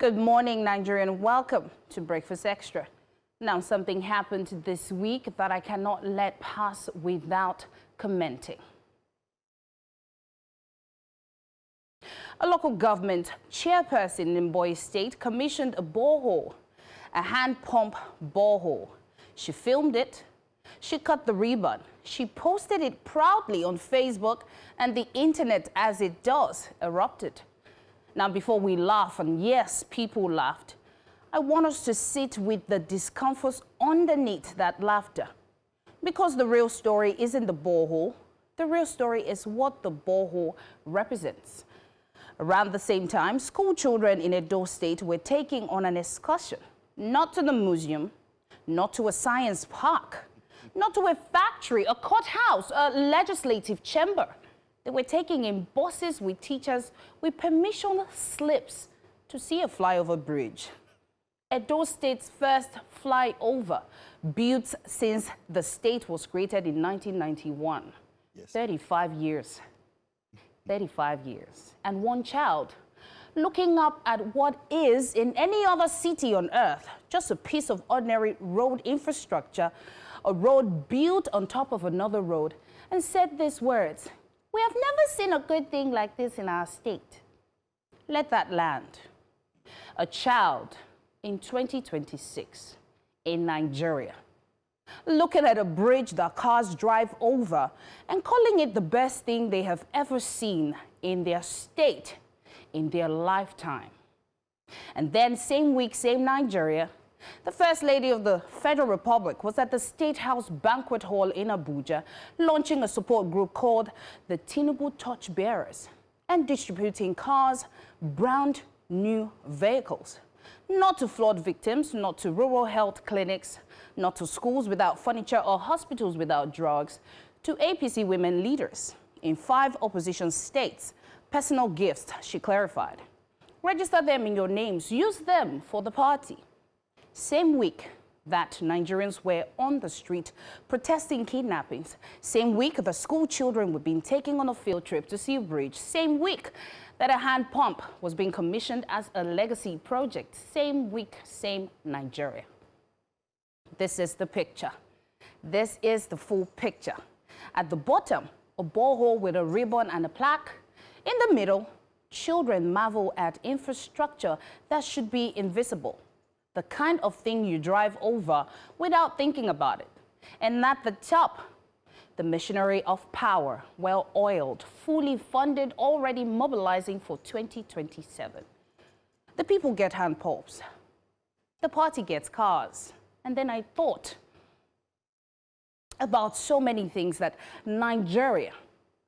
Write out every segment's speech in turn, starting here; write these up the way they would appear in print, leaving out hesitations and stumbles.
Good morning, Nigerian. Welcome to Breakfast Extra. Now, something happened this week that I cannot let pass without commenting. A local government chairperson in Boy State commissioned a borehole, a hand pump borehole. She filmed it, she cut the ribbon, she posted it proudly on Facebook, and the internet, as it does, erupted. Now, before we laugh, and yes, people laughed, I want us to sit with the discomfort underneath that laughter. Because the real story isn't the borehole, the real story is what the borehole represents. Around the same time, school children in Edo State were taking on an excursion, not to the museum, not to a science park, not to a factory, a courthouse, a legislative chamber. They were taking in buses with teachers with permission slips to see a flyover bridge. Edo State's first flyover, built since the state was created in 1991. Yes. 35 years. 35 years. And one child looking up at what is, in any other city on earth, just a piece of ordinary road infrastructure, a road built on top of another road, and said these words: "We have never seen a good thing like this in our state." Let that land. A child in 2026 in Nigeria, looking at a bridge that cars drive over and calling it the best thing they have ever seen in their state, in their lifetime. And then same week, same Nigeria, the First Lady of the Federal Republic was at the State House Banquet Hall in Abuja, launching a support group called the Tinubu Torchbearers and distributing cars, brand new vehicles. Not to flood victims, not to rural health clinics, not to schools without furniture or hospitals without drugs, to APC women leaders in 5 opposition states. Personal gifts, she clarified. Register them in your names, use them for the party. Same week that Nigerians were on the street protesting kidnappings. Same week the school children were being taken on a field trip to see a bridge. Same week that a hand pump was being commissioned as a legacy project. Same week, same Nigeria. This is the picture. This is the full picture. At the bottom, a borehole with a ribbon and a plaque. In the middle, children marvel at infrastructure that should be invisible. The kind of thing you drive over without thinking about it. And at the top, the machinery of power, well-oiled, fully funded, already mobilizing for 2027. The people get hand pumps. The party gets cars. And then I thought about so many things, that Nigeria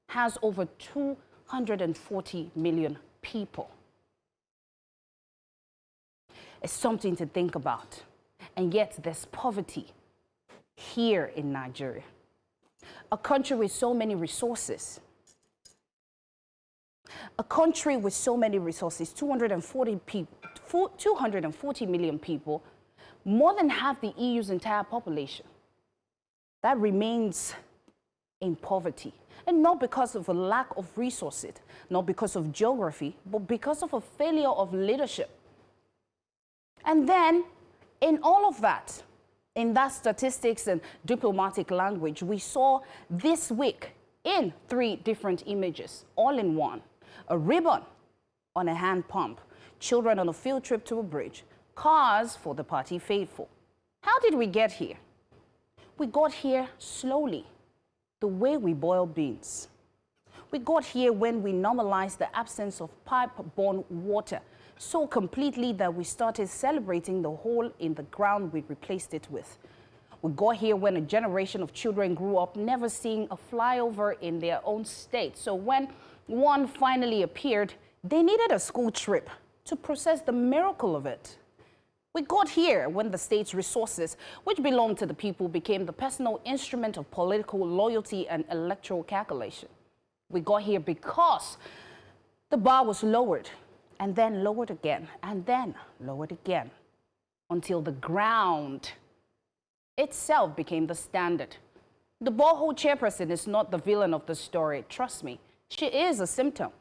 has over 240 million people. It's something to think about. And yet there's poverty here in Nigeria. A country with so many resources. A country with so many resources, 240 million people, more than half the EU's entire population, that remains in poverty. And not because of a lack of resources, not because of geography, but because of a failure of leadership. And then, in all of that, in that statistics and diplomatic language, we saw this week in 3 different images, all in one. A ribbon on a hand pump, children on a field trip to a bridge, cars for the party faithful. How did we get here? We got here slowly, the way we boil beans. We got here when we normalized the absence of pipe-borne water so completely that we started celebrating the hole in the ground we replaced it with. We got here when a generation of children grew up never seeing a flyover in their own state. So when one finally appeared, they needed a school trip to process the miracle of it. We got here when the state's resources, which belonged to the people, became the personal instrument of political loyalty and electoral calculation. We got here because the bar was lowered, and then lowered again, and then lowered again, until the ground itself became the standard. The borehole chairperson is not the villain of the story, trust me. She is a symptom.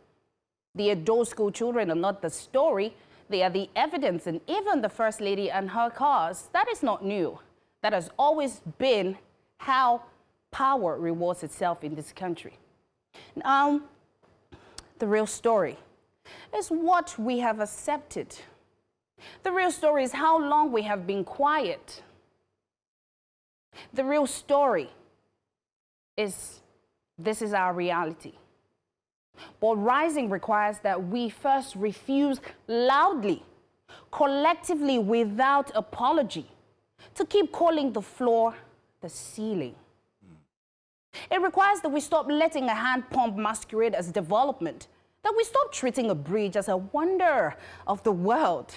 The Edo school children are not the story. They are the evidence, and even the First Lady and her cars. That is not new. That has always been how power rewards itself in this country. Now, the real story is what we have accepted. The real story is how long we have been quiet. The real story is this is our reality. But rising requires that we first refuse loudly, collectively, without apology, to keep calling the floor the ceiling. It requires that we stop letting a hand pump masquerade as development, that we stop treating a bridge as a wonder of the world,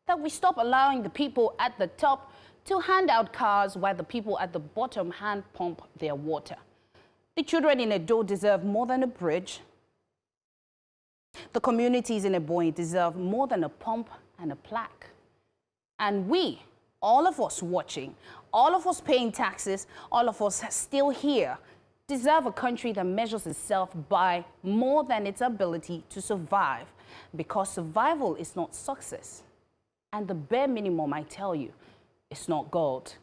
that we stop allowing the people at the top to hand out cars while the people at the bottom hand pump their water. The children in Edo deserve more than a bridge. The communities in Ebonyi deserve more than a pump and a plaque. And we, all of us watching, all of us paying taxes, all of us still here, deserve a country that measures itself by more than its ability to survive, because survival is not success. And the bare minimum, I tell you, is not gold.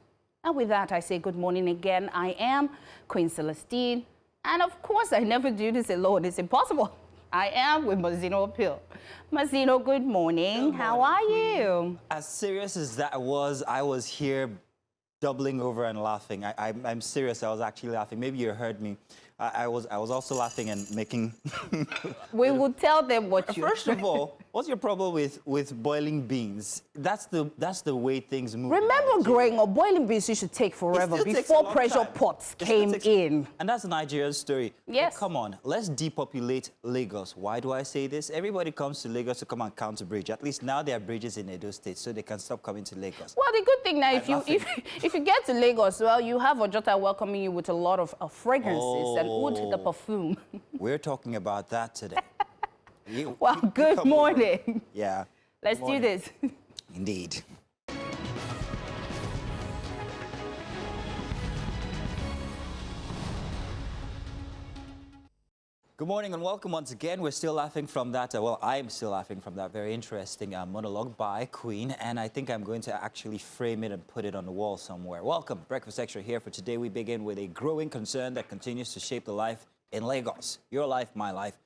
And with that, I say good morning again. I am Queen Celestine. And of course, I never do this alone. It's impossible. I am with Mazino Appeal. Mazino, good morning. How are you? As serious as that was, I was here doubling over and laughing. I'm serious. I was actually laughing. Maybe you heard me. I was also laughing and making... We will tell them what you... First of all, what's your problem with boiling beans? That's the way things move. Remember growing up, boiling beans used to take forever before pressure pots came in. And that's Nigeria's story. Yes. But come on, let's depopulate Lagos. Why do I say this? Everybody comes to Lagos to come and count a bridge. At least now there are bridges in Edo State, so they can stop coming to Lagos. Well, the good thing now, if you get to Lagos, well, you have Ojota welcoming you with a lot of fragrances and oud, the perfume. We're talking about that today. Well, good morning. Over. Yeah. Let's do this. Indeed. Good morning and welcome once again. We're still laughing from that, well, I'm still laughing from that very interesting monologue by Queen, and I think I'm going to actually frame it and put it on the wall somewhere. Welcome, Breakfast Extra here for today. We begin with a growing concern that continues to shape the life in Lagos. Your life, my life.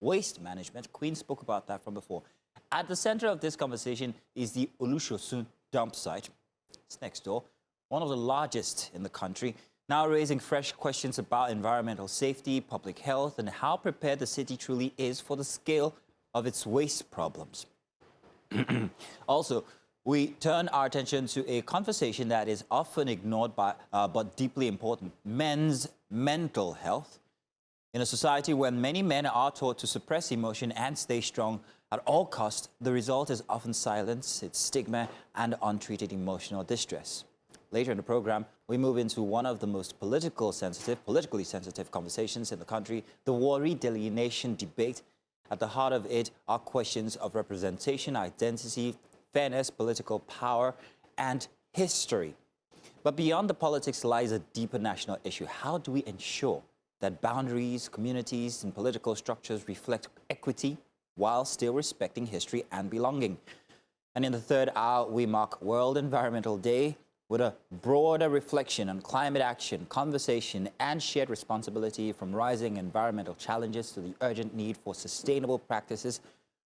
Waste management. Queen spoke about that from before. At the center of this conversation is the Olushosun dump site. It's next door, one of the largest in the country, now raising fresh questions about environmental safety, public health, and how prepared the city truly is for the scale of its waste problems. Also, we turn our attention to a conversation that is often ignored but deeply important: men's mental health. In a society where many men are taught to suppress emotion and stay strong at all costs, the result is often silence, it's stigma, and untreated emotional distress. Later in the program, we move into one of the most politically sensitive conversations in the country, the Warri delineation debate. At the heart of it are questions of representation, identity, fairness, political power, and history. But beyond the politics lies a deeper national issue. How do we ensure that boundaries, communities, and political structures reflect equity while still respecting history and belonging? And in the third hour, we mark World Environmental Day with a broader reflection on climate action, conversation, and shared responsibility, from rising environmental challenges to the urgent need for sustainable practices.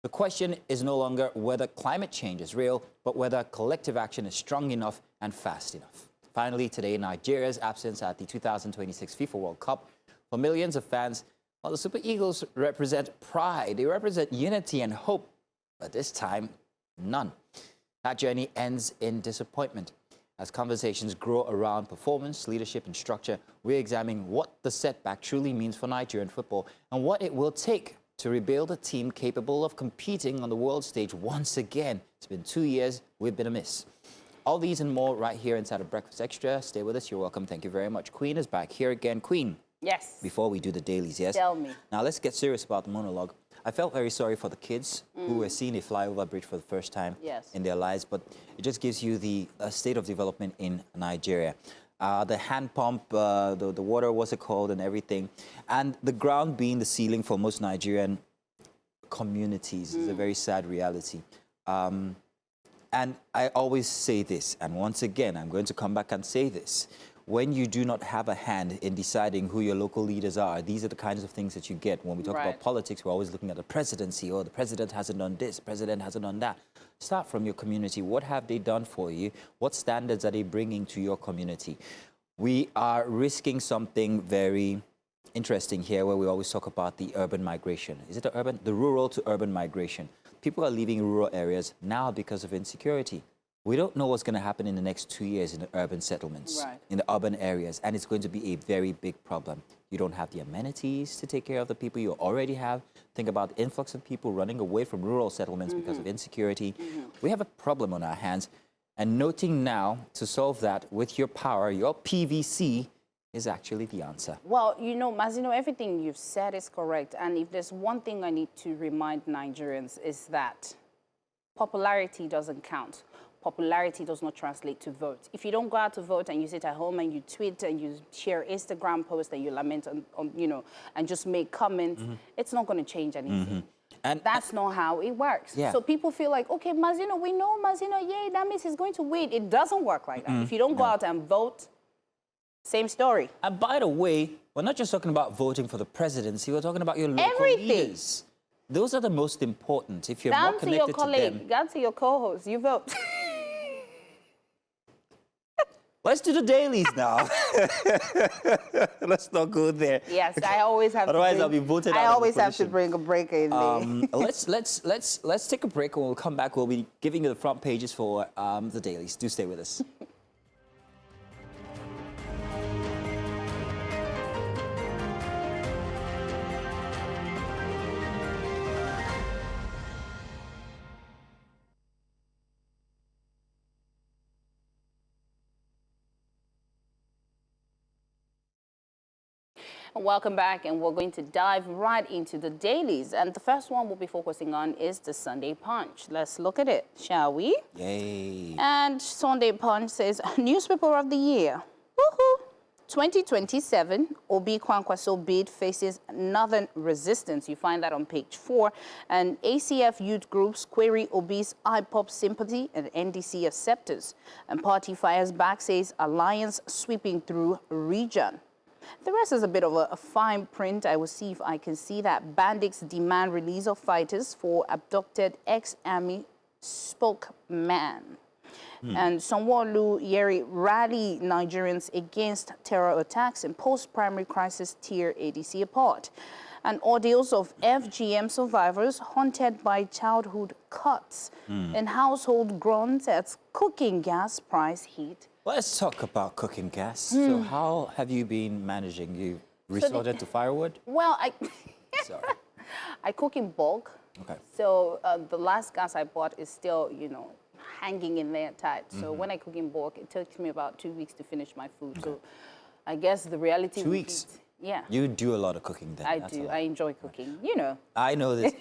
The question is no longer whether climate change is real, but whether collective action is strong enough and fast enough. Finally, today, Nigeria's absence at the 2026 FIFA World Cup. For millions of fans, well, the Super Eagles represent pride. They represent unity and hope, but this time, none. That journey ends in disappointment. As conversations grow around performance, leadership, and structure, we're examining what the setback truly means for Nigerian football and what it will take to rebuild a team capable of competing on the world stage once again. It's been 2 years, we've been amiss. All these and more right here inside of Breakfast Extra. Stay with us, you're welcome. Thank you very much. Queen is back here again. Queen. Yes. Before we do the dailies, yes? Tell me. Now let's get serious about the monologue. I felt very sorry for the kids who were seeing a flyover bridge for the first time in their lives, but it just gives you the state of development in Nigeria. The hand pump, the water, what's it called, and everything. And the ground being the ceiling for most Nigerian communities is a very sad reality. And I always say this, and once again, I'm going to come back and say this. When you do not have a hand in deciding who your local leaders are, these are the kinds of things that you get. When we talk about politics, we're always looking at the presidency. Oh, the president hasn't done this, the president hasn't done that. Start from your community. What have they done for you? What standards are they bringing to your community? We are risking something very interesting here, where we always talk about the urban migration. Is it the rural to urban migration? People are leaving rural areas now because of insecurity. We don't know what's going to happen in the next 2 years in the urban settlements, in the urban areas, and it's going to be a very big problem. You don't have the amenities to take care of the people you already have. Think about the influx of people running away from rural settlements because of insecurity. We have a problem on our hands, and noting now to solve that with your power, your PVC, is actually the answer. Well, you know, Mazino, everything you've said is correct. And if there's one thing I need to remind Nigerians is that popularity doesn't count. Popularity does not translate to vote. If you don't go out to vote and you sit at home and you tweet and you share Instagram posts and you lament on you know, and just make comments, it's not going to change anything. And that's not how it works. So people feel like, okay, Mazino, we know Mazino, yay, that means he's going to win. It doesn't work like that. If you don't go out and vote, same story. And by the way, we're not just talking about voting for the presidency, we're talking about your local leaders. Those are the most important. If you're more connected to them. Down to your co-host, you vote. Let's do the dailies now. Let's not go there. Yes, I always have Otherwise, to I'll be voted out. I always have to bring a break in there. let's take a break, and we'll come back. We'll be giving you the front pages for the dailies. Do stay with us. Welcome back, and we're going to dive right into the dailies. And the first one we'll be focusing on is the Sunday Punch. Let's look at it, shall we? Yay. And Sunday Punch says, Newspaper of the Year. Woohoo! 2027, Obi Kwankwaso bid faces Northern resistance. You find that on page 4. And ACF youth groups query Obi's IPOP sympathy and NDC acceptance. And party fires back, says alliance sweeping through region. The rest is a bit of a fine print. I will see if I can see that. Bandits demand release of fighters for abducted ex-army spokesman. And Sanwo-Olu Yeri rally Nigerians against terror attacks and post-primary crisis tear ADC apart. And ordeals of FGM survivors haunted by childhood cuts. And household groans as cooking gas price hit. Let's talk about cooking gas. So how have you been managing? You resorted to firewood? Well, Sorry. I cook in bulk. Okay. So the last gas I bought is still, you know, hanging in there tight. So when I cook in bulk, it takes me about 2 weeks to finish my food. So I guess the reality 2 weeks? Yeah. You do a lot of cooking then. I do. I enjoy cooking, you know. I know this.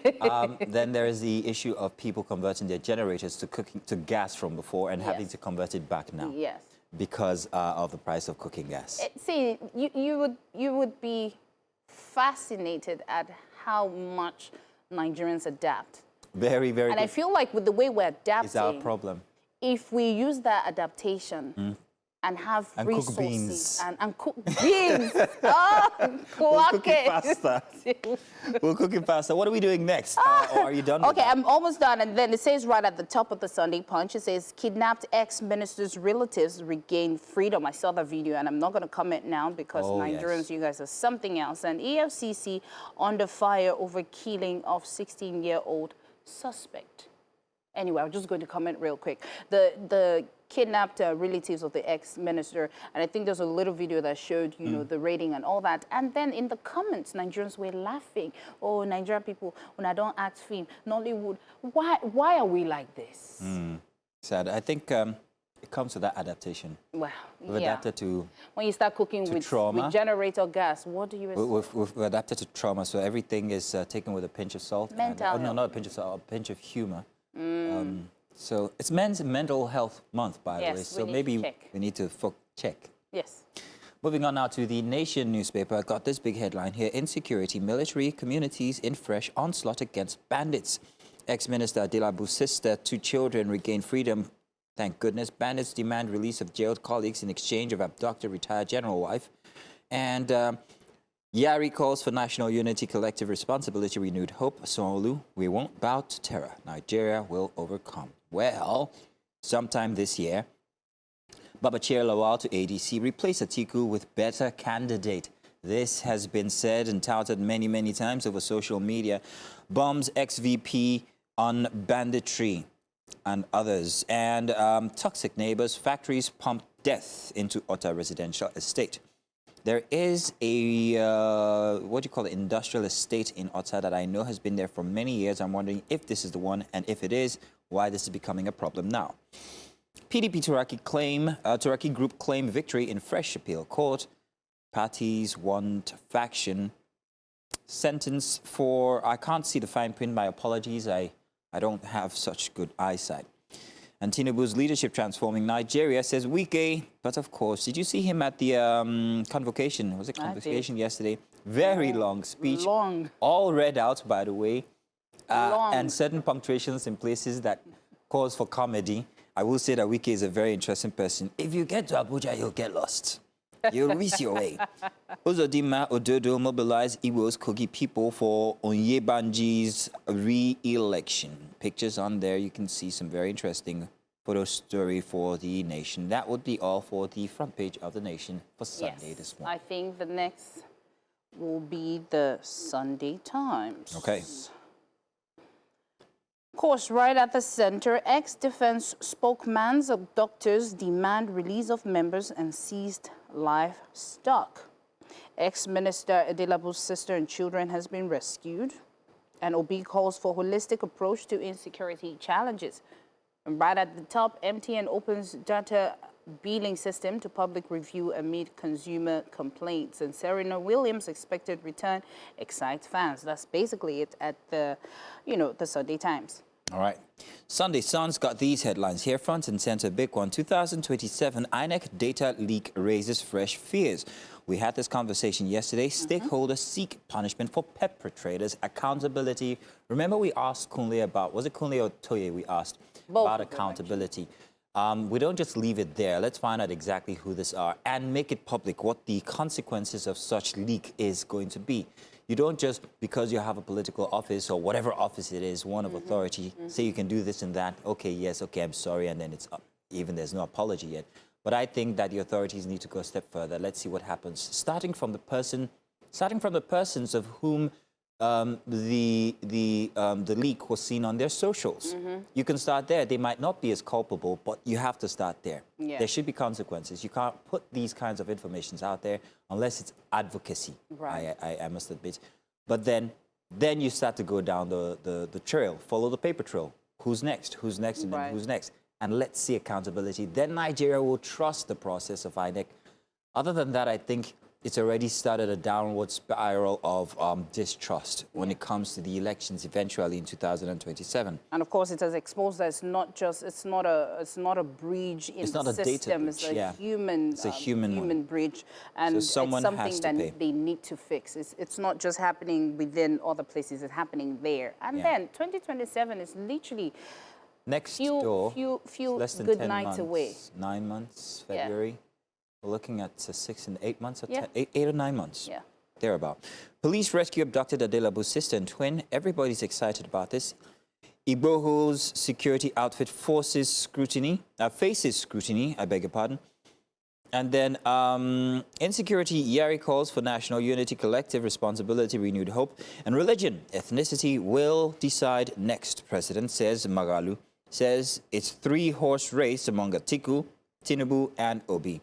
Then there is the issue of people converting their generators to gas from before and having to convert it back now. Yes. Because of the price of cooking gas. See, you would be fascinated at how much Nigerians adapt. Very, very And good. I feel like with the way we're adapting, It's our problem. if we use that adaptation and have resources cook beans. And cook beans. Oh, We'll cook it clock it. faster. We'll cook it faster. What are we doing next? Or are you done with Okay, that? I'm almost done. And then it says right at the top of the Sunday Punch, it says, kidnapped ex-minister's relatives regain freedom. I saw the video, and I'm not going to comment now because Nigerians, you guys are something else. And EFCC under fire over killing of 16-year-old suspect. Anyway, I'm just going to comment real quick. The kidnapped relatives of the ex-minister, and I think there's a little video that showed, you know, the rating and all that. And then in the comments, Nigerians were laughing. Oh, Nigerian people, when I don't act film, Nollywood, why are we like this? Sad. I think it comes to that adaptation. Well, We've adapted to when you start cooking with generator gas, what do you expect? We've adapted to trauma, so everything is taken with a pinch of salt. Mental no, not a pinch of salt, a pinch of humor. So it's Men's Mental Health Month, by the way. So maybe we need to check. Yes. Moving on now to the Nation newspaper. I got this big headline here. Insecurity, military communities in fresh onslaught against bandits. Ex-Minister Adelabu's sister, 2 children regain freedom. Thank goodness. Bandits demand release of jailed colleagues in exchange of abducted retired general wife. And Yari calls for national unity, collective responsibility, renewed hope. Sanwo-Olu, we won't bow to terror. Nigeria will overcome. Well, sometime this year, Babachir Lawal to ADC replace Atiku with better candidate. This has been said and touted many, many times over social media. Bombs ex-VP on banditry and others. And toxic neighbors, factories pump death into Otta residential estate. There is a, what do you call it, industrial estate in Otta that I know has been there for many years. I'm wondering if this is the one, and if it is, why this is becoming a problem now. PDP Turaki group claim victory in fresh appeal court. Parties want faction. Sentence for, I can't see the fine print, my apologies, I don't have such good eyesight. And Tinubu's leadership transforming Nigeria, says Wike. But of course, did you see him at the convocation? Was it convocation yesterday? Very long speech. Long. All read out, by the way. And certain punctuations in places that cause for comedy. I will say that Wike is a very interesting person. If you get to Abuja, you'll get lost. You'll miss your way. Uzodinma Ododo mobilized Igbo's Kogi people for Onyebanji's re-election. Pictures on there, you can see some very interesting photo story for the nation. That would be all for the front page of the nation for Sunday this morning. I think the next will be the Sunday Times. Okay. Of course, right at the center, ex-defense spokesman's doctors demand release of members and seized livestock. Ex-Minister Adelabu's sister and children has been rescued. And Obi calls for holistic approach to insecurity challenges. And right at the top, MTN opens data billing system to public review amid consumer complaints. And Serena Williams' expected return excites fans. That's basically it at the, the Sunday Times. All right. Sunday Sun's got these headlines here, front and center. Big one. 2027 INEC data leak raises fresh fears. We had this conversation yesterday. Stakeholders seek punishment for perpetrators, accountability. Remember we asked Kunle about, was it Kunle or Toye we asked about accountability? We don't just leave it there. Let's find out exactly who these are and make it public what the consequences of such leak is going to be. You don't just, because you have a political office or whatever office it is, one of authority, say you can do this and that. Okay, yes, okay, I'm sorry, and then it's up. Even there's no apology yet. But I think that the authorities need to go a step further. Let's see what happens. Starting from the persons of whom the leak was seen on their socials. You can start there. They might not be as culpable, but you have to start there. Yeah. There should be consequences. You can't put these kinds of informations out there unless it's advocacy, right. I must admit. But then you start to go down the trail, follow the paper trail. Who's next? Who's next? And then who's next? And let's see accountability. Then Nigeria will trust the process of INEC. Other than that, I think it's already started a downward spiral of distrust when it comes to the elections eventually in 2027. And of course, it has exposed that it's not a breach in the system. It's a human breach, and it's something that they need to fix. It's not just happening within other places; it's happening there. And then 2027 is literally next few less than good 10 nights months, away. 9 months, February. Yeah. We're looking at 6 and 8 months, or 8 or 9 months. Yeah. Thereabout. Police rescue abducted Adelabu's sister and twin. Everybody's excited about this. Igboho's security outfit faces scrutiny, I beg your pardon. And then insecurity, Yari calls for national unity, collective responsibility, renewed hope. And religion, ethnicity will decide next, President says. Magalu says it's 3-horse race among Atiku, Tinubu, and Obi.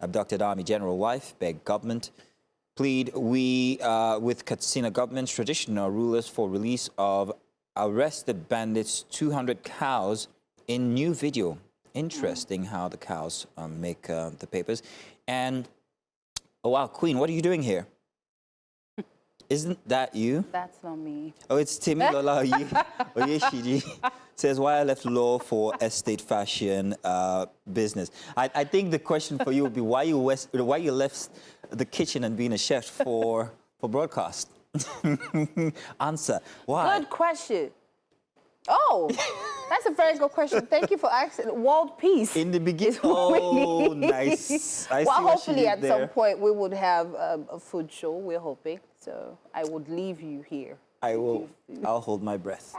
Abducted Army General wife, beg government. Plead with Katsina government's traditional rulers for release of arrested bandits' 200 cows in new video. Interesting how the cows make the papers. And, oh wow, Queen, what are you doing here? Isn't that you? That's not me. Oh, it's Timi Lola Oyeshiji. Says, why I left law for estate fashion business. I think the question for you would be why you left the kitchen and being a chef for broadcast. Answer. Why? Good question. Oh, that's a very good question. Thank you for asking. World peace. In the beginning. Oh, nice. I well, see what hopefully she did at there. some point we would have a food show. We're hoping. So I would leave you here. I will. I'll hold my breath.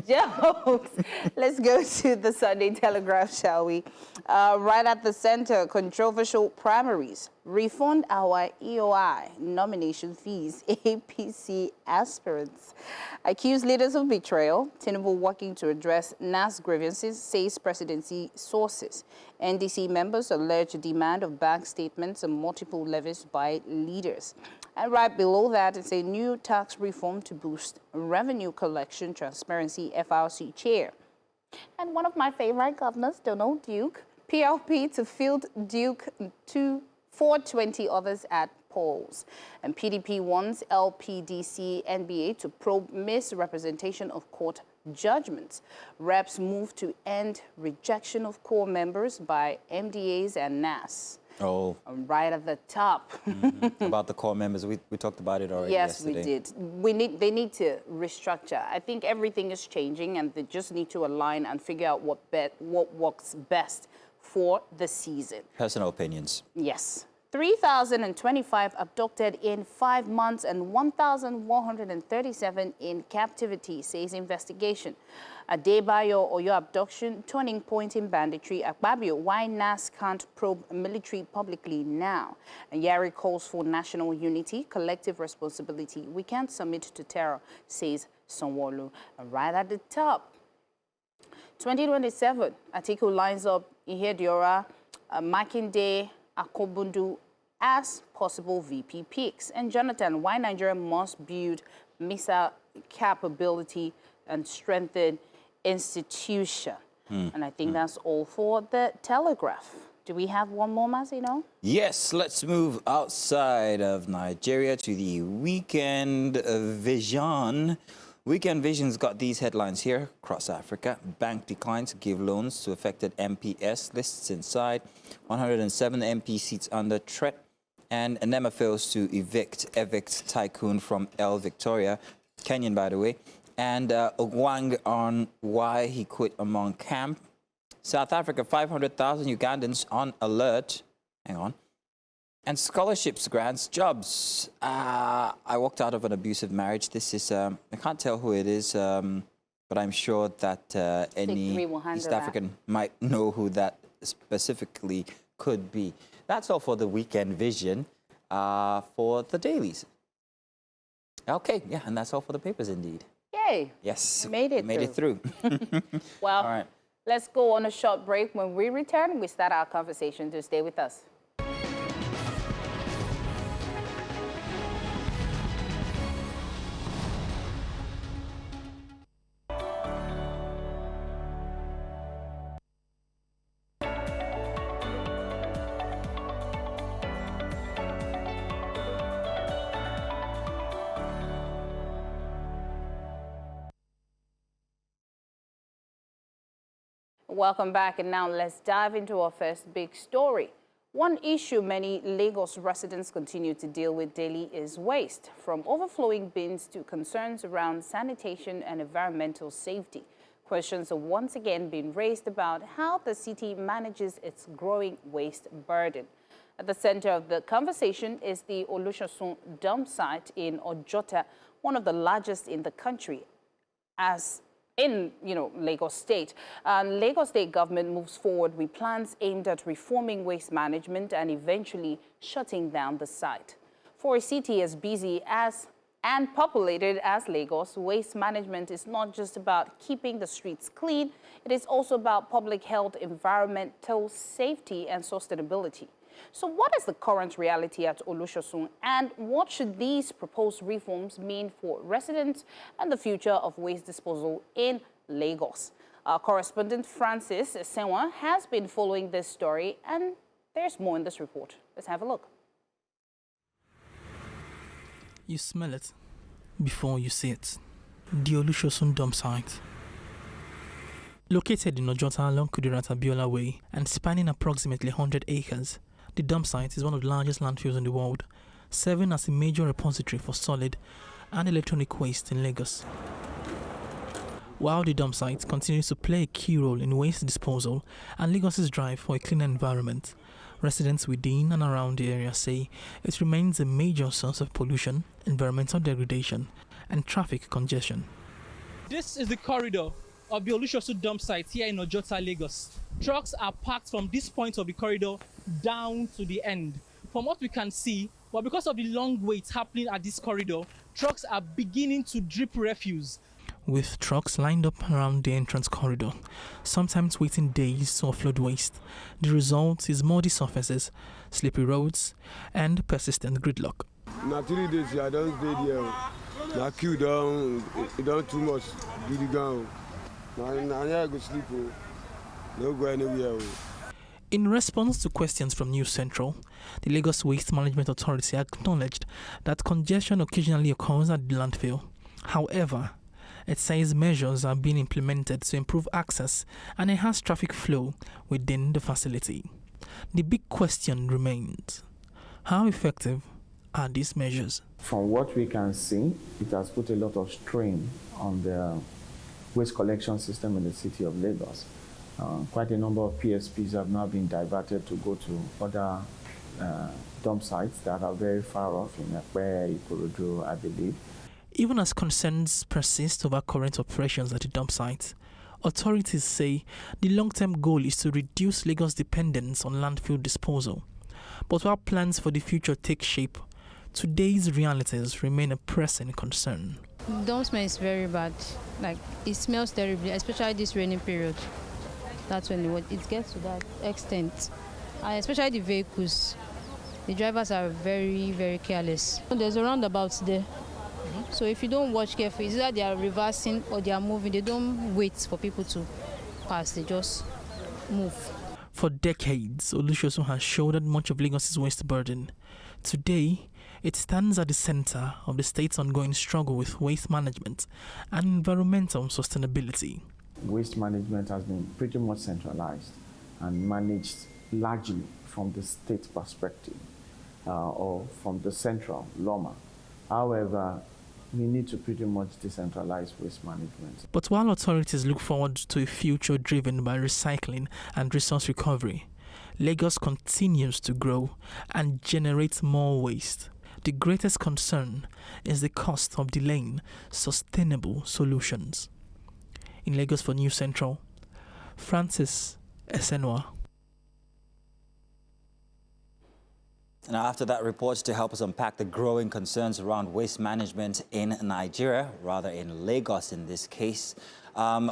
Jokes. Let's go to the Sunday Telegraph, shall we? Right at the center, controversial primaries. Refund our EOI nomination fees. APC aspirants accuse leaders of betrayal. Tinubu working to address NAS grievances, says presidency sources. NDC members allege demand of bank statements and multiple levies by leaders. And right below that is a new tax reform to boost revenue collection transparency, FRC chair. And one of my favorite governors, Donald Duke, PLP to field Duke to 420 others at polls. And PDP wants LPDC NBA to probe misrepresentation of court judgments. Reps move to end rejection of core members by MDAs and NAS. Oh. Right at the top. About the core members, we talked about it already yesterday. Yes, we did. They need to restructure. I think everything is changing, and they just need to align and figure out what works best for the season. Personal opinions. Yes. 3,025 abducted in 5 months and 1,137 in captivity, says investigation. Adebayo Oyo abduction, turning point in banditry. Akpabio, why NAS can't probe military publicly now? And Yari calls for national unity, collective responsibility. We can't submit to terror, says Sanwo-Olu. And right at the top, 2027, Atiku lines up Ihediora, Makinde, Akobundu as possible VP picks. And Jonathan, why Nigeria must build missile capability and strengthen institution. And I think that's all for the Telegraph. Do we have one more, Masino? Yes, let's move outside of Nigeria to the Weekend Vision. Weekend Vision's got these headlines here across Africa. Bank declines to give loans to affected MPS. Lists inside. 107 MP seats under threat. And NEMA fails to evict tycoon from El Victoria. Kenyan, by the way. And Ogwang on why he quit among camp. South Africa, 500,000 Ugandans on alert. Hang on. And scholarships, grants, jobs. I walked out of an abusive marriage. This is, I can't tell who it is, but I'm sure that any East African might know who that specifically could be. That's all for the Weekend Vision for the dailies. Okay, yeah, and that's all for the papers indeed. Yay. Yes, we made it through. Well, all right. Let's go on a short break. When we return, we start our conversation. To stay with us. Welcome back, and now let's dive into our first big story. One issue many Lagos residents continue to deal with daily is waste, from overflowing bins to concerns around sanitation and environmental safety. Questions have once again been raised about how the city manages its growing waste burden. At the center of the conversation is the Olusosun dump site in Ojota, one of the largest in the country, in Lagos State. Lagos State government moves forward with plans aimed at reforming waste management and eventually shutting down the site. For a city as busy as and populated as Lagos, waste management is not just about keeping the streets clean, it is also about public health, environmental safety, and sustainability. So what is the current reality at Olusosun, and what should these proposed reforms mean for residents and the future of waste disposal in Lagos? Our correspondent Francis Senwa has been following this story, and there's more in this report. Let's have a look. You smell it before you see it. The Olusosun dump site. Located in Ojota along Kudirat Abiola Way and spanning approximately 100 acres, the dump site is one of the largest landfills in the world, serving as a major repository for solid and electronic waste in Lagos. While the dump site continues to play a key role in waste disposal and Lagos's drive for a cleaner environment, residents within and around the area say it remains a major source of pollution, environmental degradation, and traffic congestion. This is the corridor of the Olusosun dump site here in Ojota, Lagos. Trucks are parked from this point of the corridor down to the end. From what we can see, but because of the long wait happening at this corridor, trucks are beginning to drip refuse. With trucks lined up around the entrance corridor, sometimes waiting days to offload waste, the result is muddy surfaces, slippery roads, and persistent gridlock. Na 3 days I don't stay there. Na queue down, it don't too much. Do the ground. Now I go sleep. No go anywhere. In response to questions from News Central, the Lagos Waste Management Authority acknowledged that congestion occasionally occurs at the landfill. However, it says measures are being implemented to improve access and enhance traffic flow within the facility. The big question remains: how effective are these measures? From what we can see, it has put a lot of strain on the waste collection system in the city of Lagos. Quite a number of PSPs have now been diverted to go to other dump sites that are very far off in Ekpe, Ikorodu, I believe. Even as concerns persist over current operations at the dump site, authorities say the long-term goal is to reduce Lagos' dependence on landfill disposal. But while plans for the future take shape, today's realities remain a pressing concern. Dump smell is very bad. Like, it smells terribly, especially this raining period. That's when it gets to that extent. And especially the vehicles. The drivers are very, very careless. There's a roundabout there. So if you don't watch carefully, it's either they are reversing or they are moving. They don't wait for people to pass. They just move. For decades, Olusosun has shouldered much of Lagos' waste burden. Today, it stands at the center of the state's ongoing struggle with waste management and environmental sustainability. Waste management has been pretty much centralized and managed largely from the state perspective or from the central LOMA. However, we need to pretty much decentralize waste management. But while authorities look forward to a future driven by recycling and resource recovery, Lagos continues to grow and generate more waste. The greatest concern is the cost of delaying sustainable solutions. In Lagos for News Central, Francis Esenwa. Now, after that report, to help us unpack the growing concerns around waste management in Nigeria, rather in Lagos in this case,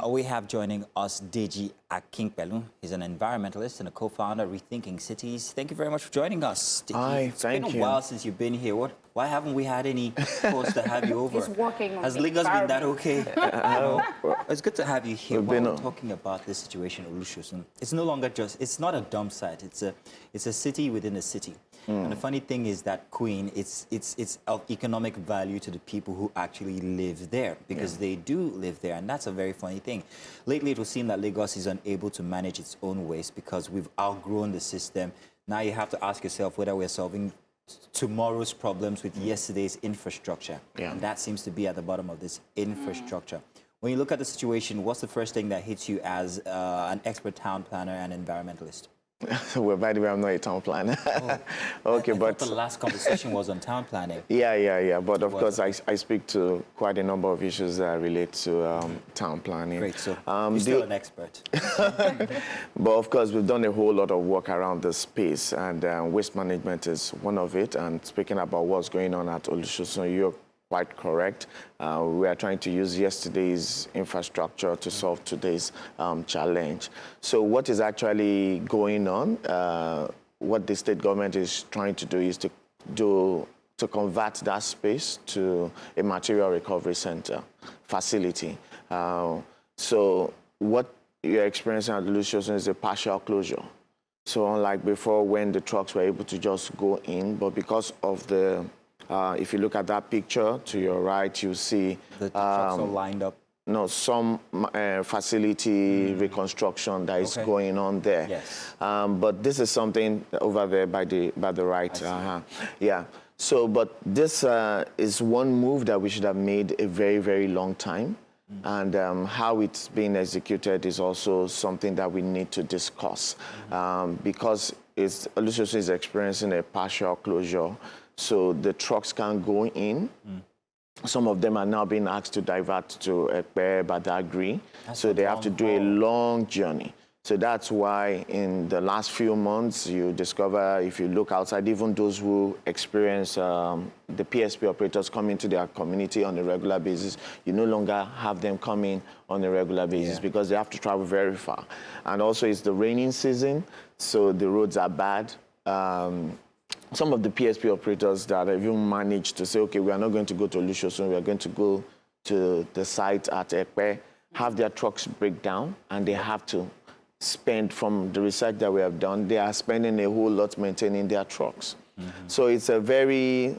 we have joining us Deji Akinpelu. He's an environmentalist and a co-founder of Rethinking Cities. Thank you very much for joining us, Deji. Hi, thank you. It's been a while since you've been here. Why haven't we had any calls to have you over? He's working on Has Lagos been that okay? It's good to have you here. We're talking about this situation in Olusosun. It's no longer it's not a dump site. It's a city within a city. And the funny thing is that Queen, it's of economic value to the people who actually live there, because they do live there, and that's a very funny thing. Lately, it would seem that Lagos is unable to manage its own waste because we've outgrown the system. Now you have to ask yourself whether we're solving tomorrow's problems with yesterday's infrastructure. And that seems to be at the bottom of this infrastructure. When you look at the situation, what's the first thing that hits you as an expert town planner and environmentalist? Well, by the way, I'm not a town planner. Okay, but the last conversation was on town planning. Yeah. But of course, I speak to quite a number of issues that relate to town planning. Great, so you're still an expert. But of course, we've done a whole lot of work around this space, and waste management is one of it. And speaking about what's going on at Olusosun, you're quite correct. We are trying to use yesterday's infrastructure to solve today's challenge. So what is actually going on, what the state government is trying to do is to convert that space to a material recovery center facility. So what you're experiencing at Olusosun is a partial closure. So unlike before when the trucks were able to just go in, but because of the if you look at that picture to your right, you see the trucks are lined up. No, some facility reconstruction that is going on there. Yes. But this is something over there by the right. Yeah. So, but this is one move that we should have made a very, very long time. And how it's being executed is also something that we need to discuss because Olusosun is experiencing a partial closure, so the trucks can't go in. Some of them are now being asked to divert to Ekpe, Badagry, so they have to do a long journey. So that's why in the last few months, you discover, if you look outside, even those who experience the PSP operators coming to their community on a regular basis, you no longer have them coming on a regular basis because they have to travel very far. And also it's the raining season, so the roads are bad. Some of the PSP operators that have even managed to say, okay, we are not going to go to Olusosun, we are going to go to the site at Ekpe, have their trucks break down, and they have to spend, from the research that we have done, they are spending a whole lot maintaining their trucks. So it's a very,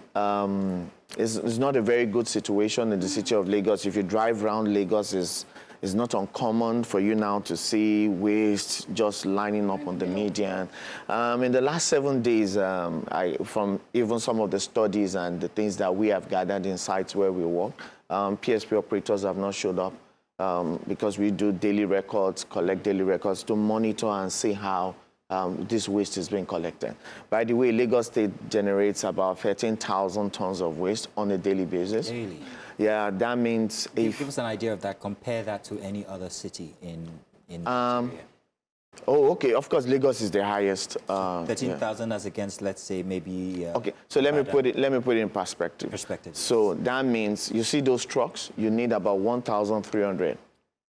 it's not a very good situation in the city of Lagos. If you drive around Lagos, it's not uncommon for you now to see waste just lining up on the median. In the last 7 days, from even some of the studies and the things that we have gathered in sites where we work, PSP operators have not showed up. Because we do daily records, collect daily records to monitor and see how this waste is being collected. By the way, Lagos State generates about 13,000 tons of waste on a daily basis. Daily? Yeah, that means if... Give us an idea of that. Compare that to any other city in Nigeria. Oh, okay. Of course, Lagos is the highest. 13,000 as against, let's say, maybe. Okay. So let me put it in perspective. So that means you see those trucks. You need about 1,300.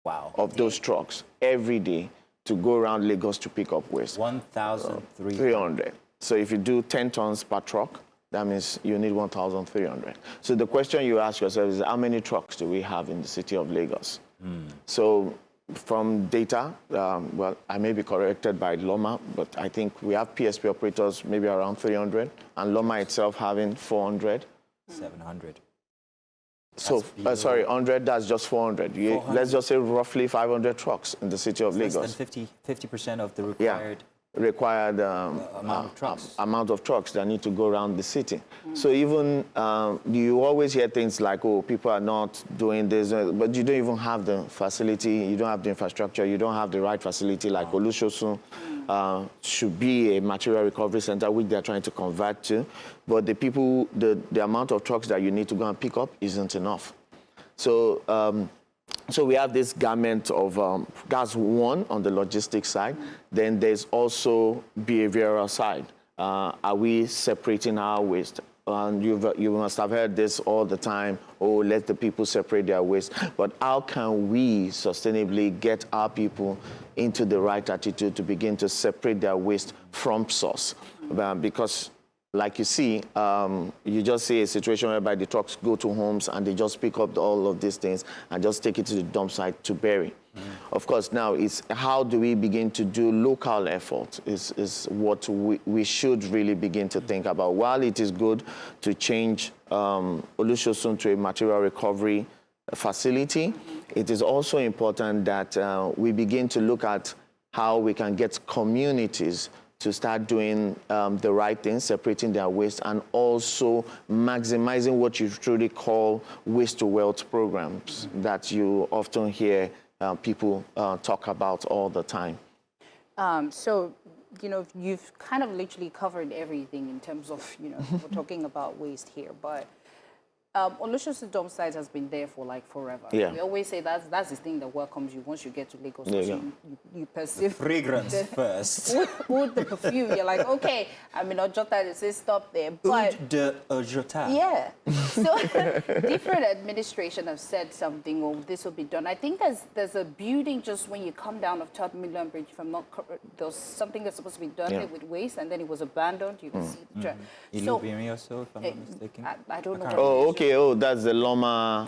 Wow. Of those trucks every day to go around Lagos to pick up waste. 1,300. So if you do 10 tons per truck, that means you need 1,300. So the question you ask yourself is, how many trucks do we have in the city of Lagos? So from data, well, I may be corrected by Loma, but I think we have PSP operators maybe around 300, and Loma itself having 400. 700. So, sorry, 100, that's just 400. Let's just say roughly 500 trucks in the city of Lagos. Less than 50% of the required... required amount of trucks that need to go around the city. So even you always hear things like, oh, people are not doing this, but you don't even have the facility, you don't have the infrastructure, you don't have the right facility like Olusosun should be a material recovery center, which they're trying to convert to. But the people, the amount of trucks that you need to go and pick up isn't enough. So so we have this garment of, that's one on the logistics side. Then there's also behavioral side. Are we separating our waste? And you must have heard this all the time, oh, let the people separate their waste. But how can we sustainably get our people into the right attitude to begin to separate their waste from source? Because like you see, you just see a situation whereby the trucks go to homes and they just pick up all of these things and just take it to the dump site to bury. Of course, now it's how do we begin to do local effort is what we should really begin to think about. While it is good to change Olusosun to a material recovery facility, it is also important that we begin to look at how we can get communities to start doing the right thing, separating their waste, and also maximizing what you truly call waste-to-wealth programs that you often hear people talk about all the time. So, you know, you've kind of literally covered everything in terms of, you know, we're talking about waste here, but Olusosun dump site has been there for like forever. Yeah. We always say that's the thing that welcomes you once you get to Lagos. You perceive the fragrance first. With the perfume, you're like, okay, I mean, Ojota, they say stop there, but de Ojota. yeah. So different administration have said something, or this will be done. I think there's a building just when you come down of Third Milan Bridge. If I'm not correct, there was something that's supposed to be done there with waste, and then it was abandoned. You can see the track. So, or so, if I'm not mistaken. I don't know. Oh, okay. Oh, that's the Loma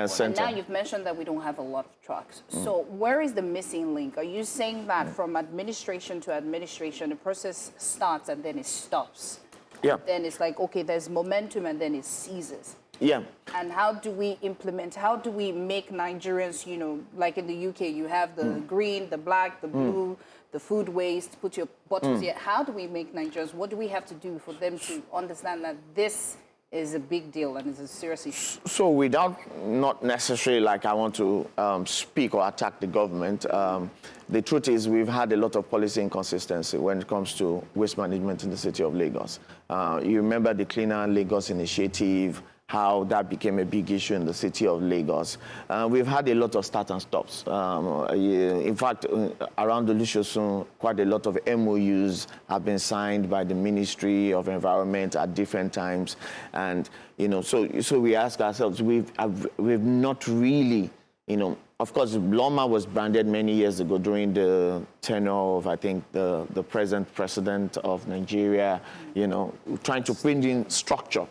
center. And now you've mentioned that we don't have a lot of trucks. So where is the missing link? Are you saying that from administration to administration, the process starts and then it stops? Yeah. Then it's like, okay, there's momentum and then it ceases. Yeah. And how do we implement, how do we make Nigerians, you know, like in the UK, you have the green, the black, the blue, the food waste, put your bottles here. How do we make Nigerians, what do we have to do for them to understand that this is a big deal and is a serious issue? So without not necessarily like I want to speak or attack the government, the truth is we've had a lot of policy inconsistency when it comes to waste management in the city of Lagos. You remember the Cleaner Lagos initiative, how that became a big issue in the city of Lagos. We've had a lot of start and stops. In fact, around the Olusosun, quite a lot of MOUs have been signed by the Ministry of Environment at different times. And, you know, so we ask ourselves, we've not really, you know, of course, Loma was branded many years ago during the tenure of, I think, the present president of Nigeria, you know, trying to bring in structure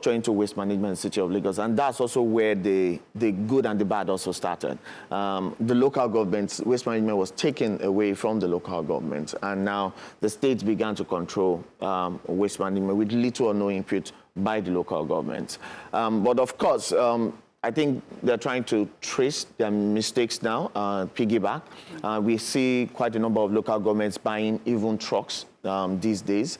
into waste management in the city of Lagos. And that's also where the good and the bad also started. The local government, waste management was taken away from the local government. And now the states began to control waste management with little or no input by the local government. But of course, I think they're trying to trace their mistakes now, piggyback. We see quite a number of local governments buying even trucks these days.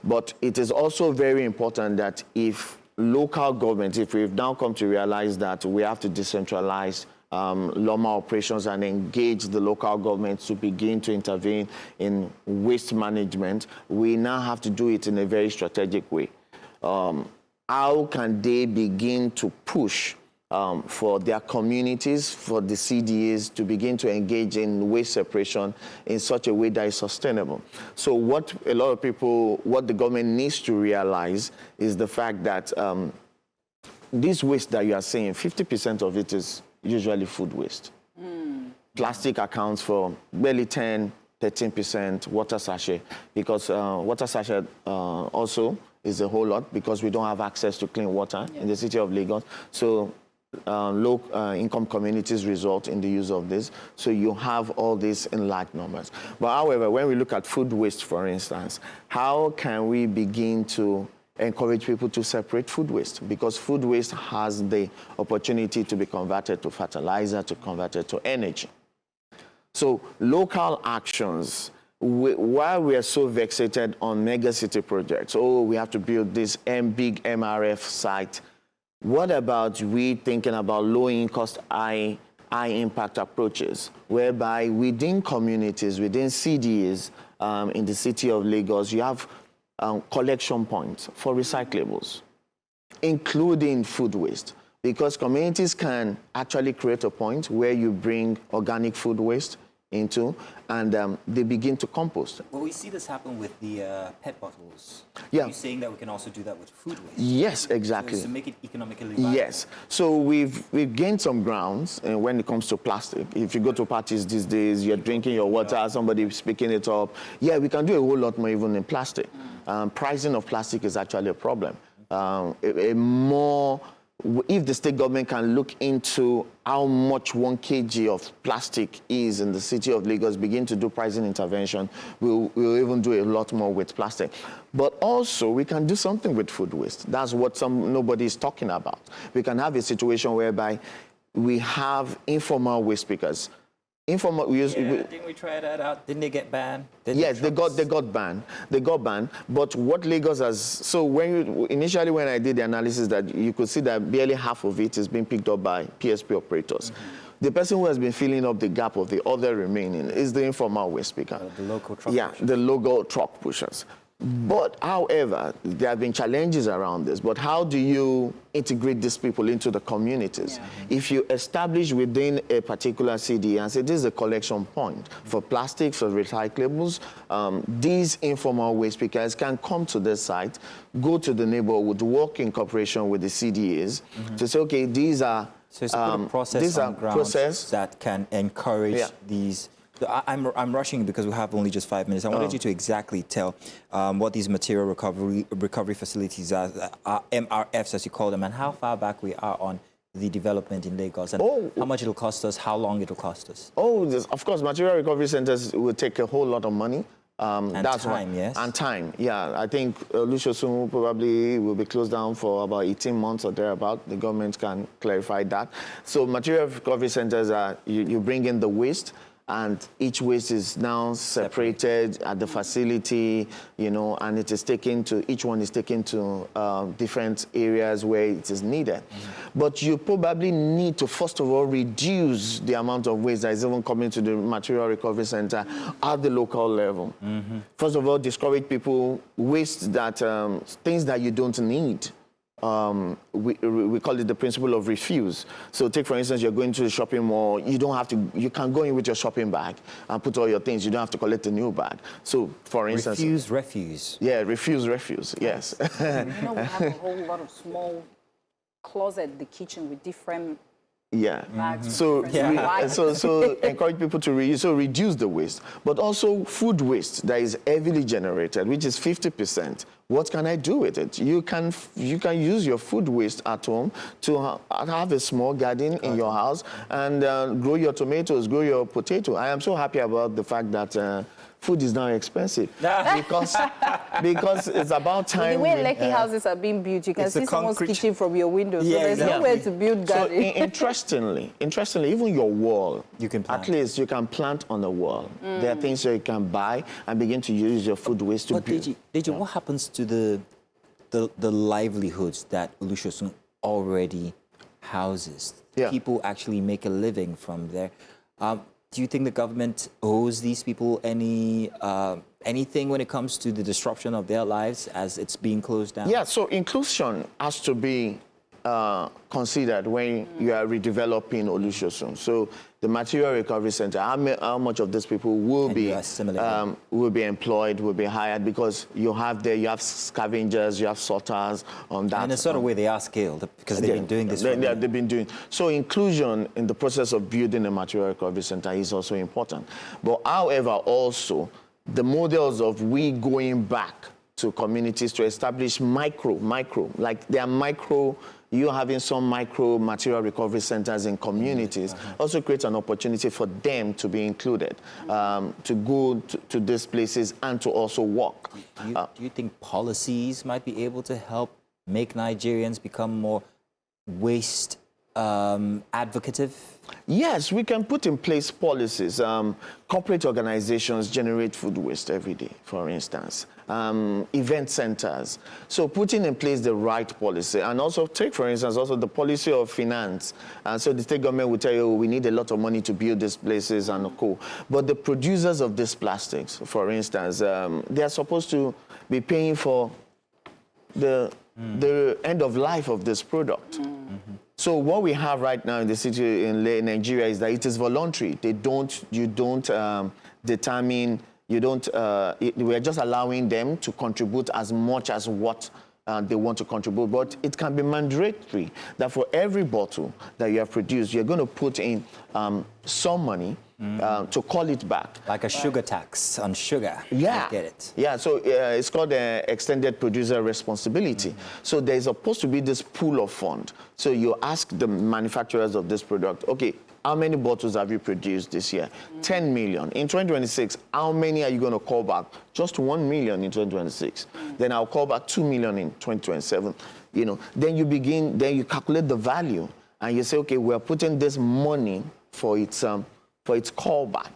But it is also very important that if local governments, if we've now come to realize that we have to decentralize Loma operations and engage the local governments to begin to intervene in waste management, we now have to do it in a very strategic way. How can they begin to push for their communities, for the CDAs to begin to engage in waste separation in such a way that is sustainable? So what a lot of people, what the government needs to realize is the fact that this waste that you are seeing, 50% of it is usually food waste. Plastic accounts for barely 13%, water sachet, because water sachet also is a whole lot because we don't have access to clean water in the city of Lagos. So low-income communities result in the use of this. So you have all this in large numbers. But however, when we look at food waste, for instance, how can we begin to encourage people to separate food waste? Because food waste has the opportunity to be converted to fertilizer, to converted to energy. So local actions, while we are so vexated on megacity projects, oh, we have to build this big MRF site, what about we thinking about low-cost, high-impact approaches, whereby within communities, within CDAs in the city of Lagos, you have collection points for recyclables, including food waste, because communities can actually create a point where you bring organic food waste into, and they begin to compost. Well, we see this happen with the PET bottles. Yeah. Are you saying that we can also do that with food waste? Yes, exactly. So to make it economically viable? Yes. So we've gained some grounds when it comes to plastic. If you go to parties these days, you're drinking your water, somebody's picking it up. Yeah, we can do a whole lot more even in plastic. Pricing of plastic is actually a problem. If the state government can look into how much 1 kg of plastic is in the city of Lagos, begin to do pricing intervention, we'll even do a lot more with plastic. But also, we can do something with food waste. That's what nobody is talking about. We can have a situation whereby we have informal waste pickers. Informal, didn't we try that out? Didn't they get banned? Yes, they got banned. They got banned. But what Lagos has, so initially when I did the analysis, that you could see that barely half of it is being picked up by PSP operators. The person who has been filling up the gap of the other remaining is the informal waste picker. The local truck pushers. The local truck pushers. But however, there have been challenges around this. But how do you integrate these people into the communities? If you establish within a particular CD and say this is a collection point for plastics, for recyclables, these informal waste pickers can come to this site, go to the neighborhood, work in cooperation with the CDAs to say, okay, these are so it's a process on ground that can encourage these. So I'm rushing because we have only just 5 minutes. I wanted you to exactly tell what these material recovery facilities are, MRFs as you call them, and how far back we are on the development in Lagos, and how much it'll cost us, how long it'll cost us. Of course, material recovery centers will take a whole lot of money. And that's time, yes? And time, yeah. I think Olusosun probably will be closed down for about 18 months or thereabout. The government can clarify that. So material recovery centers are, you bring in the waste, and each waste is now separated at the facility, you know, and it is taken to, each one is taken to different areas where it is needed. But you probably need to, first of all, reduce the amount of waste that is even coming to the material recovery center at the local level. First of all, discourage people waste that, things that you don't need. We call it the principle of refuse. So take, for instance, you're going to the shopping mall, you don't have to, you can go in with your shopping bag and put all your things, you don't have to collect a new bag. So for instance... Refuse, refuse. Yeah, refuse, yes. You know, we have a whole lot of small closet in the kitchen with different bags. So encourage people to reduce the waste, but also food waste that is heavily generated, which is 50%. What can I do with it? You can use your food waste at home to have a small garden in your house and grow your tomatoes, grow your potato. I am so happy about the fact that food is now expensive because it's about time. The way Lekki houses are being built, you can see someone's kitchen from your window. So there's nowhere to build garden. So interestingly, even your wall, you can plant. At least you can plant on the wall. There are things that you can buy and begin to use your food waste to build. Deji, what happens to the livelihoods that Olusosun already houses? People actually make a living from there. Do you think the government owes these people anything when it comes to the disruption of their lives as it's being closed down? Yeah, so inclusion has to be considered when you are redeveloping Olusosun. So the material recovery center, how much of these people will be employed, will be hired, because you have scavengers, you have sorters on that. In a sort of way, they are skilled because they've been doing this. They've been doing. So inclusion in the process of building a material recovery center is also important. But however, also the models of we going back to communities to establish micro, like there are micro. You having some micro material recovery centers in communities also creates an opportunity for them to be included, to go to these places and to also work. Do you think policies might be able to help make Nigerians become more waste advocative? Yes, we can put in place policies. Corporate organizations generate food waste every day, for instance. Event centers. So putting in place the right policy, and also take, for instance, also the policy of finance. So the state government will tell you, we need a lot of money to build these places and co. But the producers of these plastics, for instance, they are supposed to be paying for the end of life of this product. So what we have right now in the city in Nigeria is that it is voluntary. We are just allowing them to contribute as much as what they want to contribute. But it can be mandatory that for every bottle that you have produced, you're going to put in some money to call it back. Like a sugar tax on sugar. Yeah. I get it. Yeah, so it's called extended producer responsibility. So there's supposed to be this pool of fund. So you ask the manufacturers of this product, okay, how many bottles have you produced this year? 10 million. In 2026, how many are you going to call back? Just 1 million in 2026. Then I'll call back 2 million in 2027. You know, then you calculate the value and you say, okay, we're putting this money for its callback.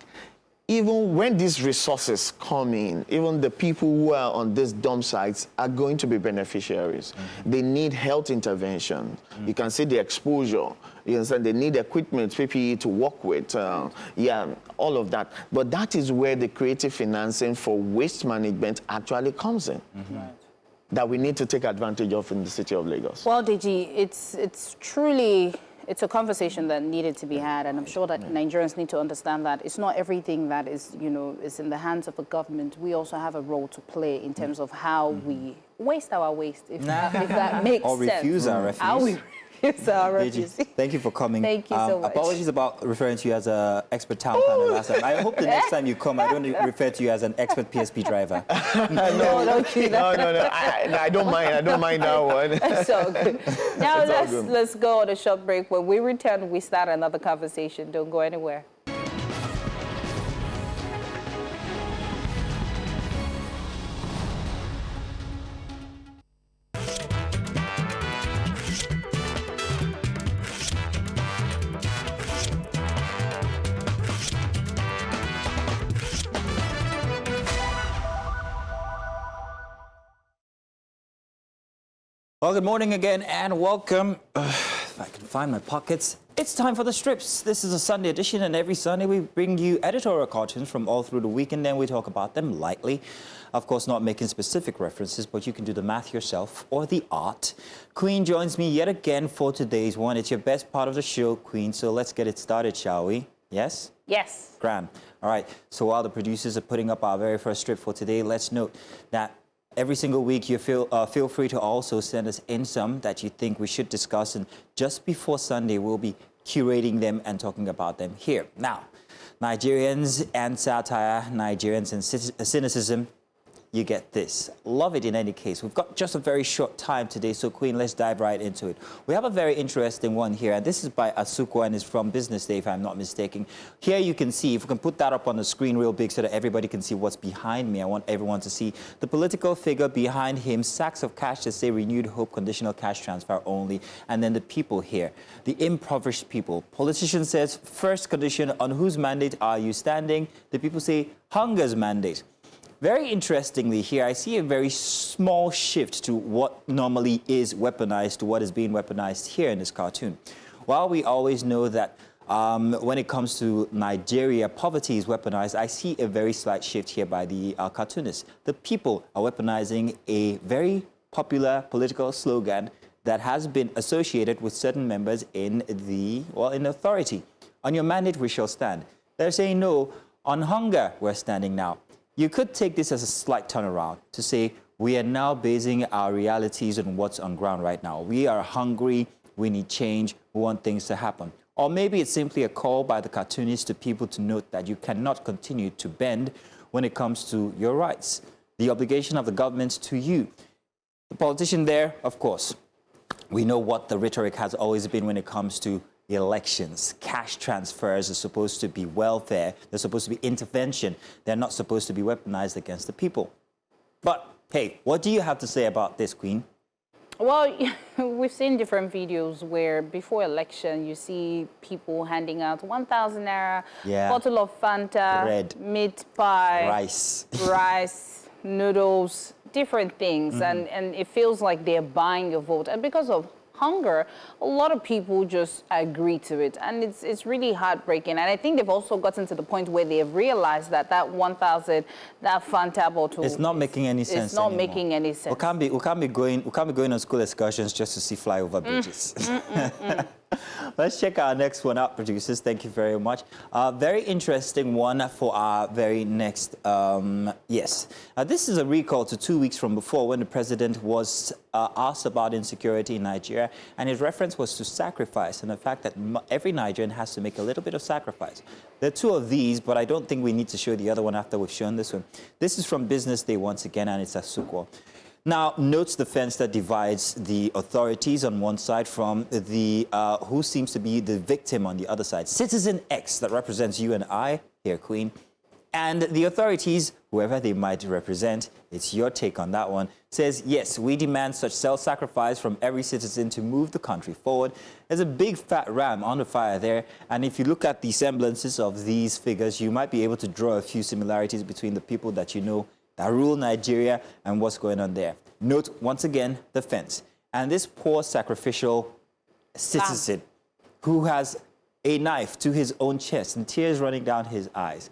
Even when these resources come in, even the people who are on these dump sites are going to be beneficiaries. They need health intervention. You can see the exposure. You understand? They need equipment, PPE to work with. All of that. But that is where the creative financing for waste management actually comes in. That we need to take advantage of in the city of Lagos. Well, Deji, it's truly... It's a conversation that needed to be had, and I'm sure that Nigerians need to understand that it's not everything that is, is in the hands of the government. We also have a role to play in terms of how we waste our waste, if that makes or sense. Or refuse our refuse. How we refuse our refuse. Thank you for coming. Thank you so much. Apologies about referring to you as an expert town planner last time. I hope the next time you come, I don't refer to you as an expert PSP driver. No, don't do that. No, I don't mind. I don't mind that one. That's all good. Now let's go on a short break. When we return, we start another conversation. Don't go anywhere. Well, good morning again and welcome. If I can find my pockets. It's time for the strips. This is a Sunday edition, and every Sunday we bring you editorial cartoons from all through the week, and then we talk about them lightly. Of course, not making specific references, but you can do the math yourself or the art. Queen joins me yet again for today's one. It's your best part of the show, Queen, so let's get it started, shall we? Yes? Yes. Grand. All right, so while the producers are putting up our very first strip for today, let's note that every single week you feel free to also send us in some that you think we should discuss, and just before Sunday, we'll be curating them and talking about them here. Now, Nigerians and satire, Nigerians and cynicism, you get this. Love it in any case. We've got just a very short time today, so Queen, let's dive right into it. We have a very interesting one here, and this is by Asukwa and is from Business Day, if I'm not mistaken. Here you can see, if we can put that up on the screen real big so that everybody can see what's behind me. I want everyone to see the political figure behind him, sacks of cash that say renewed hope, conditional cash transfer only, and then the people here, the impoverished people. Politician says, first condition, on whose mandate are you standing? The people say, hunger's mandate. Very interestingly here, I see a very small shift to what normally is weaponized to what is being weaponized here in this cartoon. While we always know that when it comes to Nigeria, poverty is weaponized, I see a very slight shift here by the cartoonist. The people are weaponizing a very popular political slogan that has been associated with certain members in in authority. On your mandate, we shall stand. They're saying, no, on hunger, we're standing now. You could take this as a slight turnaround to say we are now basing our realities on what's on ground right now. We are hungry, we need change, we want things to happen. Or maybe it's simply a call by the cartoonist to people to note that you cannot continue to bend when it comes to your rights, the obligation of the government to you. The politician there, of course, we know what the rhetoric has always been when it comes to elections. Cash transfers are supposed to be welfare. They're supposed to be intervention. They're not supposed to be weaponized against the people. But, hey, what do you have to say about this, Queen? Well, we've seen different videos where before election, you see people handing out 1,000 naira, bottle of Fanta, bread, meat pie, rice, noodles, different things. And it feels like they're buying your vote. And because of hunger, a lot of people just agree to it, and it's really heartbreaking. And I think they've also gotten to the point where they've realized that 1,000, that Fanta bottle, it's not making any sense. It's not making any sense. We can't be going on school excursions just to see flyover bridges. Let's check our next one out, producers. Thank you very much. Very interesting one for our very next, this is a recall to 2 weeks from before when the president was asked about insecurity in Nigeria, and his reference was to sacrifice and the fact that every Nigerian has to make a little bit of sacrifice. There are two of these, but I don't think we need to show the other one after we've shown this one. This is from Business Day once again, and it's Asukwa. Now, notes the fence that divides the authorities on one side from the who seems to be the victim on the other side. Citizen X, that represents you and I, here, Queen, and the authorities, whoever they might represent, it's your take on that one, says, yes, we demand such self-sacrifice from every citizen to move the country forward. There's a big fat ram on the fire there, and if you look at the semblances of these figures, you might be able to draw a few similarities between the people that you know that rule Nigeria and what's going on there. Note, once again, the fence. And this poor sacrificial citizen who has a knife to his own chest and tears running down his eyes.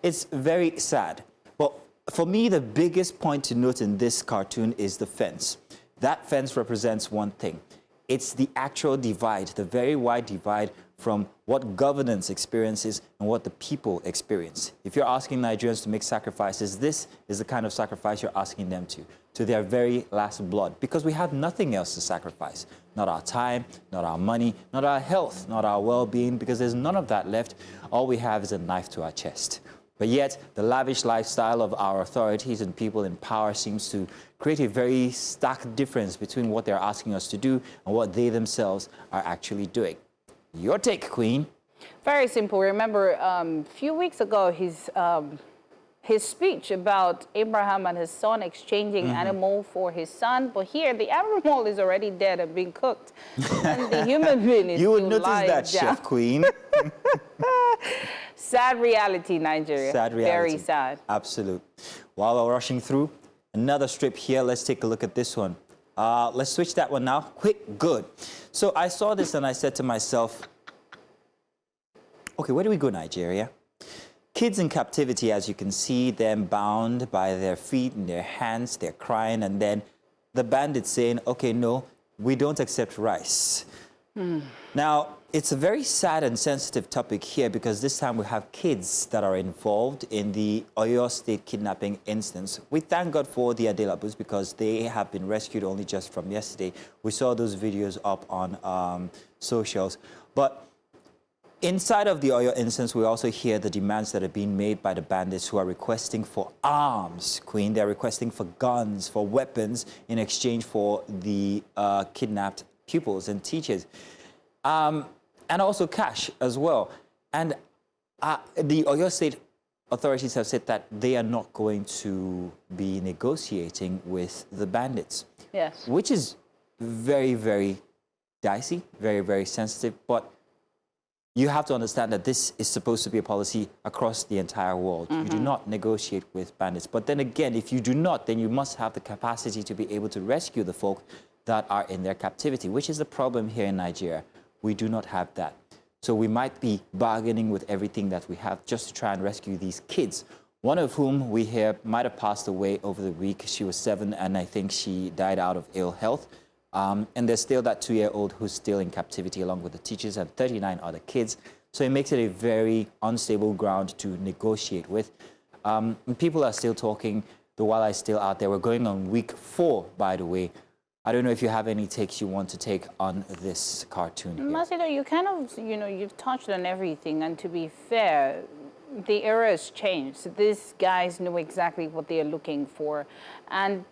It's very sad. But for me, the biggest point to note in this cartoon is the fence. That fence represents one thing. It's the actual divide, the very wide divide from what governance experiences and what the people experience. If you're asking Nigerians to make sacrifices, this is the kind of sacrifice you're asking them to their very last blood, because we have nothing else to sacrifice. Not our time, not our money, not our health, not our well-being, because there's none of that left. All we have is a knife to our chest. But yet, the lavish lifestyle of our authorities and people in power seems to create a very stark difference between what they're asking us to do and what they themselves are actually doing. Your take, Queen. Very simple. Remember, a few weeks ago, his speech about Abraham and his son exchanging animal for his son. But here, the animal is already dead and being cooked. And the human being is You would still notice lying that, down. Chef Queen. Sad reality, Nigeria. Sad reality. Very sad. Absolute. While we're rushing through, another strip here. Let's take a look at this one. Let's switch that one now. Quick, good. So I saw this and I said to myself, okay, where do we go, Nigeria? Kids in captivity, as you can see, them bound by their feet and their hands, they're crying, and then the bandits saying, okay, no, we don't accept rice. Now, it's a very sad and sensitive topic here because this time we have kids that are involved in the Oyo State kidnapping instance. We thank God for the Adelabus because they have been rescued only just from yesterday. We saw those videos up on socials. But inside of the Oyo instance, we also hear the demands that are being made by the bandits who are requesting for arms, Queen. They're requesting for guns, for weapons in exchange for the kidnapped pupils and teachers. And also cash as well. And the Oyo State authorities have said that they are not going to be negotiating with the bandits. Yes. Which is very, very dicey, very, very sensitive. But you have to understand that this is supposed to be a policy across the entire world. You do not negotiate with bandits. But then again, if you do not, then you must have the capacity to be able to rescue the folk that are in their captivity, which is the problem here in Nigeria. We do not have that. So we might be bargaining with everything that we have just to try and rescue these kids, one of whom we hear might have passed away over the week. She was 7, and I think she died out of ill health. And there's still that 2-year-old who's still in captivity along with the teachers and 39 other kids. So it makes it a very unstable ground to negotiate with. And people are still talking. The wildlife is still out there. We're going on week 4, by the way. I don't know if you have any takes you want to take on this cartoon here. Masito, you kind of, you've touched on everything. And to be fair, the era has changed. These guys know exactly what they are looking for. And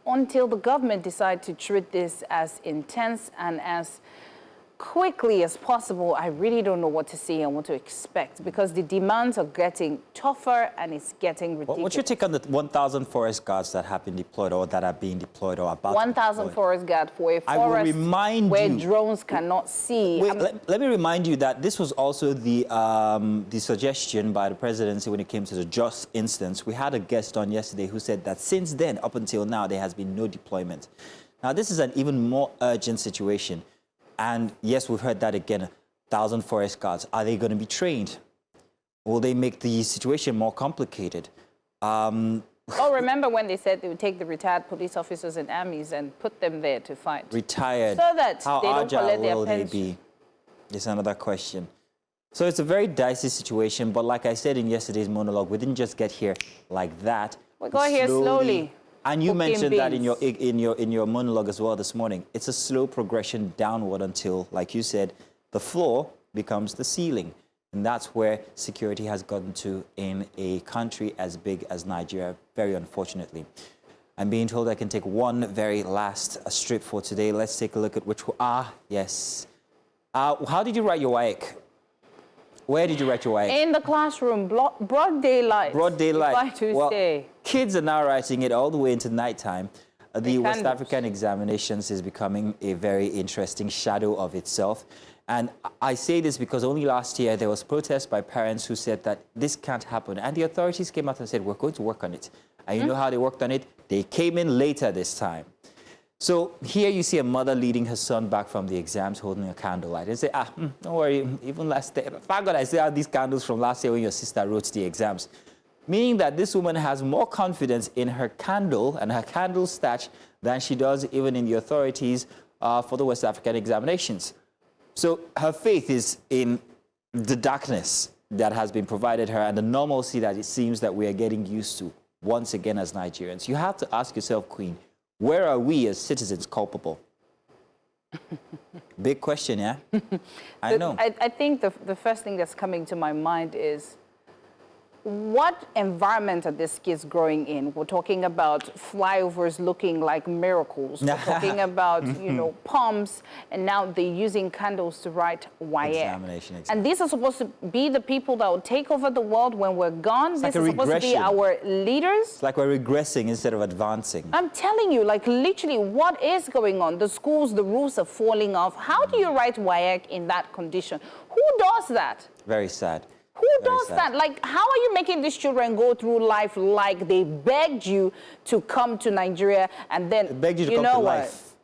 until the government decide to treat this as intense and as quickly as possible, I really don't know what to say and what to expect because the demands are getting tougher and it's getting ridiculous. What's your take on the 1,000 forest guards that have been deployed or that are being deployed or about 1,000 forest guards for a forest where drones cannot see. Wait, let me remind you that this was also the suggestion by the presidency when it came to the Just instance. We had a guest on yesterday who said that since then, up until now, there has been no deployment. Now, this is an even more urgent situation. And yes, we've heard that again, 1,000 forest guards. Are they going to be trained? Will they make the situation more complicated? Oh, remember when they said they would take the retired police officers and armies and put them there to fight? Retired. So that how they don't collect their will they pension. be? Is another question. So it's a very dicey situation. But like I said in yesterday's monologue, we didn't just get here like that. We got here slowly. And you mentioned that in your monologue as well this morning. It's a slow progression downward until, like you said, the floor becomes the ceiling. And that's where security has gotten to in a country as big as Nigeria, very unfortunately. I'm being told I can take one very last strip for today. Let's take a look at which one. Yes. How did you write your WAEC? Where did you write your WAEC? In the classroom, broad daylight. Broad daylight. Well, kids are now writing it all the way into nighttime. The West African examinations is becoming a very interesting shadow of itself. And I say this because only last year there was protest by parents who said that this can't happen. And the authorities came out and said, we're going to work on it. And you know how they worked on it? They came in later this time. So here you see a mother leading her son back from the exams holding a candlelight. They say, don't worry, even last day. Thank God I still have these candles from last year when your sister wrote the exams. Meaning that this woman has more confidence in her candle and her candle stash than she does even in the authorities for the West African examinations. So her faith is in the darkness that has been provided her and the normalcy that it seems that we are getting used to once again as Nigerians. You have to ask yourself, Queen, where are we as citizens culpable? Big question, yeah? I know. I think the first thing that's coming to my mind is what environment are these kids growing in? We're talking about flyovers looking like miracles. We're talking about, pumps, and now they're using candles to write WAEC. And these are supposed to be the people that will take over the world when we're gone. This is supposed to be our leaders. It's like we're regressing instead of advancing. I'm telling you, like literally, what is going on? The schools, the roofs are falling off. How do you write WAEC in that condition? Who does that? Very sad. Who does that? Like, how are you making these children go through life like they begged you to come to Nigeria and then, begged you to come to life.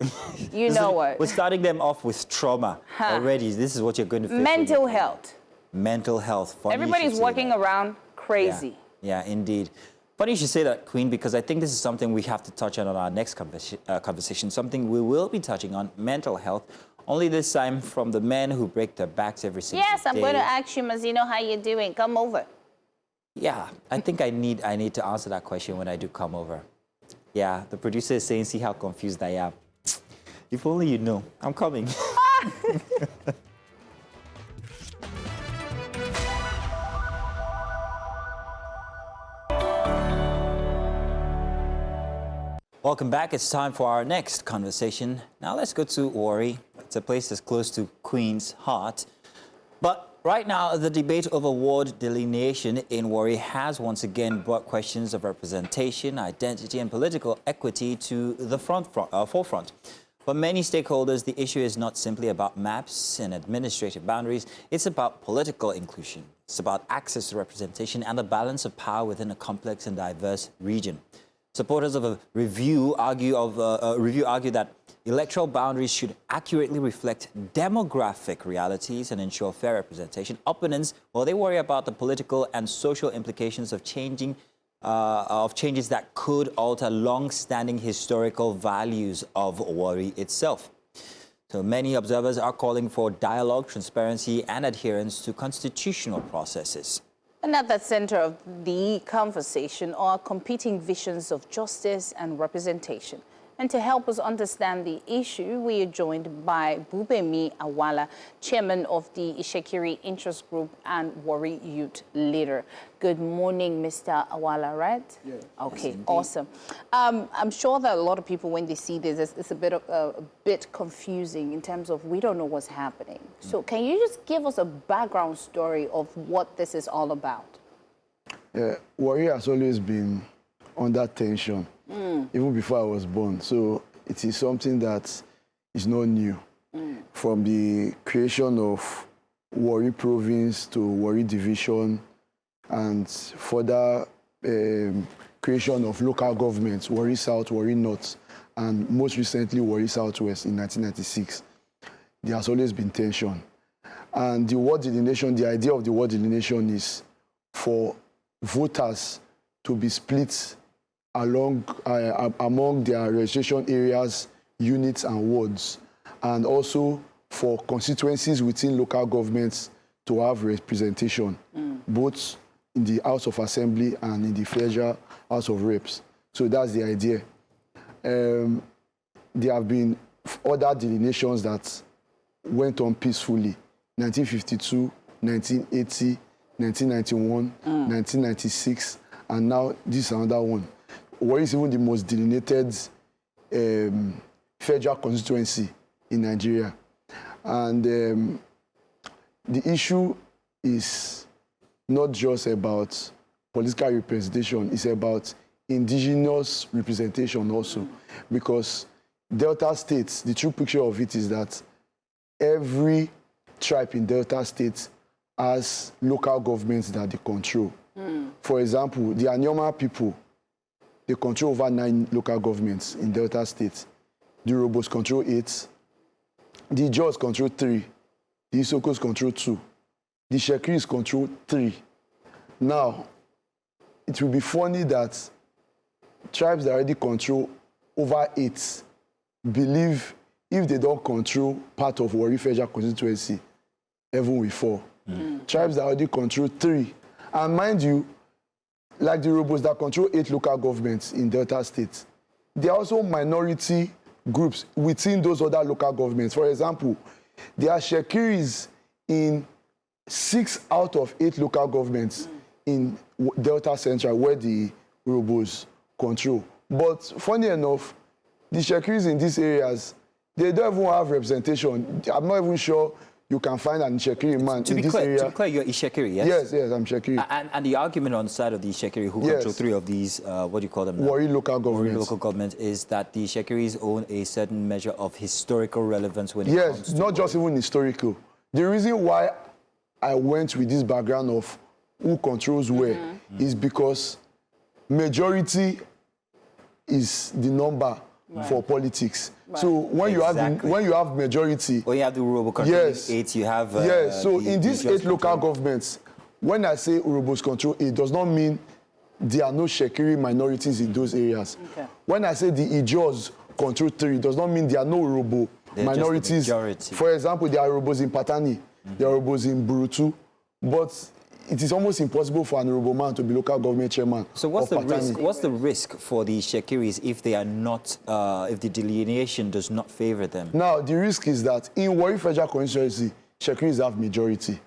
You know what? We're starting them off with trauma already. This is what you're going to face. Mental health. Mental health. Funny Everybody's walking around crazy. Yeah, indeed. Funny you should say that, Queen, because I think this is something we have to touch on our next conversation, something we will be touching on, mental health, only this time from the men who break their backs every single day. Yes, I'm going to ask you, Mazino, how you doing? Come over. Yeah, I think I need to answer that question when I do come over. Yeah, the producer is saying, see how confused I am. If only you know. I'm coming. Welcome back. It's time for our next conversation. Now let's go to Warri. It's a place that's close to Queen's heart. But right now, the debate over ward delineation in Warri has once again brought questions of representation, identity, and political equity to the forefront. For many stakeholders, the issue is not simply about maps and administrative boundaries. It's about political inclusion. It's about access to representation and the balance of power within a complex and diverse region. Supporters of a review argue that electoral boundaries should accurately reflect demographic realities and ensure fair representation. Opponents, well, they worry about the political and social implications of changes that could alter long-standing historical values of Warri itself. So many observers are calling for dialogue, transparency, and adherence to constitutional processes. And at the center of the conversation are competing visions of justice and representation. And to help us understand the issue, we are joined by Bubemi Awala, chairman of the Ishekiri Interest Group and Warri Youth leader. Good morning, Mr. Awala, right? Yeah. Okay, yes, awesome. I'm sure that a lot of people, when they see this, it's a bit confusing in terms of we don't know what's happening. So can you just give us a background story of what this is all about? Yeah, Warri has always been under tension, even before I was born. So it is something that is not new. From the creation of Warri province to Warri division and further creation of local governments, Warri South, Warri North, and most recently Warri Southwest in 1996. There has always been tension. And the ward delineation, the idea of the ward delineation is for voters to be split among their registration areas, units, and wards, and also for constituencies within local governments to have representation, both in the House of Assembly and in the Federal House of Reps. So that's the idea. There have been other delineations that went on peacefully. 1952, 1980, 1991, 1996, and now this is another one. Warri is even the most delineated federal constituency in Nigeria. And the issue is not just about political representation, it's about indigenous representation also. Because Delta states, the true picture of it is that every tribe in Delta State has local governments that they control. For example, the Anyoma people, they control over 9 local governments in Delta State. The Urhobos control 8. The Jaws control 3. The Isokos control 2. The Shekiris control 3. Now, it will be funny that tribes that already control over 8 believe if they don't control part of Warri Federal constituency, heaven will fall. Tribes that already control 3. And mind you, like the Urhobos that control 8 local governments in Delta State, there are also minority groups within those other local governments. For example, there are Shekiris in 6 out of 8 local governments in Delta Central where the Urhobos control. But funny enough, the Shekiris in these areas, they don't even have representation. I'm not even sure you can find an Ishekiri man in this area. To be clear, you're Ishekiri, yes? Yes, I'm Ishekiri. And the argument on the side of the Ishekiri, who control 3 of these, what do you call them now? Warri local governments. Warri local government, is that the Ishekiris own a certain measure of historical relevance when it comes to... Yes, not just even historical. The reason why I went with this background of who controls where is because majority is the number for politics. So when you have majority, when you have the Urobo controlling 8, you have so in these 8 local governments, when I say Urobos control 8, does not mean there are no Shekiri minorities in those areas. Okay. When I say the Ijos control 3, does not mean there are no Urobo minorities. For example, there are Urobos in Patani, there are Urobos in Burutu, but it is almost impossible for an Urobo man to be local government chairman. So what's the risk? What's the risk for the Shekiris if they are not, if the delineation does not favor them? Now, the risk is that in Warri Federal Constituency, Shekiris have majority.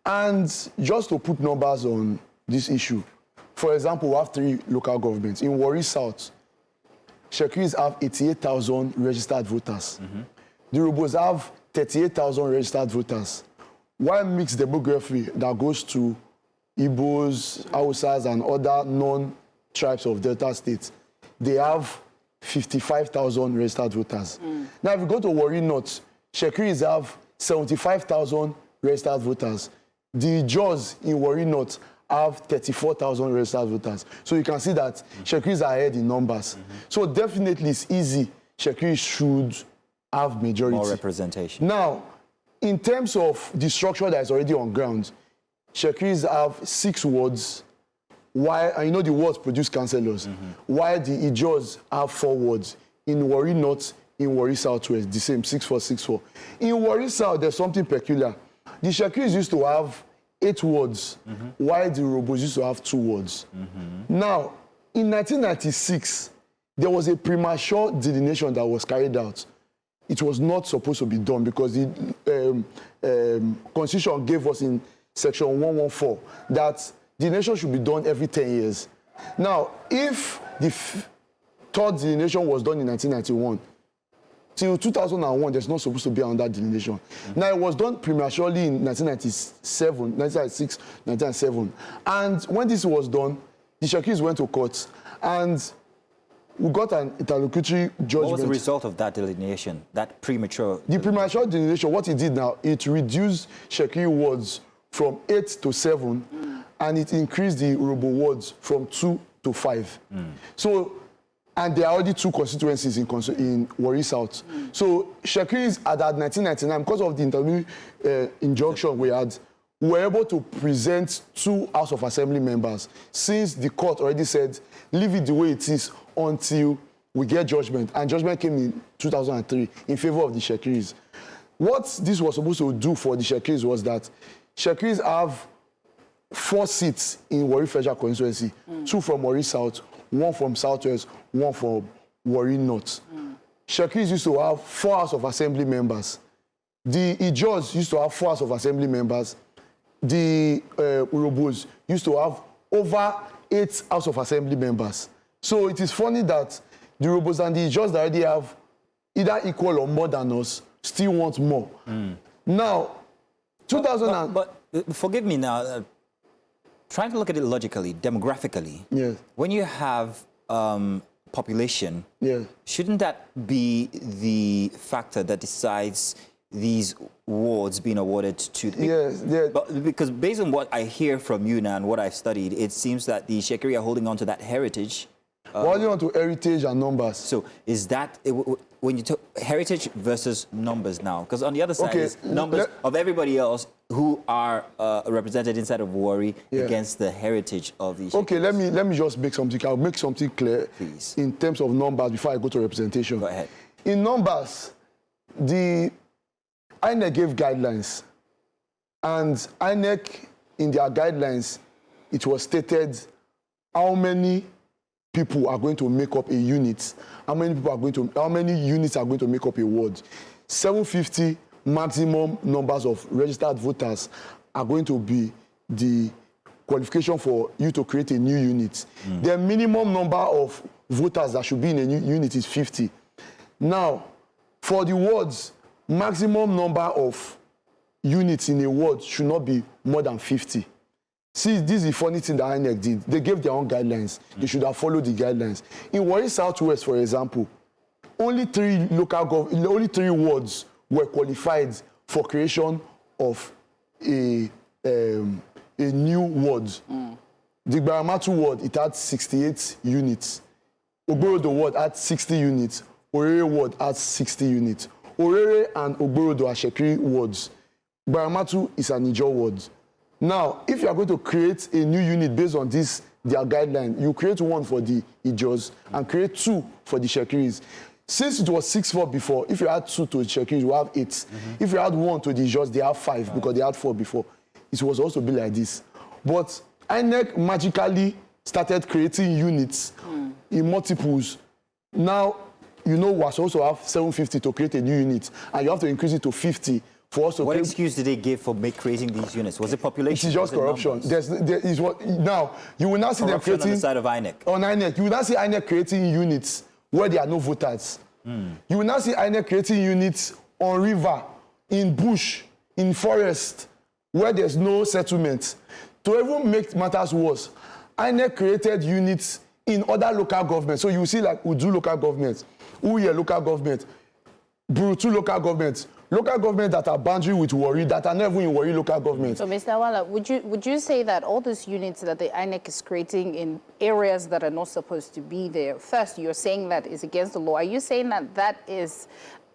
And just to put numbers on this issue, for example, we have 3 local governments. In Warri South, Shekiris have 88,000 registered voters. The Urobos have 38,000 registered voters. One mixed demography that goes to Igbos, Hausas, and other non-tribes of Delta states, they have 55,000 registered voters. Now, if you go to Warri North, Shekiris have 75,000 registered voters. The Jaws in Warri North have 34,000 registered voters. So you can see that Shekiris are ahead in numbers. So definitely it's easy. Shekiris should have majority. More representation. Now, in terms of the structure that is already on ground, Shekiris have 6 wards, while, and you know the wards produce councillors, while the Ijos have 4 wards. In Warri North, in Warri Southwest, the same, 6-4-6-4. In Warri South, there's something peculiar. The Shekiris used to have 8 wards, while the Urobos used to have 2 wards. Now, in 1996, there was a premature delineation that was carried out. It was not supposed to be done because the Constitution gave us in Section 114 that delineation should be done every 10 years. Now, if the 3rd delineation was done in 1991, till 2001, there's not supposed to be another delineation. Now, it was done prematurely in 1997, 1996, 1997. And when this was done, the Shekiris went to court and we got an interlocutory judgment. What was the result of that delineation, that premature? The premature delineation, what it did now, it reduced Shekiri wards from 8 to 7, and it increased the Urobo wards from 2 to 5. So, and there are already 2 constituencies in Warri South. So Shekiris at that 1999, because of the intermediate injunction we had, we were able to present 2 House of Assembly members, since the court already said, leave it the way it is until we get judgment. And judgment came in 2003 in favor of the Shekiris. What this was supposed to do for the Shekiris was that Shekiris have 4 seats in Warri Federal Constituency, 2 from Warri South, 1 from Southwest, 1 from Warri North. Shekiris used to have 4 House of Assembly members. The Ijos used to have 4 House of Assembly members. The Urobos used to have over 8 House of Assembly members. So it is funny that the Urobos and the Ijos that already have either equal or more than us still want more. Now, 2000 but forgive me now, trying to look at it logically, demographically, when you have population, shouldn't that be the factor that decides these awards being awarded to the... But because based on what I hear from you now and what I've studied, it seems that the Shekiri are holding on to that heritage. Holding on to heritage and numbers. So is that, when you talk heritage versus numbers now, because on the other side is numbers of everybody else who are represented inside of Warri against the heritage of the Shekiri. Okay, let me just make something, I'll make something clear. Please. In terms of numbers before I go to representation. Go ahead. In numbers, the INEC gave guidelines, and INEC, in their guidelines, it was stated how many people are going to make up a unit, how many units are going to make up a ward. 750 maximum numbers of registered voters are going to be the qualification for you to create a new unit. The minimum number of voters that should be in a new unit is 50. Now, for the wards, maximum number of units in a ward should not be more than 50. See, this is the funny thing that INEC did. They gave their own guidelines. They should have followed the guidelines. In Warri Southwest, for example, only 3 wards were qualified for creation of a a new ward. The Gbaramatu ward, it had 68 units. Ogborodo ward had 60 units. Orere ward had 60 units. Orere and Ogborodo are Shekiri wards. Gbaramatu is an Ijaw ward. Now, if you are going to create a new unit based on this, their guideline, you create one for the Ijaws and create 2 for the Shekiris. Since it was 6-4 before, if you add 2 to the Shekiris, you have 8. If you add 1 to the Ijaws, they have 5 because they had 4 before. It was also be like this. But INEC magically started creating units in multiples. Now, you know, we also have 750 to create a new unit, and you have to increase it to 50 for us to What excuse did they give for creating these units? Was it population? It is just corruption. There is what now you will now see them creating on the side of INEC. On INEC, you will now see INEC creating units where there are no voters. You will now see INEC creating units on river, in bush, in forest, where there's no settlement. To even make matters worse, INEC created units in other local governments. So you see like Udu local government, Uye local government, Burutu local government that are boundary with Warri, that are never in Warri local government. So, Mr. Awala, would you say that all these units that the INEC is creating in areas that are not supposed to be there, first, you're saying that is against the law. Are you saying that that is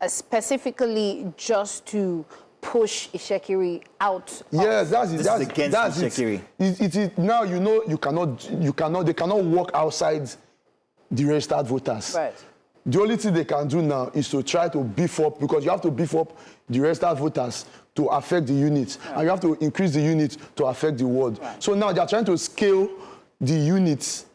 specifically just to push Ishekiri out? Yes, that's it. This is against Ishekiri. It is now you know they cannot walk outside the registered voters. Right. The only thing they can do now is to try to beef up, because you have to beef up the registered voters to affect the unit, and you have to increase the unit to affect the ward. Right. So now they are trying to scale the units,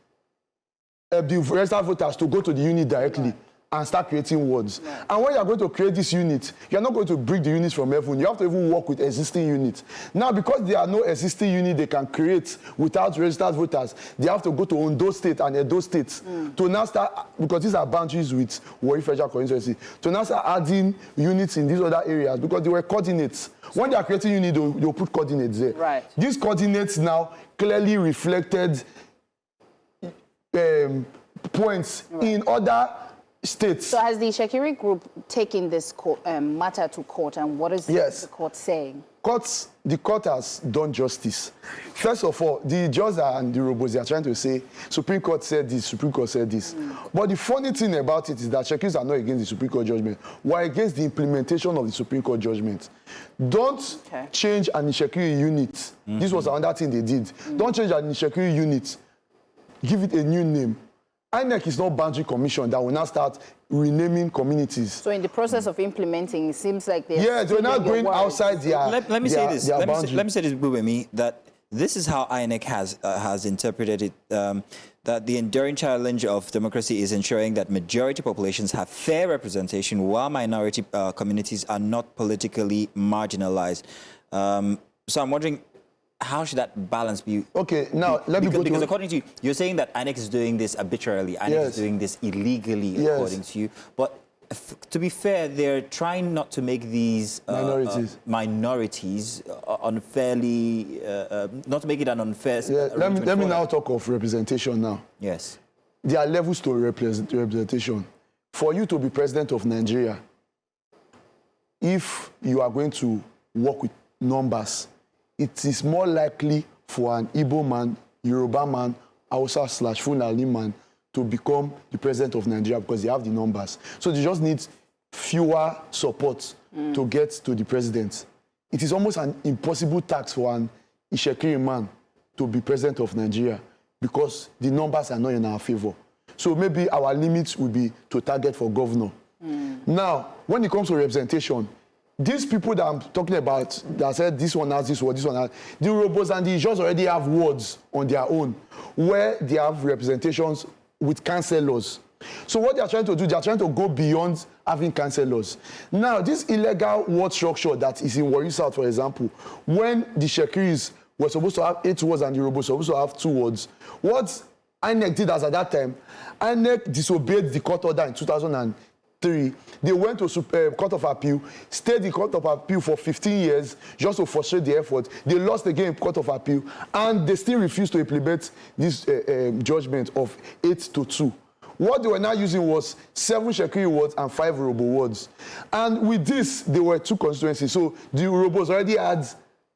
the registered voters to go to the unit directly. And start creating wards. Right. And when you are going to create this unit, you are not going to bring the units from heaven. You have to even work with existing units. Now, because there are no existing units they can create without registered voters, they have to go to Ondo State and Edo State to now start, because these are boundaries with Warri Federal Constituency, to now start adding units in these other areas, because they were coordinates. When they are creating units, they'll put coordinates there. Right. These coordinates now clearly reflected points in other states. So has the Shekiri group taken this matter to court, and what is the court saying? The court has done justice. First of all, the judges and the robots, they are trying to say, Supreme Court said this, Supreme Court said this. But the funny thing about it is that Shekiris are not against the Supreme Court judgment. We're against the implementation of the Supreme Court judgment. Don't change an Shekiri unit. This was another thing they did. Don't change an Shekiri unit. Give it a new name. INEC is not boundary commission that will now start renaming communities. So in the process of implementing, it seems like they're they're not going outside their Let me say this. Let me say this, Bubemi, that this is how INEC has interpreted it. That the enduring challenge of democracy is ensuring that majority populations have fair representation while minority communities are not politically marginalized. So I'm wondering, how should that balance be? Okay, now let me go to... Because according to you, you're saying that INEC is doing this arbitrarily, INEC is doing this illegally, according to you. But to be fair, they're trying not to make these minorities unfairly... not to make it an unfair... Let me now talk of representation now. Yes. There are levels to representation. For you to be president of Nigeria, if you are going to work with numbers, it is more likely for an Igbo man, Yoruba man, Hausa/Fulani man to become the president of Nigeria because they have the numbers. So they just need fewer support to get to the president. It is almost an impossible task for an Ishekiri man to be president of Nigeria because the numbers are not in our favor. So maybe our limit will be to target for governor. Now, when it comes to representation, these people that I'm talking about, that said this one has this word, this one has, the robots and the judges already have wards on their own where they have representations with councillors. So what they are trying to do, they are trying to go beyond having councillors. Now, this illegal ward structure that is in Warri South, for example, when the Shekiris were supposed to have 8 wards and the robots were supposed to have 2 wards, what INEC did as at that time, INEC disobeyed the court order in 2003. They went to Court of Appeal, stayed in Court of Appeal for 15 years just to frustrate the effort. They lost again in Court of Appeal, and they still refused to implement this judgment of 8-2. What they were now using was 7 Shekiri wards and 5 robo wards. And with this, there were 2 constituencies. So the robos already had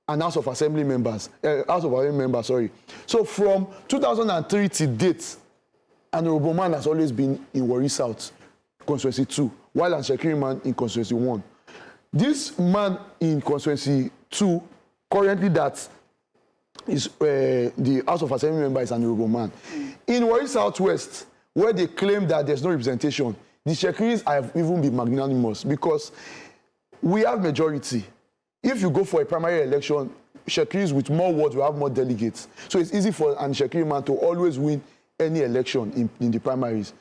and House of Assembly members, sorry. So from 2003 to date, an Honorable Man has always been in Warri South, constituency 2, while an Shekiri man in constituency 1. This man in constituency 2, currently that is the House of Assembly member is an Honorable Man. In Warri Southwest, where they claim that there's no representation, the Shekiris have even been magnanimous because we have majority. If you go for a primary election, Shekiris with more wards will have more delegates. So it's easy for an Shekiri man to always win any election in the primaries.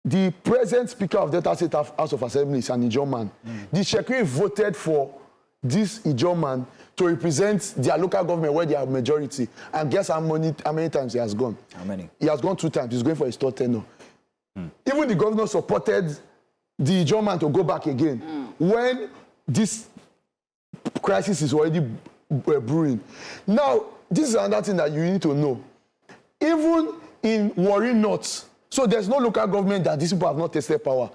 The present Speaker of Delta State House of Assembly is an Ijaw man. The Shekiri voted for this Ijaw man to represent their local government where they have majority. And guess how many times he has gone? How many? He has gone 2 times. He's going for his 3rd tenure. Even the governor supported the Ijaw man to go back again when this crisis is already brewing. Now, this is another thing that you need to know. Even in Warri North, so there's no local government that these people have not tested power.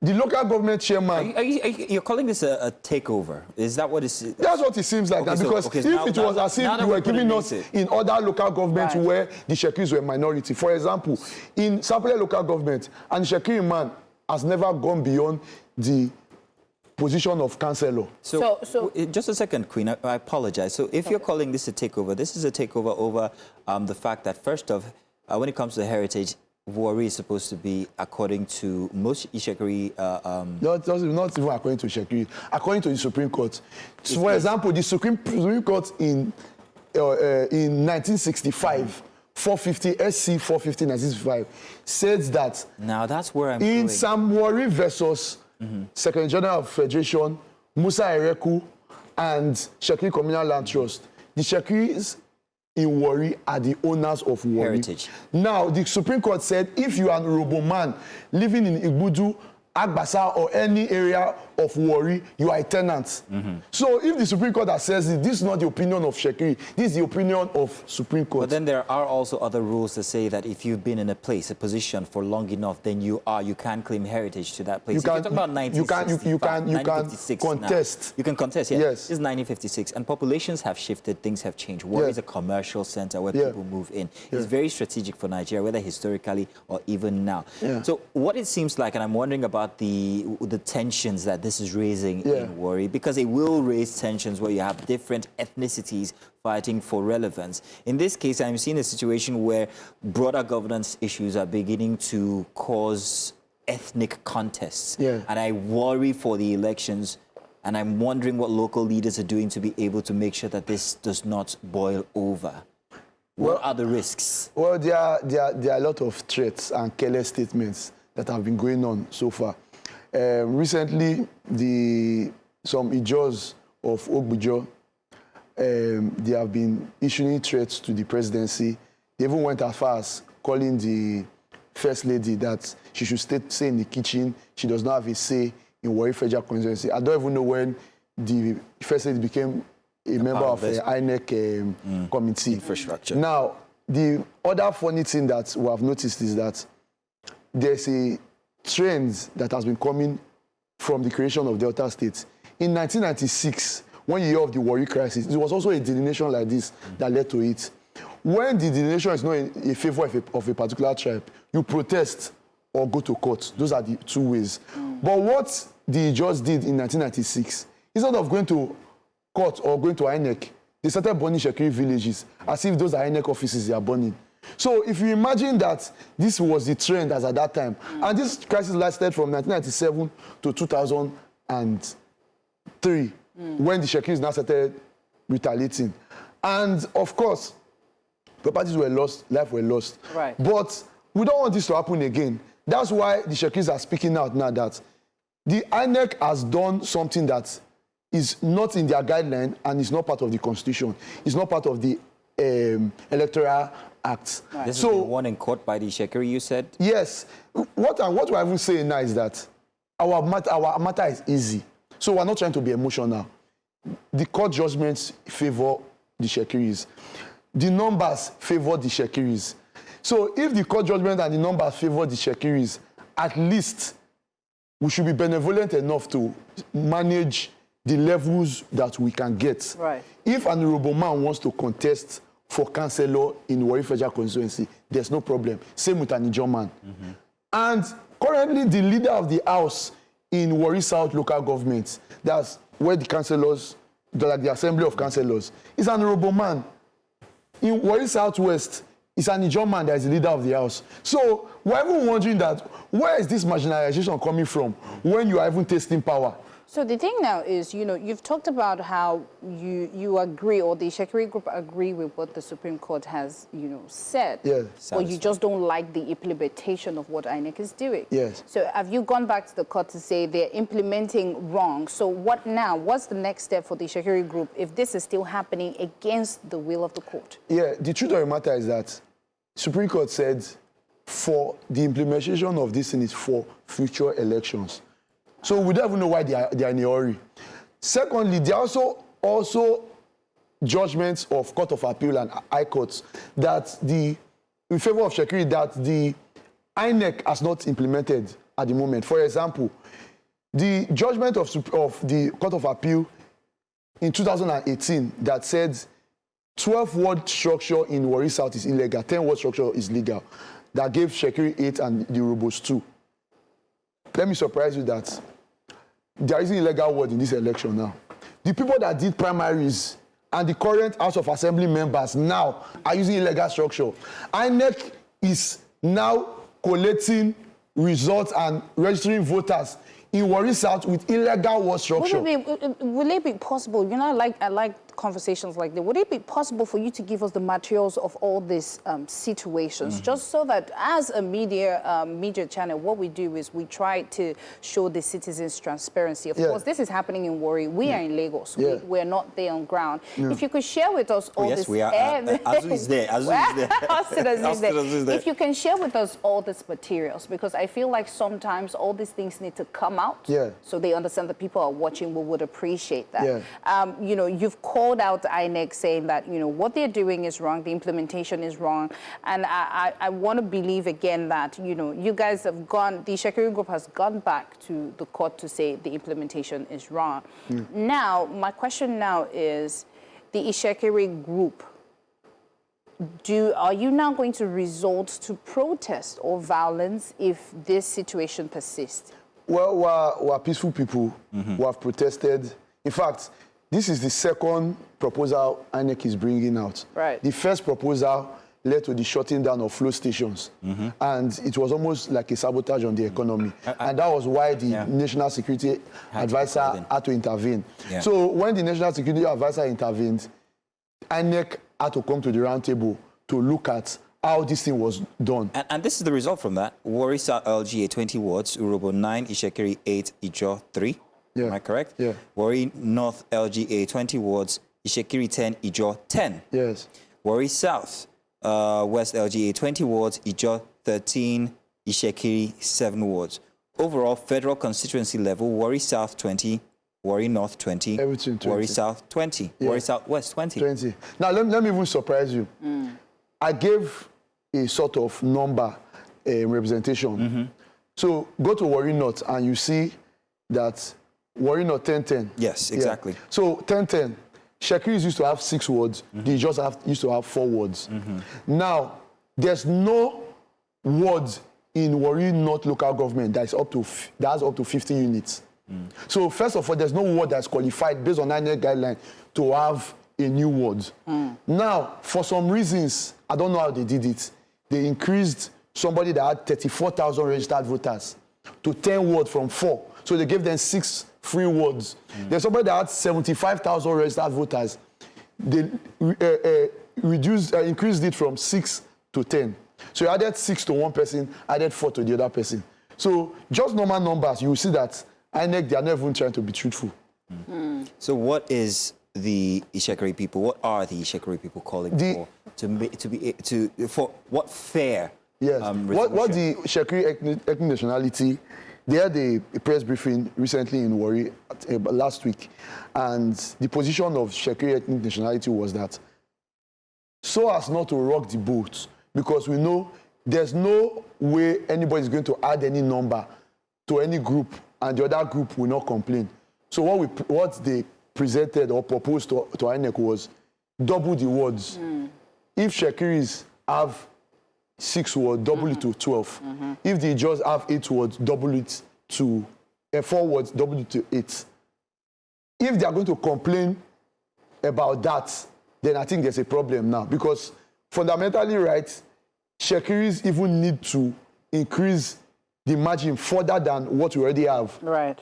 The local government chairman... You're calling this a takeover? Is that what it is? That's what it seems like. Okay, because if it was as if you were giving us in other local governments where the Shekiris were minority. For example, in Sapele local government, and the Shekiri man has never gone beyond the position of councillor. So just a second, Queen, I apologize. So if you're calling this a takeover, this is a takeover over the fact that, first off, when it comes to heritage, Warri is supposed to be, according to most Ishekiri... Not even according to Shekiri, according to the Supreme Court. So for example, the Supreme Court in 1965, 450, SC 450, 1965, says that... Now that's where I'm in going. Sam Warri versus Secretary General of Federation, Musa Ereku, and Shekiri Communal Land Trust, the Shekiris in Warri are the owners of Warri. Heritage. Now, the Supreme Court said if you are an Honorable Man living in Igbudu, Agbasa, or any area of Warri, you are a tenant. So if the Supreme Court has said this is not the opinion of Shekiri, this is the opinion of Supreme Court. But then there are also other rules that say that if you've been in a place, a position for long enough, then you can claim heritage to that place. You can, talk about 1956 contest. Now. You can contest, yeah. Yes. This is 1956, and populations have shifted, things have changed. Warri is a commercial center where people move in. It's very strategic for Nigeria, whether historically or even now. So what it seems like, and I'm wondering about the tensions that this is raising in Warri, because it will raise tensions where you have different ethnicities fighting for relevance. In this case, I'm seeing a situation where broader governance issues are beginning to cause ethnic contests. And I worry for the elections, and I'm wondering what local leaders are doing to be able to make sure that this does not boil over. What are the risks? Well, there are a lot of threats and careless statements that have been going on so far. Recently, some Ijaws of Ogbujo, they have been issuing threats to the presidency. They even went as far as calling the First Lady that she should stay in the kitchen. She does not have a say in Warri Federal Constituency. I don't even know when the First Lady became a member of the INEC committee. Infrastructure. Now, the other funny thing that we have noticed is that there's a trend that has been coming from the creation of Delta State. In 1996, when you hear of the Warri crisis, it was also a delineation like this that led to it. When the delineation is not in favor of a particular tribe, you protest or go to court. Those are the two ways. But what the judge did in 1996, instead of going to court or going to INEC, they started burning Shekiri villages as if those are INEC offices they are burning. So if you imagine that this was the trend as at that time, and this crisis lasted from 1997 to 2003, when the Shekiris now started retaliating. And of course, properties were lost, life were lost. Right. But we don't want this to happen again. That's why the Shekiris are speaking out now that the INEC has done something that is not in their guideline and is not part of the Constitution. It's not part of the Electoral Act. Right. This is the one in court by the Shekiri, you said? Yes. What we're even saying now is that our matter is easy. So we're not trying to be emotional. The court judgments favor the Shekiris. The numbers favor the Shekiris. So if the court judgment and the numbers favor the Shekiris, at least we should be benevolent enough to manage the levels that we can get. Right. If an honorable man wants to contest for councillor in Warri Federal Constituency, there's no problem. Same with an Ijaw man. And currently, the leader of the house in Warri South local government, that's where the councillors, like the Assembly of Councillors, is an honorable man. In Warri Southwest, it's an Ijaw man that is the leader of the house. So we're even wondering that, where is this marginalization coming from when you are even tasting power? So the thing now is, you know, you've talked about how you agree, or the Shekiri group agree with what the Supreme Court has, you know, said. Yes. But you just don't like the implementation of what INEC is doing. Yes. So have you gone back to the court to say they're implementing wrong? So what now? What's the next step for the Shekiri group if this is still happening against the will of the court? Yeah, the truth of the matter is that Supreme Court said for the implementation of this thing is for future elections. So we don't even know why they are in a hurry. Secondly, there are also judgments of Court of Appeal and High Courts that in favor of Shekiri, that the INEC has not implemented at the moment. For example, the judgment of the Court of Appeal in 2018 that said 12-ward structure in Warri South is illegal, 10-ward structure is legal, that gave Shekiri 8 and the Urhobos 2. Let me surprise you that there is an illegal word in this election now. The people that did primaries and the current House of Assembly members now are using illegal structure. INEC is now collating results and registering voters in Warri South with illegal word structure. Will it be possible, you know, I like conversations like that, would it be possible for you to give us the materials of all these situations, just so that as a media channel, what we do is we try to show the citizens transparency. Of course, this is happening in Warri. We are in Lagos. We're not there on ground. If you could share with us all this... Yes, we are. Azu is there. Azu is there. If you can share with us all these materials, because I feel like sometimes all these things need to come out so they understand that people are watching. We would appreciate that. You know, you've called out INEC saying that, you know, what they're doing is wrong, the implementation is wrong. And I want to believe again that, you know, you guys have gone, the Shekiri group has gone back to the court to say the implementation is wrong. Now, my question now is, the Shekiri group, are you now going to resort to protest or violence if this situation persists? Well, we're peaceful people who have protested. In fact, this is the second proposal INEC is bringing out. Right. The first proposal led to the shutting down of flow stations. And it was almost like a sabotage on the economy. And that was why the National Security Advisor had to intervene. So when the National Security Advisor intervened, INEC had to come to the round table to look at how this thing was done. And this is the result from that. Warri South LGA 20 wards, Urhobo 9, Ishekiri 8, Ijaw 3. Am I correct? Yeah. Warri North LGA 20 wards, Ishekiri 10, Ijaw 10. Yes. Warri South West LGA 20 wards, Ijaw 13, Ishekiri 7 wards. Overall, federal constituency level, Warri South 20, Warri North 20, everything 20. Warri South 20, Warri South West 20. 20. Now, let me even surprise you. I gave a sort of number representation. So go to Warri North and you see that Warri North 10-10. Yes, exactly. So 10-10. Shekiri used to have 6 wards. They just used to have 4 wards. Now, there's no wards in Warri North local government that has up to 50 units. So first of all, there's no ward that's qualified based on INEC guideline to have a new ward. Now, for some reasons, I don't know how they did it, they increased somebody that had 34,000 registered voters to 10 wards from 4. So they gave them 6 free wards. There's somebody that had 75,000 registered voters. They increased it from 6 to 10. So you added 6 to one person, added 4 to the other person. So just normal numbers, you will see that INEC, they are not even trying to be truthful. So what is the Ishekiri people, what are the Ishekiri people calling for? For what fair what the Ishekiri ethnic nationality, they had a press briefing recently in Warri last week, and the position of Ishekiri ethnic nationality was that so as not to rock the boat, because we know there's no way anybody is going to add any number to any group and the other group will not complain. So what they presented or proposed to INEC was double the words. If Shekiris have 6 words, double it to 12. If they just have 8 words, double it to 4 words, double it to 8. If they are going to complain about that, then I think there's a problem now, because fundamentally, right, Shekiris even need to increase the margin further than what we already have. Right.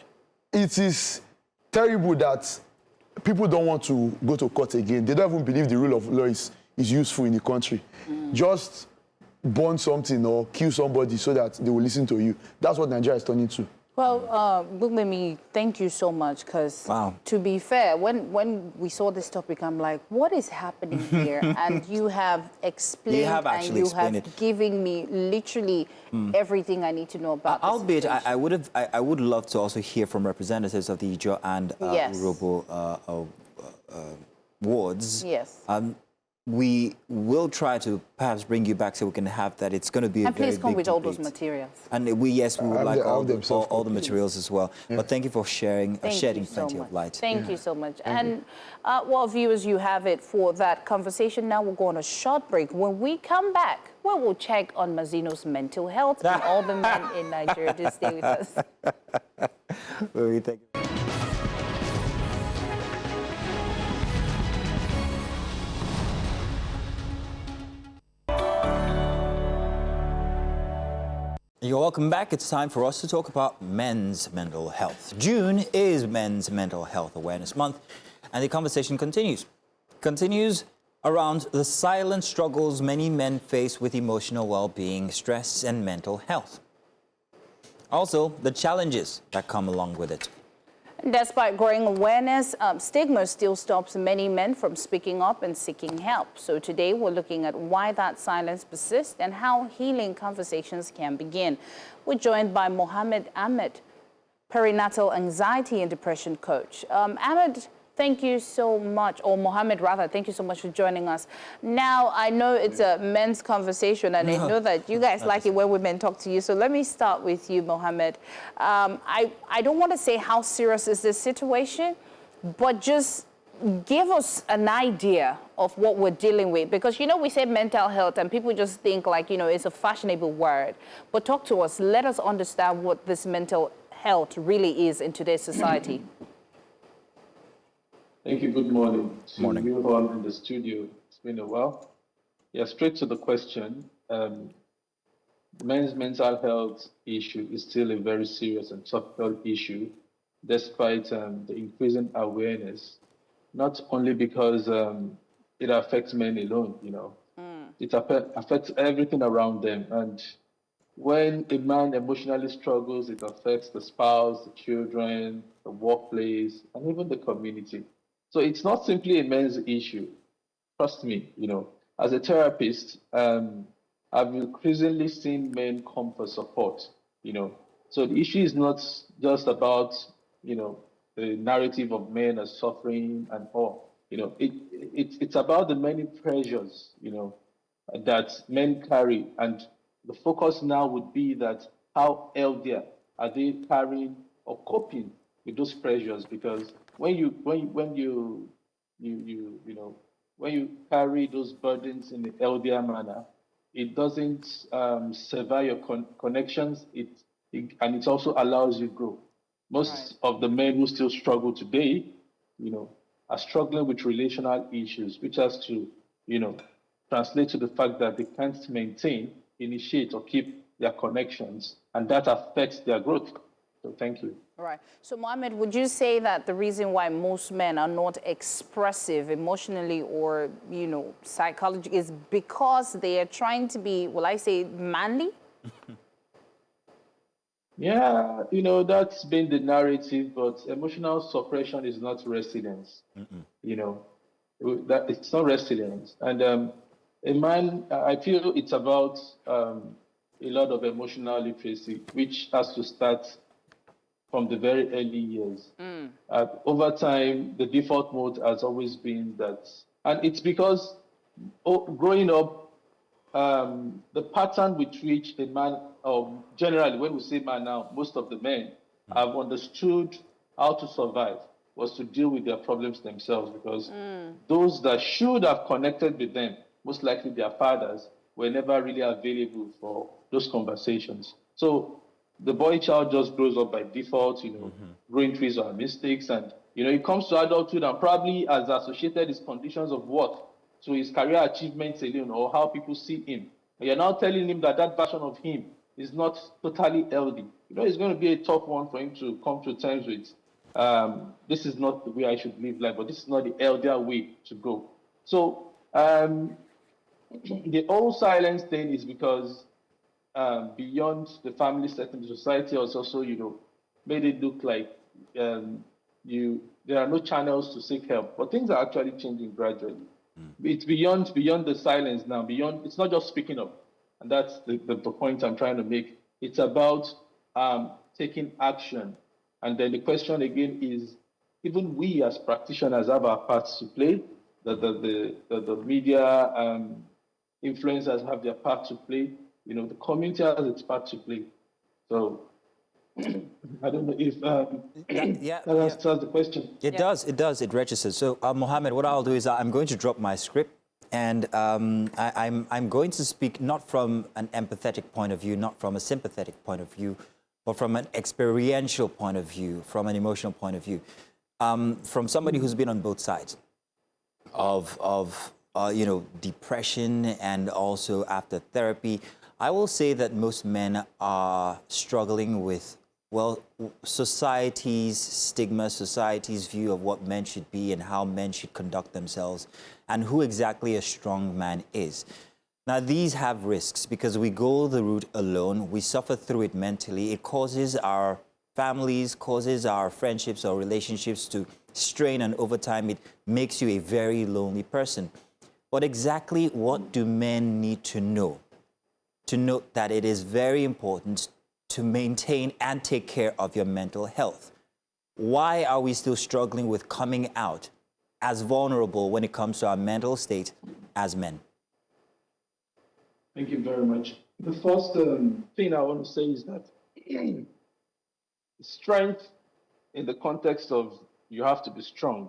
It is terrible that people don't want to go to court again. They don't even believe the rule of law is useful in the country. Just burn something or kill somebody so that they will listen to you. That's what Nigeria is turning to. Well, Bugbemi, thank you so much, because to be fair, when we saw this topic, I'm like, what is happening here? And you have explained, and you have given me literally everything I need to know about this. Albeit, I would love to also hear from representatives of the Ijo and Urhobo wards. Yes. We will try to perhaps bring you back so we can have that. It's going to be a very big debate. And please come with all those materials. And we would like all the materials as well. Yeah. But thank you for shedding plenty of light. Thank you so much. And well, viewers, you have it for that conversation. Now we'll go on a short break. When we come back, we will check on Mazino's mental health and all the men in Nigeria. Just stay with us. Thank you. You're welcome back. It's time for us to talk about men's mental health. June is Men's Mental Health Awareness Month, and the conversation continues around the silent struggles many men face with emotional well-being, stress, and mental health. Also, the challenges that come along with it. Despite growing awareness, stigma still stops many men from speaking up and seeking help. So today we're looking at why that silence persists and how healing conversations can begin. We're joined by Mohammed Ahmed, perinatal anxiety and depression coach. Ahmed, thank you so much, or Mohammed rather, thank you so much for joining us. Now, I know it's a men's conversation, and I know that you guys like it when women talk to you. So let me start with you, Mohammed. I don't want to say how serious is this situation, but just give us an idea of what we're dealing with. Because, you know, we say mental health, and people just think like, you know, it's a fashionable word. But talk to us. Let us understand what this mental health really is in today's society. Thank you. Good morning to you all in the studio. It's been a while. Yeah, straight to the question. Men's mental health issue is still a very serious and topical issue, despite the increasing awareness, not only because it affects men alone, you know, it affects everything around them. And when a man emotionally struggles, it affects the spouse, the children, the workplace, and even the community. So it's not simply a men's issue. Trust me, you know, as a therapist, I've increasingly seen men come for support, you know. So the issue is not just about, you know, the narrative of men as suffering and all. You know, it's about the many pressures, you know, that men carry. And the focus now would be that how healthier are they carrying or coping with those pressures? Because when you carry those burdens in a healthier manner, it doesn't sever your connections. And it also allows you to grow. Most of the men who still struggle today, you know, are struggling with relational issues, which has to, you know, translate to the fact that they can't maintain, initiate, or keep their connections, and that affects their growth. So thank you. All right. So, Mohammed, would you say that the reason why most men are not expressive emotionally or, you know, psychologically is because they are trying to be, will I say, manly? Yeah, you know, that's been the narrative, but emotional suppression is not resilience. You know, that it's not resilience. And a man, I feel it's about a lot of emotional literacy, which has to start from the very early years. Over time, the default mode has always been that, and it's because growing up, the pattern with which a man, generally when we say man now, most of the men have understood how to survive was to deal with their problems themselves, because those that should have connected with them, most likely their fathers, were never really available for those conversations. So the boy child just grows up by default, growing through his own mistakes, and he comes to adulthood and probably has associated his conditions of worth to his career achievements alone, or how people see him. And you're now telling him that that version of him is not totally healthy. It's going to be a tough one for him to come to terms with. This is not the way I should live life, but this is not the healthier way to go. So the whole silence thing is because beyond the family setting, the society has also, made it look like there are no channels to seek help. But things are actually changing gradually. It's beyond the silence now. It's not just speaking up, and that's the point I'm trying to make. It's about taking action. And then the question again is, even we as practitioners have our parts to play. The media influencers have their part to play. The community has its part to play. So I don't know if that answers the question. It does. It registers. So Mohammed, what I'll do is I'm going to drop my script, and I'm going to speak not from an empathetic point of view, not from a sympathetic point of view, but from an experiential point of view, from an emotional point of view, from somebody who's been on both sides of depression and also after therapy. I will say that most men are struggling with, society's stigma, society's view of what men should be and how men should conduct themselves, and who exactly a strong man is. Now, these have risks because we go the route alone. We suffer through it mentally. It causes our families, causes our friendships or relationships to strain, and over time, it makes you a very lonely person. But exactly what do men need to know? To note that it is very important to maintain and take care of your mental health. Why are we still struggling with coming out as vulnerable when it comes to our mental state as men? Thank you very much. The first thing I want to say is that strength in the context of you have to be strong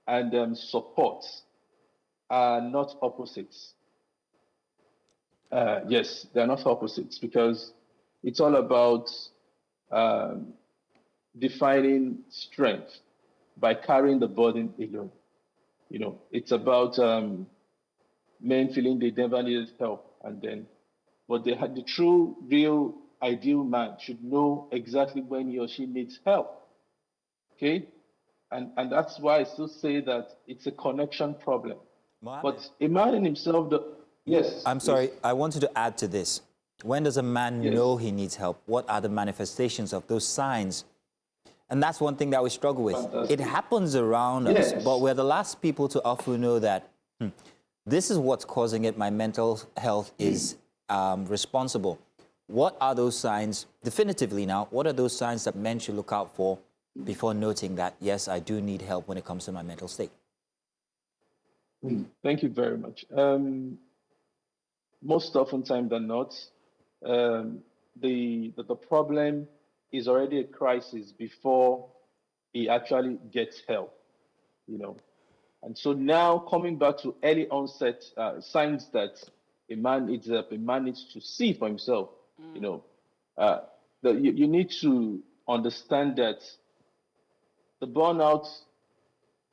and support are not opposites. Yes, they're not opposites, because it's all about defining strength by carrying the burden alone. It's about men feeling they never needed help, but the true, real, ideal man should know exactly when he or she needs help. Okay, and that's why I still say that it's a connection problem. Mohammed, but a man in himself, yes. I'm sorry, I wanted to add to this. When does a man know he needs help? What are the manifestations of those signs? And that's one thing that we struggle with. Fantastic. It happens around us, but we're the last people to often know that this is what's causing it. My mental health is responsible. What are those signs, definitively now, what are those signs that men should look out for before noting that, yes, I do need help when it comes to my mental state? Thank you very much. Most often time than not, the problem is already a crisis before he actually gets help, And so now, coming back to early onset signs that a man needs to see for himself, you need to understand that the burnout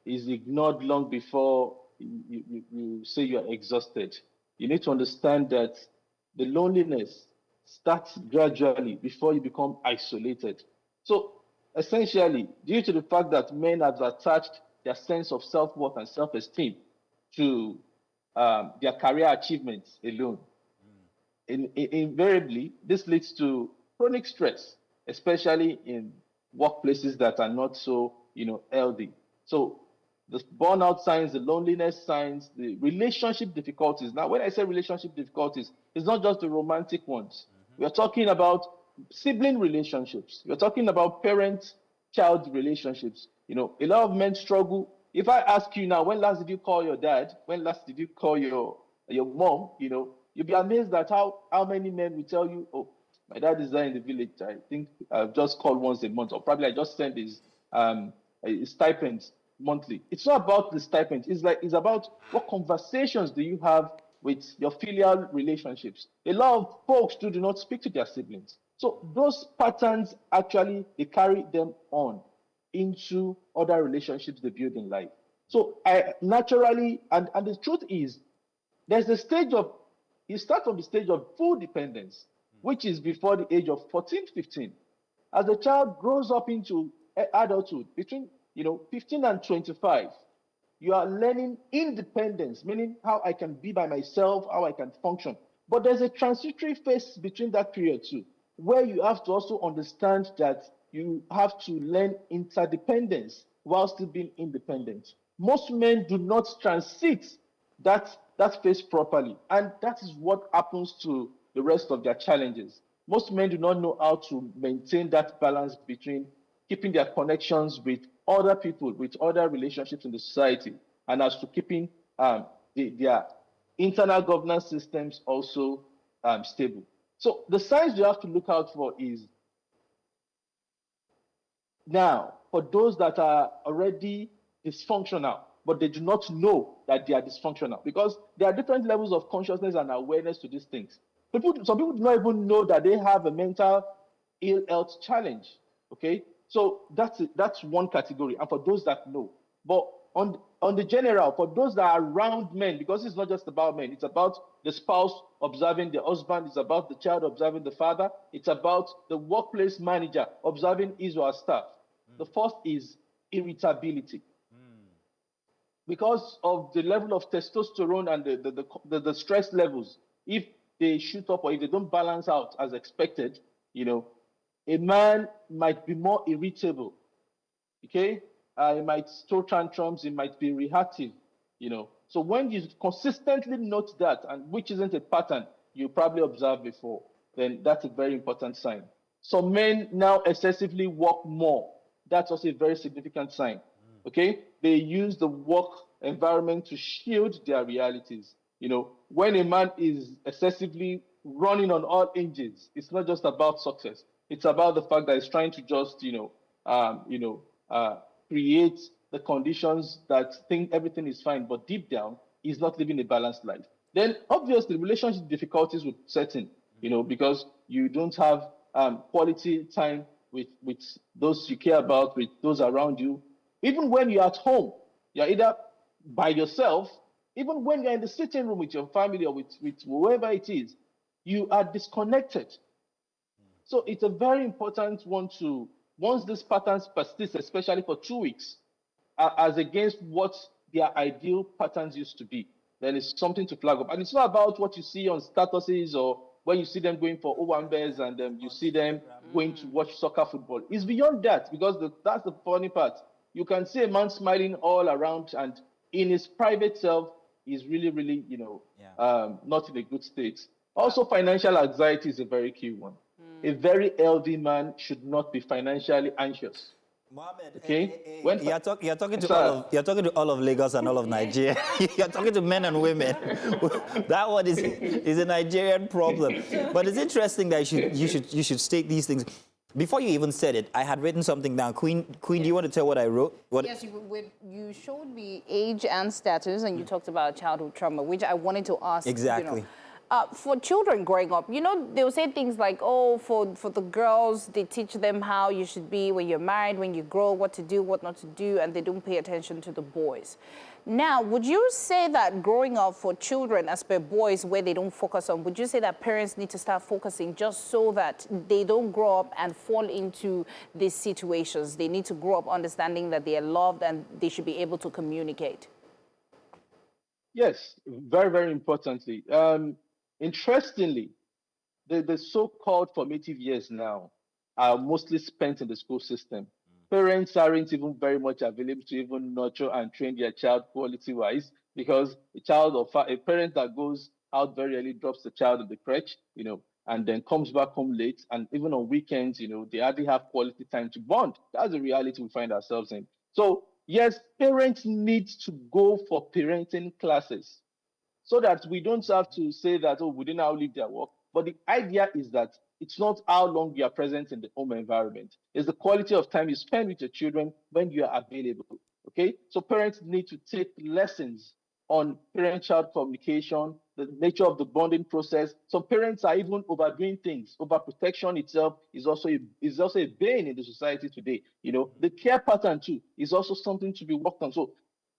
is ignored long before you say you're exhausted. You need to understand that the loneliness starts gradually before you become isolated. So essentially, due to the fact that men have attached their sense of self-worth and self-esteem to their career achievements alone, invariably, this leads to chronic stress, especially in workplaces that are not so, healthy. So the burnout signs, the loneliness signs, the relationship difficulties. Now, when I say relationship difficulties, it's not just the romantic ones. We're talking about sibling relationships. We're talking about parent-child relationships. A lot of men struggle. If I ask you now, when last did you call your dad? When last did you call your mom? You'll be amazed at how many men will tell you, oh, My dad is there in the village. I think I've just called once a month, or probably I just send his stipends monthly. It's not about the stipend. It's about what conversations do you have with your filial relationships. A lot of folks do not speak to their siblings. So those patterns actually, they carry them on into other relationships they build in life. So I naturally, and the truth is, there's a stage of, you start from the stage of full dependence, which is before the age of 14, 15. As the child grows up into adulthood, between 15 and 25, you are learning independence, meaning how I can be by myself, how I can function. But there's a transitory phase between that period too, where you have to also understand that you have to learn interdependence while still being independent. Most men do not transit that phase properly, and that is what happens to the rest of their challenges. Most men do not know how to maintain that balance between keeping their connections with other people, with other relationships in the society, and as to keeping their internal governance systems also stable. So the signs you have to look out for is, now, for those that are already dysfunctional, but they do not know that they are dysfunctional, because there are different levels of consciousness and awareness to these things. Some people do not even know that they have a mental ill health challenge. Okay, so that's one category, and for those that know. But on the general, for those that are around men, because it's not just about men, it's about the spouse observing the husband, it's about the child observing the father, it's about the workplace manager observing his or her staff. The first is irritability. Because of the level of testosterone and the stress levels, if they shoot up or if they don't balance out as expected, a man might be more irritable. Okay, he might throw tantrums, he might be reactive. So when you consistently note that, and which isn't a pattern you probably observed before, then that's a very important sign. Some men now excessively work more. That's also a very significant sign. Okay, they use the work environment to shield their realities. When a man is excessively running on all engines, it's not just about success. It's about the fact that he's trying to just, create the conditions that think everything is fine, but deep down, he's not living a balanced life. Then, obviously, relationship difficulties would set in, because you don't have quality time with those you care about, with those around you. Even when you're at home, you're either by yourself, even when you're in the sitting room with your family or with whoever it is, you are disconnected. So it's a very important one to, once these patterns persist, especially for 2 weeks, as against what their ideal patterns used to be, then it's something to flag up. And it's not about what you see on statuses or when you see them going for Owambes and you see them going to watch soccer football. It's beyond that, because that's the funny part. You can see a man smiling all around, and in his private self, he's really, really, not in a good state. Also, financial anxiety is a very key one. A very healthy man should not be financially anxious. Mohammed, okay? You're talking to all of Lagos and all of Nigeria. You're talking to men and women. That one is a Nigerian problem. But it's interesting that you should state these things. Before you even said it, I had written something down. Queen, do you want to tell what I wrote? Yes, you showed me age and status, and you talked about childhood trauma, which I wanted to ask. Exactly. For children growing up, they'll say things like, oh, for the girls, they teach them how you should be when you're married, when you grow, what to do, what not to do, and they don't pay attention to the boys. Now, would you say that growing up for children, as per boys, where they don't focus on, would you say that parents need to start focusing just so that they don't grow up and fall into these situations? They need to grow up understanding that they are loved and they should be able to communicate. Yes, very, very importantly. Interestingly, the so-called formative years now are mostly spent in the school system. Parents aren't even very much available to even nurture and train their child quality-wise, because a parent that goes out very early drops the child at the crèche, and then comes back home late, and even on weekends, they hardly have quality time to bond. That's the reality we find ourselves in. So yes, parents need to go for parenting classes, so that we don't have to say that, oh, we didn't outlive their work. But the idea is that it's not how long you are present in the home environment. It's the quality of time you spend with your children when you are available. Okay? So parents need to take lessons on parent-child communication, the nature of the bonding process. Some parents are even overdoing things. Overprotection itself is also a bane in the society today. You know, the care pattern too is also something to be worked on. So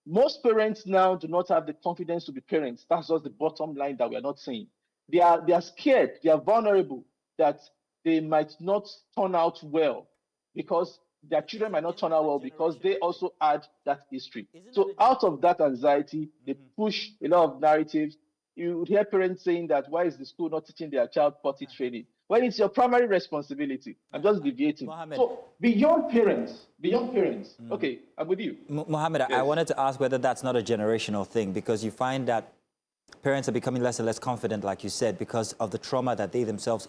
most parents now do not have the confidence to be parents. That's just the bottom line that we are not saying. They are scared, they are vulnerable, that they might not turn out well because their children might not turn out well because they also had that history. So out of that anxiety, they push a lot of narratives. You would hear parents saying that, why is the school not teaching their child potty training? When it's your primary responsibility. I'm just deviating. Mohammed. So beyond parents, okay, I'm with you. Mohammed, I wanted to ask whether that's not a generational thing, because you find that parents are becoming less and less confident, like you said, because of the trauma that they themselves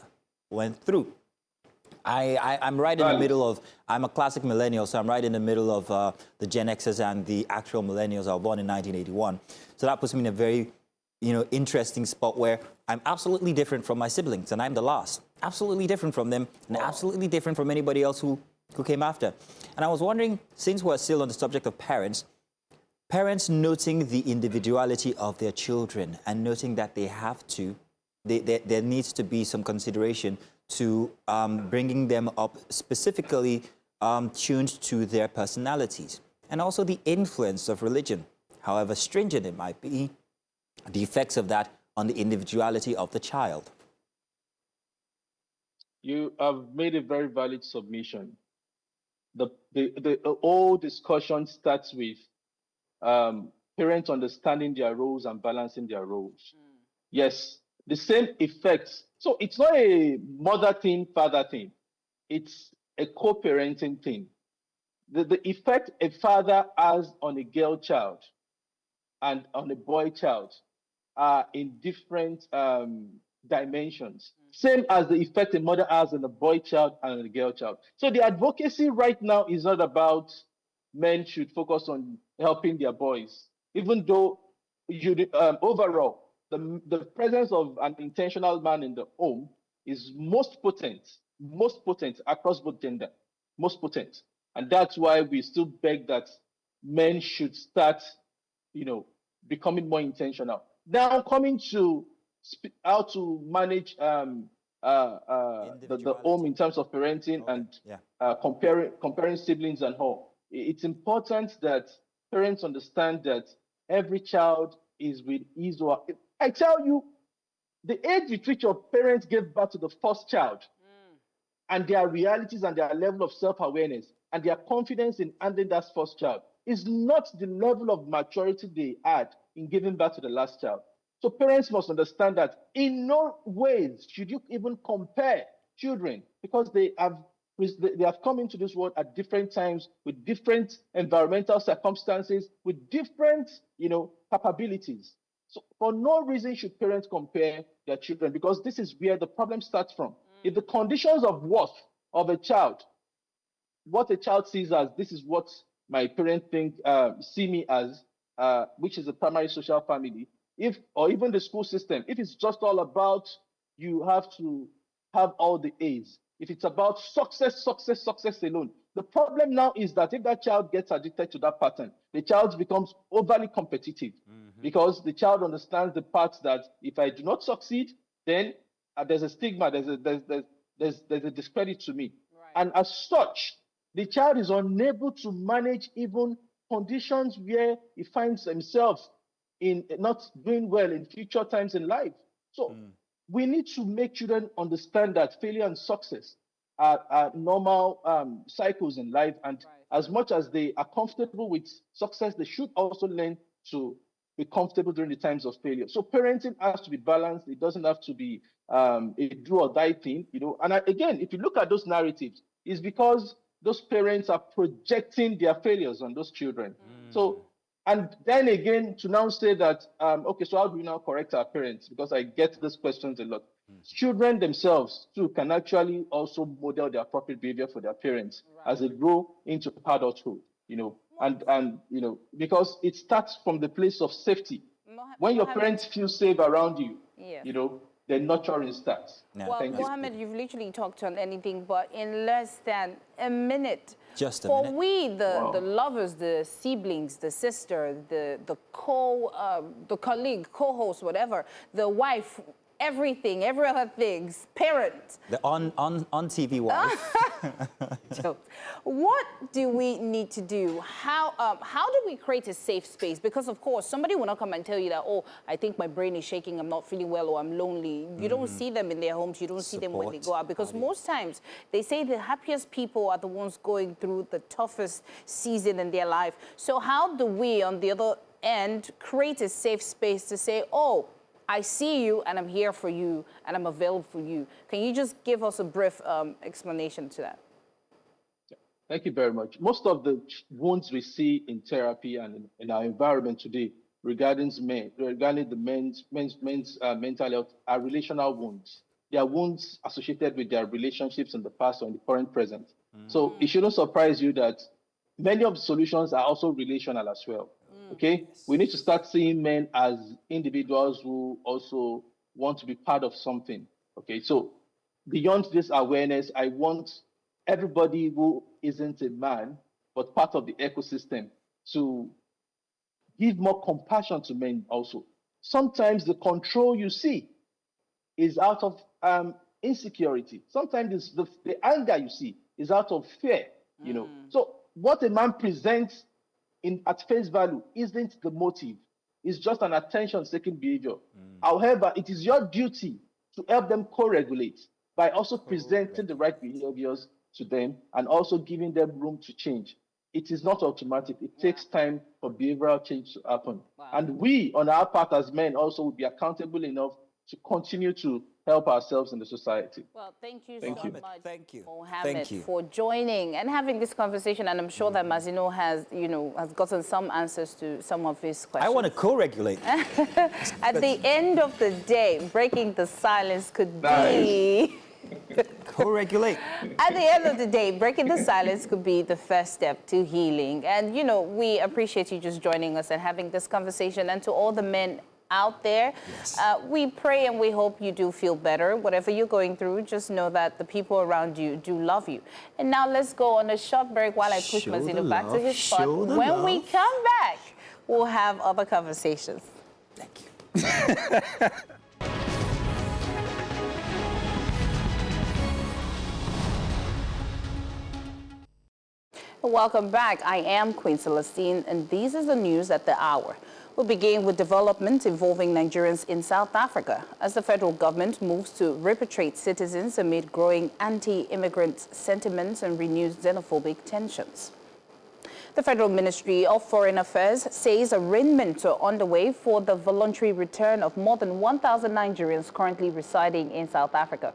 went through. I'm right in the middle of, I'm a classic millennial, so I'm right in the middle of the Gen Xers and the actual millennials. I was born in 1981. So that puts me in a very, interesting spot where I'm absolutely different from my siblings, and I'm the last. Absolutely different from them, and absolutely different from anybody else who came after. And I was wondering, since we're still on the subject of parents noting the individuality of their children and noting that they have to, there needs to be some consideration to bringing them up specifically tuned to their personalities, and also the influence of religion, however stringent it might be, the effects of that on the individuality of the child. You have made a very valid submission. The whole discussion starts with parents understanding their roles and balancing their roles. Yes, the same effects. So it's not a mother thing, father thing. It's a co-parenting thing. The effect a father has on a girl child and on a boy child are in different dimensions. Same as the effect a mother has on a boy child and a girl child. So the advocacy right now is not about men should focus on helping their boys, even though overall, the presence of an intentional man in the home is most potent across both gender, most potent. And that's why we still beg that men should start, becoming more intentional. Now, coming to how to manage the home in terms of parenting and comparing siblings and all. It's important that parents understand that every child is with his or her. I tell you, the age with which your parents gave birth to the first child and their realities and their level of self-awareness and their confidence in handling that first child is not the level of maturity they had in giving birth to the last child. So parents must understand that in no ways should you even compare children, because they have come into this world at different times with different environmental circumstances, with different, capabilities. So for no reason should parents compare their children, because this is where the problem starts from. If the conditions of worth of a child, what a child sees as, this is what my parents see me as, which is the primary social family, or even the school system, if it's just all about you have to have all the A's, if it's about success alone, the problem now is that if that child gets addicted to that pattern, the child becomes overly competitive, because the child understands the part that if I do not succeed, then there's a stigma, there's a discredit to me. Right. And as such, the child is unable to manage even conditions where he finds himself in not doing well in future times in life. So we need to make children understand that failure and success are normal cycles in life. And as much as they are comfortable with success, they should also learn to be comfortable during the times of failure. So parenting has to be balanced. It doesn't have to be a do or die thing, And again, if you look at those narratives, it's because those parents are projecting their failures on those children. So, and then again, to now say that, okay, so how do we now correct our parents? Because I get these questions a lot. Children themselves, too, can actually also model their appropriate behavior for their parents as they grow into adulthood, and because it starts from the place of safety. When your parents feel safe around you, the nurturing starts. Yeah. Well, Thank you. Mohammed, you've literally talked on anything but in less than a minute. Just a For minute. we, Wow. the lovers, the siblings, the sister, the colleague, co-host, whatever, the wife, everything, every other things, parent. The on TV wife. So, what do we need to do? How do we create a safe space? Because of course, somebody will not come and tell you that, oh, I think my brain is shaking, I'm not feeling well, or I'm lonely. You don't see them in their homes, you don't see them when they go out. Because most times, they say the happiest people are the ones going through the toughest season in their life. So how do we, on the other end, create a safe space to say, oh, I see you and I'm here for you and I'm available for you? Can you just give us a brief explanation to that? Thank you very much. Most of the wounds we see in therapy and in our environment today regarding the men's mental health are relational wounds. They are wounds associated with their relationships in the past or in the current present. So it shouldn't surprise you that many of the solutions are also relational as well. Okay, we need to start seeing men as individuals who also want to be part of something. Okay, so beyond this awareness, I want everybody who isn't a man but part of the ecosystem to give more compassion to men also. Sometimes the control you see is out of insecurity. Sometimes the anger you see is out of fear, you know. So what a man presents at face value isn't the motive. It's just an attention-seeking behavior. However, it is your duty to help them co-regulate by also presenting the right behaviors to them and also giving them room to change. It is not automatic. It takes time for behavioral change to happen. And we, on our part as men, also will be accountable enough to continue to help ourselves in the society. Well, thank you Thank so you. much, Thank you. Mohammed, Thank you. for joining and having this conversation. And I'm sure that Mazino has, has gotten some answers to some of his questions. I want to co-regulate. At the end of the day, breaking the silence could be... Co-regulate. At the end of the day, breaking the silence could be the first step to healing. And, we appreciate you just joining us and having this conversation. And to all the men out there, we pray and we hope you do feel better. Whatever you're going through, just know that the people around you do love you. And now let's go on a short break while I push Mazino back to his spot. When we come back, we'll have other conversations. Thank you. Welcome back. I am Queen Celestine, and this is the news at the hour. We'll begin with development involving Nigerians in South Africa as the federal government moves to repatriate citizens amid growing anti-immigrant sentiments and renewed xenophobic tensions. The Federal Ministry of Foreign Affairs says arrangements are underway for the voluntary return of more than 1,000 Nigerians currently residing in South Africa.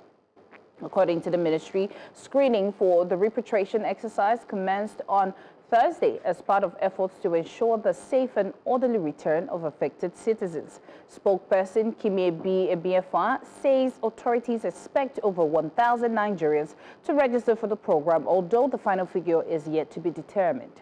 According to the ministry, screening for the repatriation exercise commenced on Thursday as part of efforts to ensure the safe and orderly return of affected citizens. Spokesperson Kimiebi Ebiefa says authorities expect over 1,000 Nigerians to register for the program, although the final figure is yet to be determined.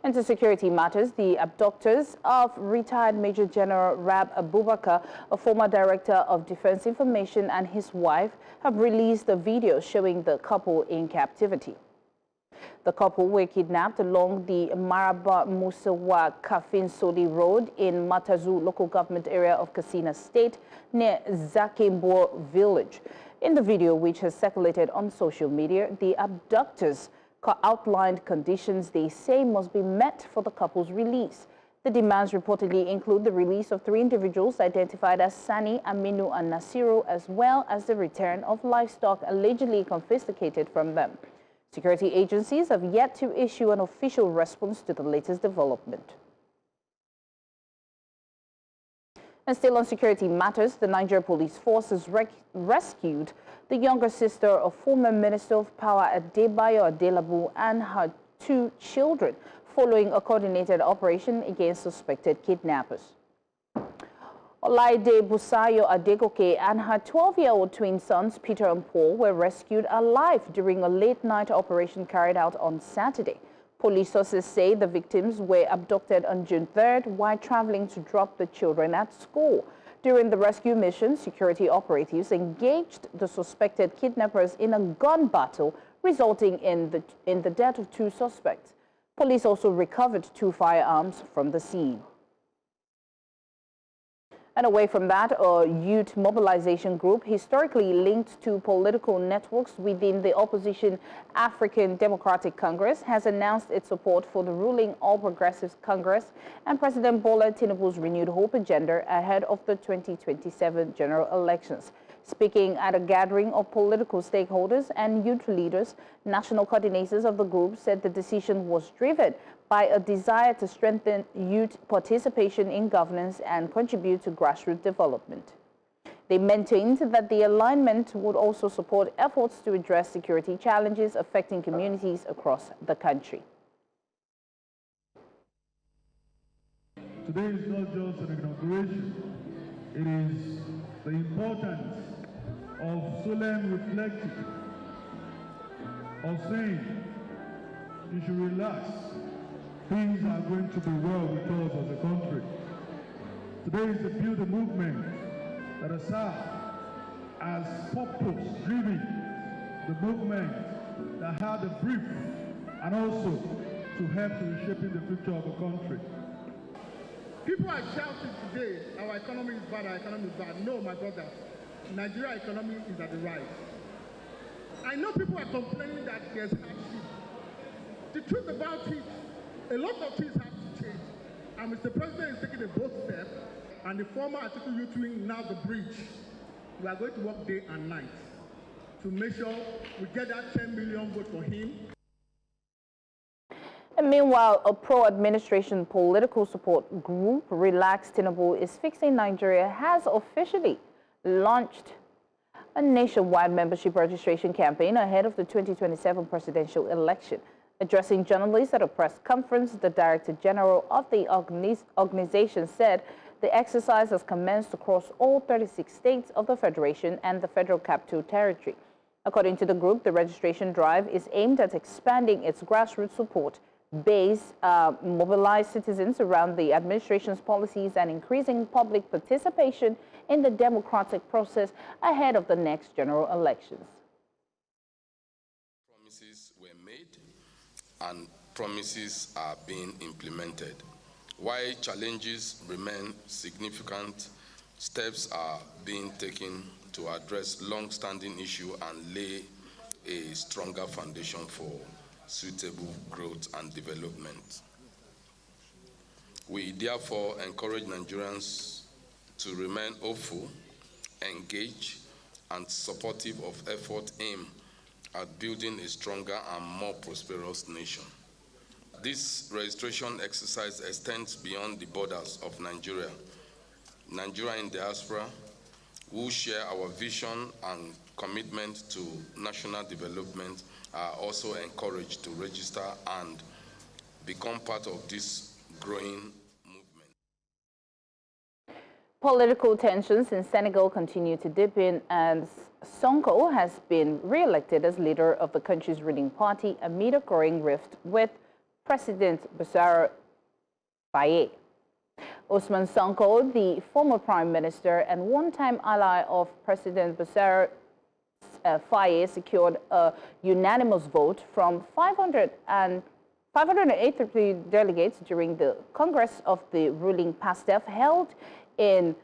Into security matters, the abductors of retired Major General Rab Abubakar, a former director of Defense Information, and his wife have released a video showing the couple in captivity. The couple were kidnapped along the Maraba Musawa Kafin Sodi Road in Matazu local government area of Katsina State near Zakimbo village. In the video, which has circulated on social media, the abductors outlined conditions they say must be met for the couple's release. The demands reportedly include the release of 3 individuals identified as Sani, Aminu, and Nasiru, as well as the return of livestock allegedly confiscated from them. Security agencies have yet to issue an official response to the latest development. And still on security matters, the Nigeria Police Force has rescued the younger sister of former Minister of Power Adebayo Adelabu and her 2 children following a coordinated operation against suspected kidnappers. Olaide Busayo Adegoke and her 12-year-old twin sons, Peter and Paul, were rescued alive during a late-night operation carried out on Saturday. Police sources say the victims were abducted on June 3rd while traveling to drop the children at school. During the rescue mission, security operatives engaged the suspected kidnappers in a gun battle, resulting in the death of 2 suspects. Police also recovered 2 firearms from the scene. And away from that, a youth mobilization group historically linked to political networks within the opposition African Democratic Congress has announced its support for the ruling All Progressives Congress and President Bola Tinubu's renewed hope agenda ahead of the 2027 general elections. Speaking at a gathering of political stakeholders and youth leaders, national coordinators of the group said the decision was driven by a desire to strengthen youth participation in governance and contribute to grassroots development. They maintained that the alignment would also support efforts to address security challenges affecting communities across the country. Today is not just an inauguration, it is the importance of solemn reflecting, of saying you should relax. Things are going to be well with us as a country. Today is the beauty movement that has served as purpose-driven, the movement that had a brief and also to help to reshaping the future of the country. People are shouting today, our economy is bad, our economy is bad. No, my brother, Nigeria economy is at the rise. I know people are complaining that there's hardship. The truth about it, a lot of things have to change. And Mr. President is taking a bold step, and the former Atiku Youth Wing, now the bridge. We are going to work day and night to make sure we get that 10 million vote for him. And meanwhile, a pro-administration political support group, Relax Tinubu is Fixing Nigeria, has officially launched a nationwide membership registration campaign ahead of the 2027 presidential election. Addressing journalists at a press conference, the Director General of the organization said the exercise has commenced across all 36 states of the Federation and the Federal Capital Territory. According to the group, the registration drive is aimed at expanding its grassroots support base, mobilize citizens around the administration's policies, and increasing public participation in the democratic process ahead of the next general elections. Promises were made and promises are being implemented. While challenges remain significant, steps are being taken to address long-standing issues and lay a stronger foundation for suitable growth and development. We therefore encourage Nigerians to remain hopeful, engaged, and supportive of efforts aimed at building a stronger and more prosperous nation. This registration exercise extends beyond the borders of Nigeria. Nigeria in diaspora, who share our vision and commitment to national development, are also encouraged to register and become part of this growing movement. Political tensions in Senegal continue to deepen, and Sonko has been re-elected as leader of the country's ruling party amid a growing rift with President Bassey Faye. Ousmane Sonko, the former prime minister and one-time ally of President Bassey Faye, secured a unanimous vote from 583 delegates during the Congress of the ruling PASTEF held in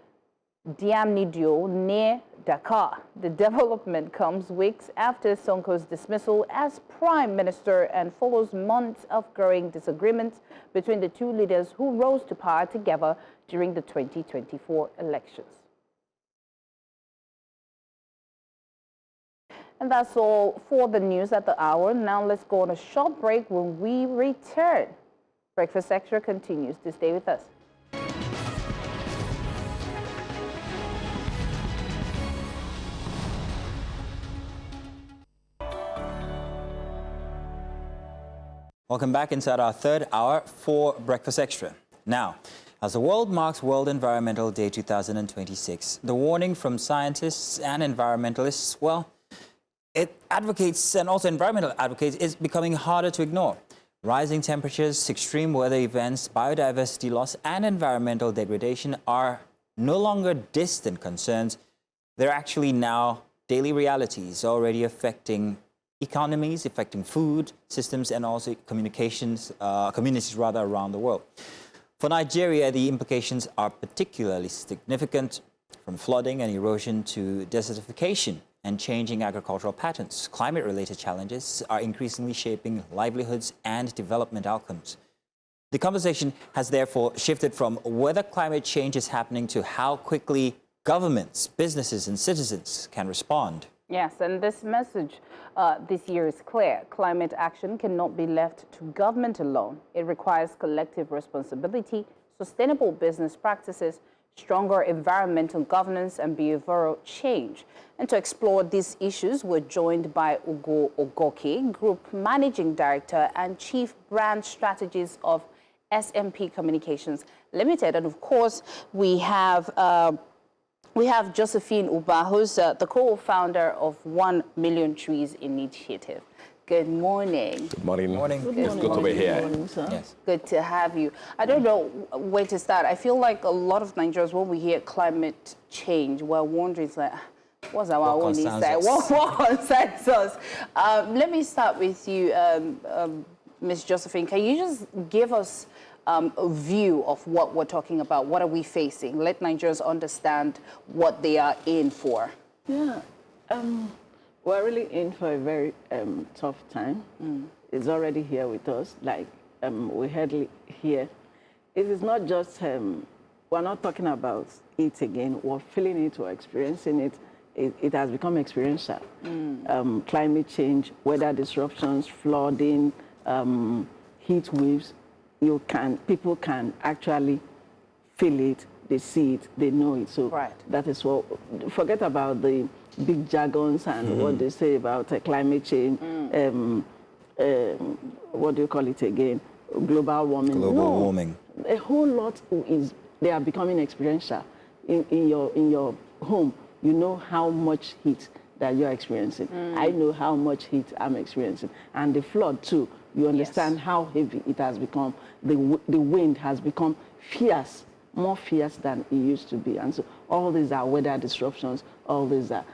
Diamniadio near Dakar. The development comes weeks after Sonko's dismissal as prime minister and follows months of growing disagreements between the two leaders who rose to power together during the 2024 elections. And that's all for the news at the hour. Now let's go on a short break. When we return, Breakfast Extra continues. To stay with us. Welcome back inside our third hour for Breakfast Extra. Now, as the world marks World Environmental Day 2026, the warning from scientists and environmentalists, well, it advocates and also environmental advocates is becoming harder to ignore. Rising temperatures, extreme weather events, biodiversity loss, and environmental degradation are no longer distant concerns. They're actually now daily realities, already affecting economies, affecting food systems, and also communities around the world. For Nigeria, the implications are particularly significant, from flooding and erosion to desertification and changing agricultural patterns. Climate-related challenges are increasingly shaping livelihoods and development outcomes. The conversation has therefore shifted from whether climate change is happening to how quickly governments, businesses, and citizens can respond. Yes, and this message this year is clear. Climate action cannot be left to government alone. It requires collective responsibility, sustainable business practices, stronger environmental governance, and behavioral change. And to explore these issues, we're joined by Ugo Ogoke, Group Managing Director and Chief Brand Strategist of SMP Communications Ltd. And of course, we have Josephine Uba, who's the co-founder of 1 Million Trees Initiative. Good morning. Good morning. Morning. It's good to be here. Yes. Good to have you. I don't know where to start. I feel like a lot of Nigerians, when we hear climate change, we're wondering, like, what's our own inside? What concerns us? Let me start with you, Ms. Josephine. Can you just give us a view of what we're talking about? What are we facing? Let Nigerians understand what they are in for. Yeah, we're really in for a very tough time. It's already here with us, like we heard here. It is not just, we're not talking about it again, we're feeling it, we're experiencing it. It has become experiential. Climate change, weather disruptions, flooding, heat waves, people can actually feel it, they see it, they know it. So that is what, forget about the big jargons and what they say about climate change, what do you call it again? Global warming. Global warming. A whole lot they are becoming experiential. In your home, you know how much heat that you're experiencing. I know how much heat I'm experiencing. And the flood too, you understand how heavy it has become. The wind has become fierce, more fierce than it used to be. And so all these are weather disruptions, all these are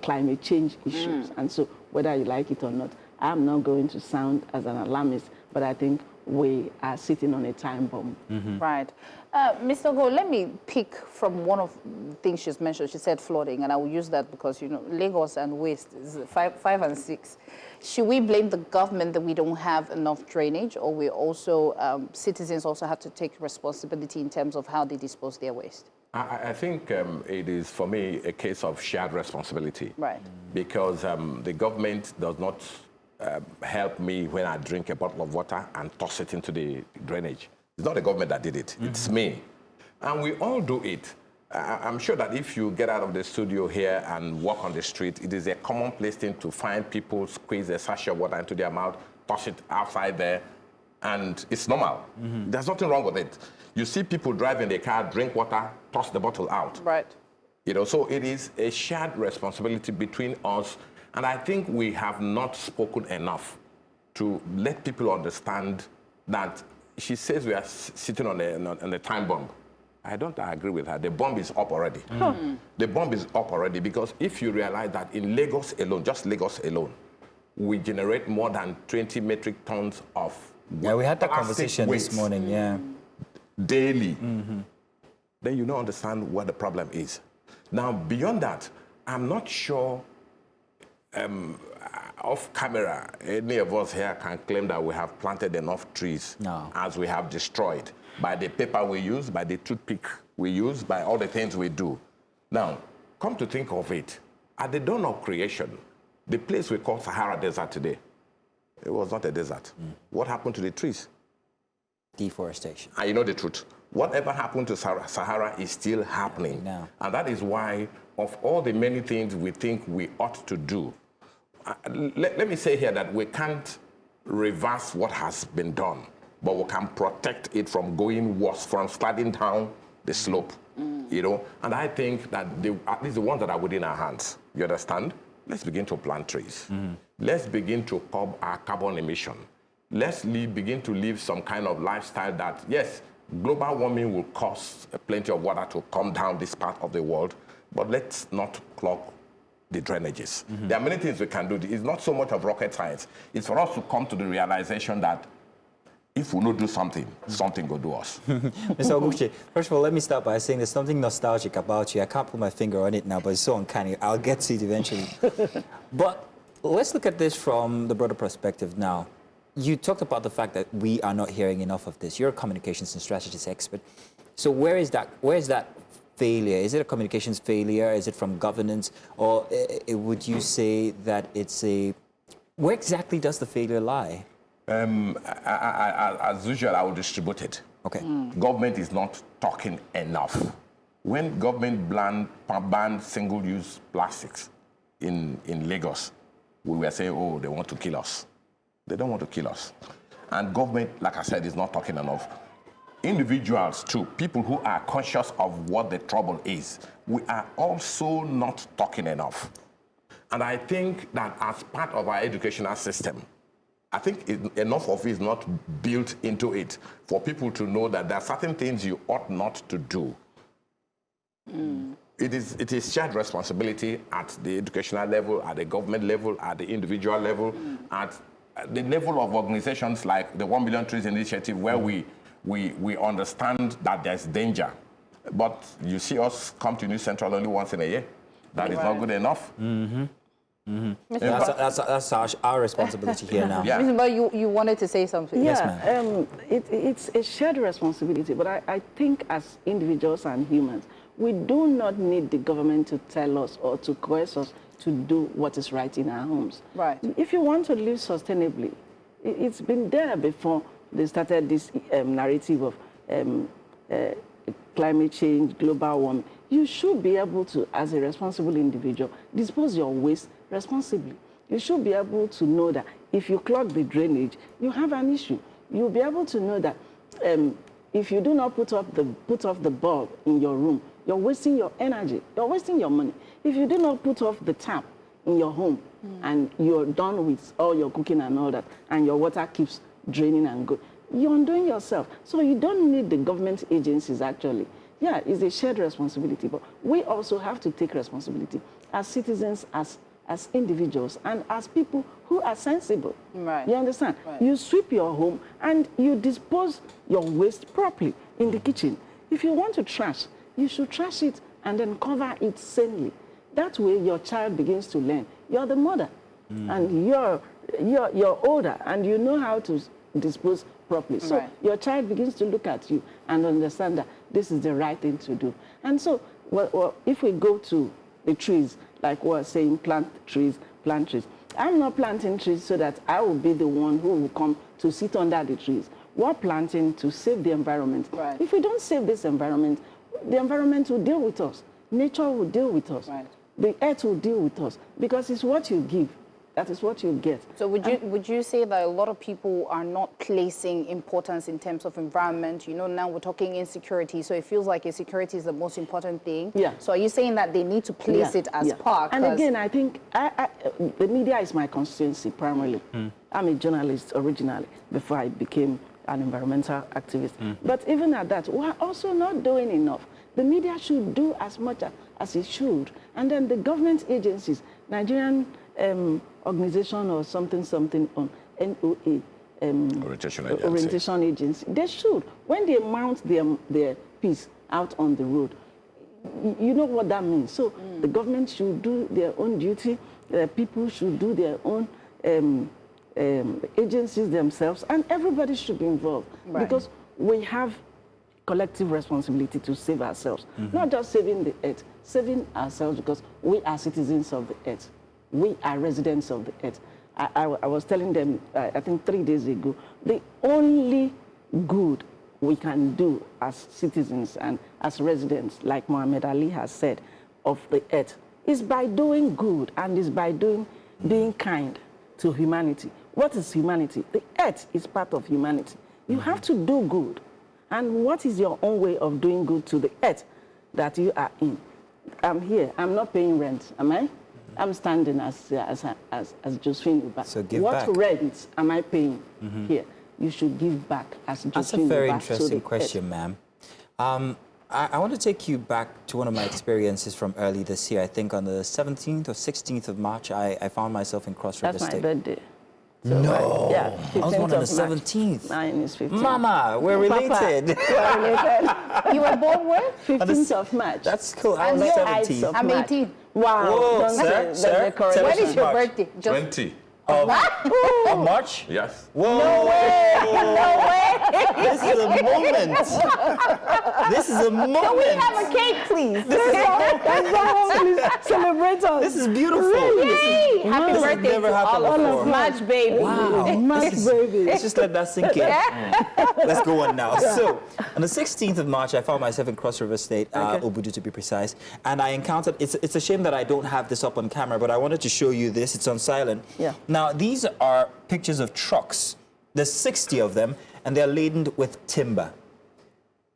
climate change issues. And so whether you like it or not, I'm not going to sound as an alarmist, but I think we are sitting on a time bomb. Right. Mr. Ogo, let me pick from one of the things she's mentioned. She said flooding, and I will use that because, you know, Lagos and waste is 5 and 6. Should we blame the government that we don't have enough drainage, or we also, citizens also have to take responsibility in terms of how they dispose their waste? I think it is, for me, a case of shared responsibility. Right. Because the government does not help me when I drink a bottle of water and toss it into the drainage. It's not the government that did it, it's me. And we all do it. I'm sure that if you get out of the studio here and walk on the street, it is a commonplace thing to find people squeeze a sachet of water into their mouth, toss it outside there, and it's normal. There's nothing wrong with it. You see people driving their car, drink water, toss the bottle out. Right. You know, so it is a shared responsibility between us, and I think we have not spoken enough to let people understand that she says we are sitting on a time bomb. I don't agree with her. The bomb is up already. The bomb is up already because if you realize that in Lagos alone, just Lagos alone, we generate more than 20 metric tons of we had that conversation this morning, daily. Then you don't understand what the problem is. Now, beyond that, I'm not sure off camera, any of us here can claim that we have planted enough trees as we have destroyed by the paper we use, by the toothpick we use, by all the things we do. Now, come to think of it, at the dawn of creation, the place we call Sahara Desert today, it was not a desert. What happened to the trees? Deforestation. And you know the truth. Whatever happened to Sahara is still happening. Now. And that is why, of all the many things we think we ought to do, let me say here that we can't reverse what has been done, but we can protect it from going worse, from sliding down the slope, you know? And I think that at least the ones that are within our hands, you understand? Let's begin to plant trees. Let's begin to curb our carbon emission. let's begin to live some kind of lifestyle that, yes, global warming will cause plenty of water to come down this part of the world, but let's not clog the drainages. There are many things we can do. It's not so much of rocket science. It's for us to come to the realization that if we don't do something, something will do us. Mr. Ogoke, first of all, let me start by saying there's something nostalgic about you. I can't put my finger on it now, but it's so uncanny. I'll get to it eventually. But let's look at this from the broader perspective now. You talked about the fact that we are not hearing enough of this. You're a communications and strategies expert. So where is that failure? Is it a communications failure? Is it from governance? Or would you say that it's where exactly does the failure lie? As usual, I will distribute it. Okay. Government is not talking enough. When government banned single-use plastics in Lagos, we were saying, oh, they want to kill us. They don't want to kill us. And government, like I said, is not talking enough. Individuals, too, people who are conscious of what the trouble is, we are also not talking enough. And I think that as part of our educational system, I think enough of it is not built into it for people to know that there are certain things you ought not to do. It is shared responsibility at the educational level, at the government level, at the individual level, at the level of organizations like the 1 Million Trees Initiative, where we understand that there's danger. But you see us come to New Central only once in a year. That is not good enough. That's our responsibility here now. Yeah. But you wanted to say something. Yeah, Yes, ma'am. It's a shared responsibility, but I think as individuals and humans, we do not need the government to tell us or to coerce us to do what is right in our homes. Right. If you want to live sustainably, it's been there before they started this narrative of climate change, global warming. You should be able to, as a responsible individual, dispose your waste responsibly. You should be able to know that if you clog the drainage, you have an issue. You'll be able to know that if you do not put off the bulb in your room, you're wasting your energy, you're wasting your money. If you do not put off the tap in your home and you're done with all your cooking and all that, and your water keeps draining and good, you're undoing yourself. So you don't need the government agencies, actually. Yeah, it's a shared responsibility, but we also have to take responsibility as citizens, as individuals, and as people who are sensible. Right. You understand? Right. You sweep your home and you dispose your waste properly in the kitchen. If you want to trash, you should trash it and then cover it sanely. That way your child begins to learn. You're the mother, and you're older, and you know how to dispose properly. So your child begins to look at you and understand that this is the right thing to do. And so, well, if we go to the trees, like we're saying, plant trees. I'm not planting trees so that I will be the one who will come to sit under the trees. We're planting to save the environment. Right. If we don't save this environment, the environment will deal with us. Nature will deal with us. Right. The earth will deal with us, because it's what you give. That is what you get. So would you say that a lot of people are not placing importance in terms of environment? You know, now we're talking insecurity, so it feels like insecurity is the most important thing. Yeah. So are you saying that they need to place it as part? And again, I think the media is my constituency primarily. I'm a journalist originally before I became an environmental activist. But even at that, we're also not doing enough. The media should do as much as it should. And then the government agencies, Nigerian organization or something on NOA, orientation agency, they should, when they mount their piece out on the road, you know what that means. So the government should do their own duty, people should do their own agencies themselves, and everybody should be involved, because we have collective responsibility to save ourselves, not just saving the earth, saving ourselves, because we are citizens of the earth. We are residents of the earth. I was telling them, I think 3 days ago, the only good we can do as citizens and as residents, like Muhammad Ali has said, of the earth, is by doing good, and is by being kind to humanity. What is humanity? The earth is part of humanity. You have to do good. And what is your own way of doing good to the earth that you are in? I'm here. I'm not paying rent, am I? I'm standing as Josephine Uba. So give what back. rent am I paying here? You should give back as Josephine Uba. That's a very interesting question, ma'am. I want to take you back to one of my experiences from early this year. I think on the 17th or 16th of March, I found myself in Cross River State. That's my birthday. So No, yeah, I was born on the 17th. 17th. Mine is 15th. Mama, we're related. We're related. You were born when? 15th of March. That's cool. I And was you're 17th. I'm 18. Wow. Whoa, Don't sir, say sir, the correction. When is your March. birthday? 20. Of March? Yes. Whoa. No way. No way. This is a moment. This is a moment. Can we have a cake, please? Please celebrate us. This is beautiful. Yay! Happy This has birthday never to happened all of before. us. March baby. Wow. March baby. Let's just let that sink in. Let's go on now. So, on the 16th of March, I found myself in Cross River State, Obudu to be precise, and I encountered, it's a shame that I don't have this up on camera, but I wanted to show you this. It's on silent. Yeah. Now, these are pictures of trucks. There's 60 of them, and they're laden with timber.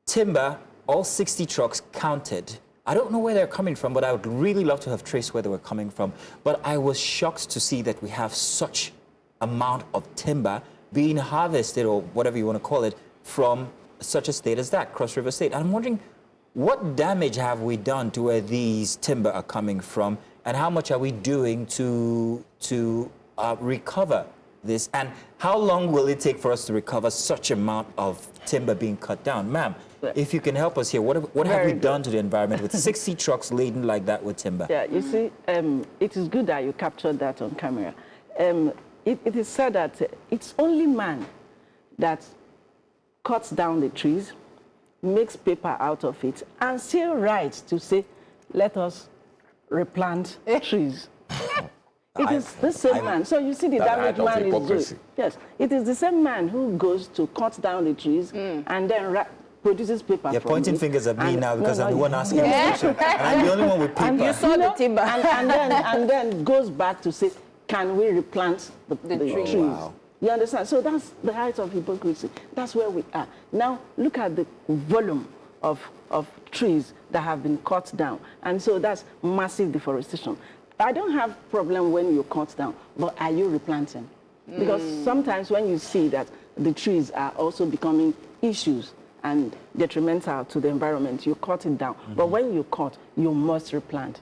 Timber, all 60 trucks counted. I don't know where they're coming from, but I would really love to have traced where they were coming from. But I was shocked to see that we have such amount of timber being harvested, or whatever you want to call it, from such a state as that, Cross River State. I'm wondering, what damage have we done to where these timber are coming from, and how much are we doing to recover this, and how long will it take for us to recover such amount of timber being cut down? Ma'am, if you can help us here, what have we done to the environment with 60 trucks laden like that with timber? Yeah, you see, it is good that you captured that on camera. It is said that it's only man that cuts down the trees, makes paper out of it, and still writes to say, let us replant trees. It is the same man. So you see the damage man is doing. Yes, it is the same man who goes to cut down the trees and then produces paper. You're pointing fingers at me now because I'm the one asking the question. And I'm the only one with paper. You saw the timber. and then goes back to say, can we replant the trees? Wow. You understand? So that's the height of hypocrisy. That's where we are. Now, look at the volume of trees that have been cut down. And so that's massive deforestation. I don't have problem when you cut down, but are you replanting? Because sometimes when you see that the trees are also becoming issues and detrimental to the environment, you cut it down. But when you cut, you must replant.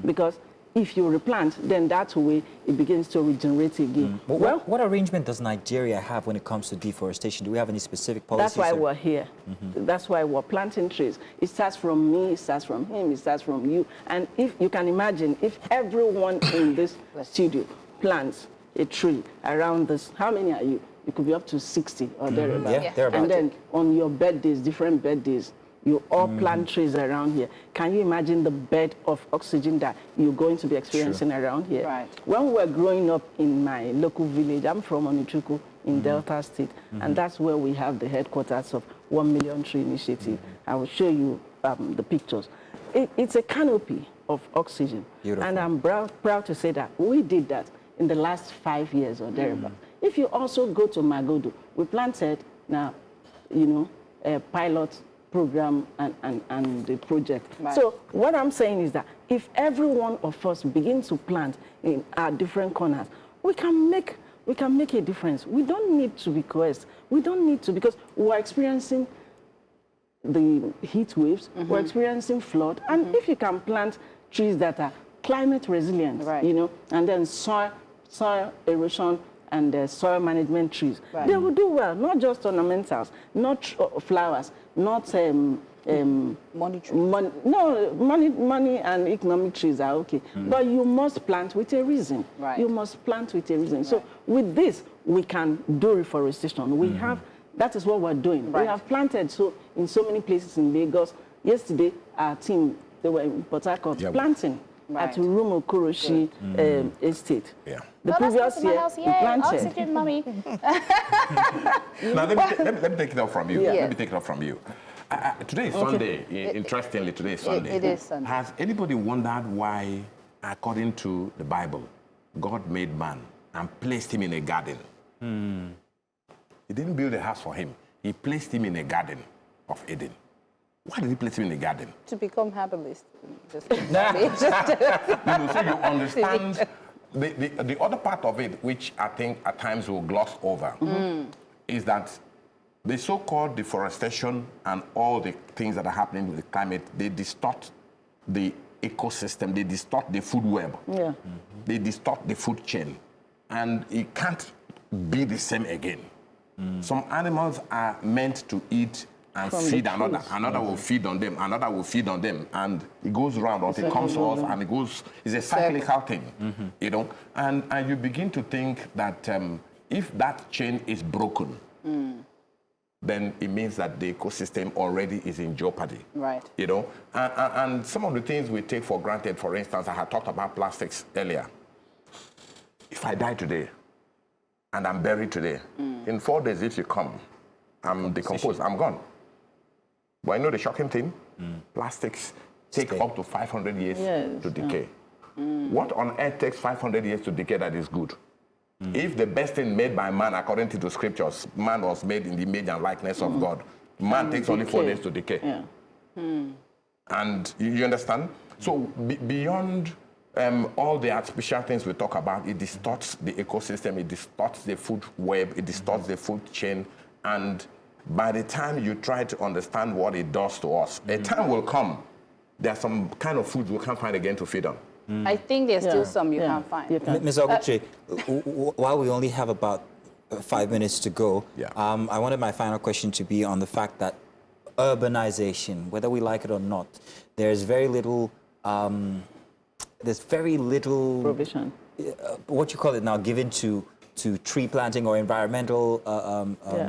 Because if you replant, then that way it begins to regenerate again. Well, what arrangement does Nigeria have when it comes to deforestation? Do we have any specific policies? That's why we're here. That's why we're planting trees. It starts from me, it starts from him, it starts from you. And if you can imagine, if everyone in this studio plants a tree around this, how many are you? It could be up to 60 or thereabouts. Yeah, thereabouts. And then on your birthdays, different birthdays, you all plant trees around here. Can you imagine the bed of oxygen that you're going to be experiencing around here? Right. When we were growing up in my local village, I'm from Onichuku in Delta State, and that's where we have the headquarters of 1 Million Tree Initiative. I will show you the pictures. It's a canopy of oxygen. Beautiful. And I'm proud to say that we did that in the last 5 years or thereabout. If you also go to Magodo, we planted now, a pilot program and the project. Right. So what I'm saying is that if every one of us begins to plant in our different corners, we can make a difference. We don't need to be coerced. We don't need to, because we're experiencing the heat waves, we're experiencing flood, and if you can plant trees that are climate resilient, right, and then soil erosion and soil management trees, right, they will do well, not just ornamentals, not flowers, not money trees. Money and economic trees are okay, but you must plant with a reason. Right. You must plant with a reason. Right. So with this, we can do reforestation. We have, that is what we're doing. Right. We have planted in so many places in Lagos. Yesterday, our team, they were in Port Harcourt planting. Right. At Rumo Kuroshi estate. Yeah. The previous year, we planted. Oxygen, mommy. Now, let me take it up from you. Yeah. Let me take it up from you. Today is Sunday. Interestingly, today is Sunday. It is Sunday. Has anybody wondered why, according to the Bible, God made man and placed him in a garden? He didn't build a house for him. He placed him in a garden of Eden. Why did he place him in the garden? To become herbalist. Just So you understand the other part of it, which I think at times we'll gloss over, is that the so-called deforestation and all the things that are happening with the climate, they distort the ecosystem, they distort the food web, they distort the food chain, and it can't be the same again. Some animals are meant to eat and feed another. Another will feed on them, another will feed on them, and it goes round until it comes to us, and it goes, it's a cyclical thing, you know? And you begin to think that if that chain is broken, then it means that the ecosystem already is in jeopardy. Right. You know? And some of the things we take for granted, for instance, I had talked about plastics earlier. If I die today, and I'm buried today, in 4 days, if you come, I'm decomposed, I'm gone. But you know the shocking thing? Plastics take up to 500 years to decay. What on earth takes 500 years to decay that is good? If the best thing made by man, according to the scriptures, man was made in the image and likeness of God, man takes only 4 days to decay. And you understand? So beyond all the artificial things we talk about, it distorts the ecosystem, it distorts the food web, it distorts the food chain, and by the time you try to understand what it does to us, a time will come, there are some kind of foods we can't find again to feed on. I think there's still some you can't find. Ms. Ogoke, while we only have about 5 minutes to go, I wanted my final question to be on the fact that urbanization, whether we like it or not, there's very little provision. What you call it now, given to tree planting or environmental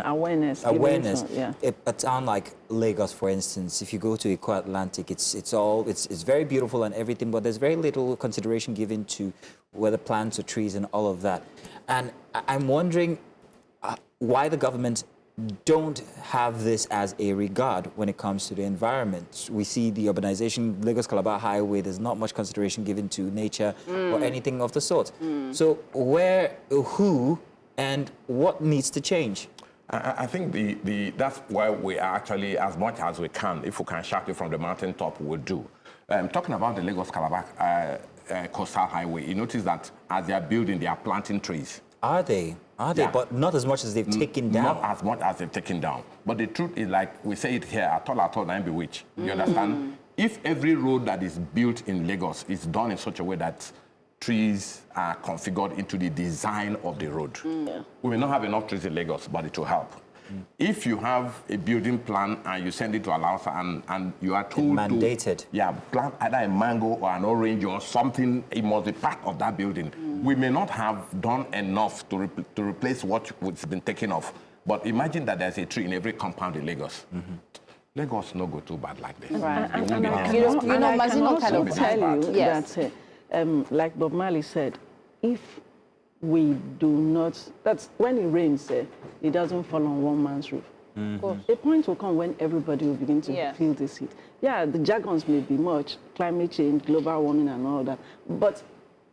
awareness. A town like Lagos, for instance, if you go to Eco Atlantic, it's very beautiful and everything, but there's very little consideration given to whether plants or trees and all of that. And I'm wondering why the government don't have this as a regard when it comes to the environment. We see the urbanization, Lagos-Calabar Highway, there's not much consideration given to nature or anything of the sort. So where, who, and what needs to change? I think that's why we are actually, as much as we can, if we can shout it from the mountaintop, we'll do. Talking about the Lagos-Calabar Coastal Highway, you notice that as they are building, they are planting trees. Are they? Are they? But not as much as they've taken down. Not as much as they've taken down. But the truth is, like we say it here, at all, nine bewitch. You understand? If every road that is built in Lagos is done in such a way that trees are configured into the design of the road, we may not have enough trees in Lagos, but it will help. If you have a building plan and you send it to Alausa and you are told mandated. Plant either a mango or an orange or something, it must be part of that building. We may not have done enough to replace what's been taken off. But imagine that there's a tree in every compound in Lagos. Lagos no go too bad like this. Right. It won't be I can also tell you that, like Bob Marley said, if we do not, that's when it rains, it doesn't fall on one man's roof. A point will come when everybody will begin to feel this heat. Yeah, the jargons may be much, climate change, global warming and all that, but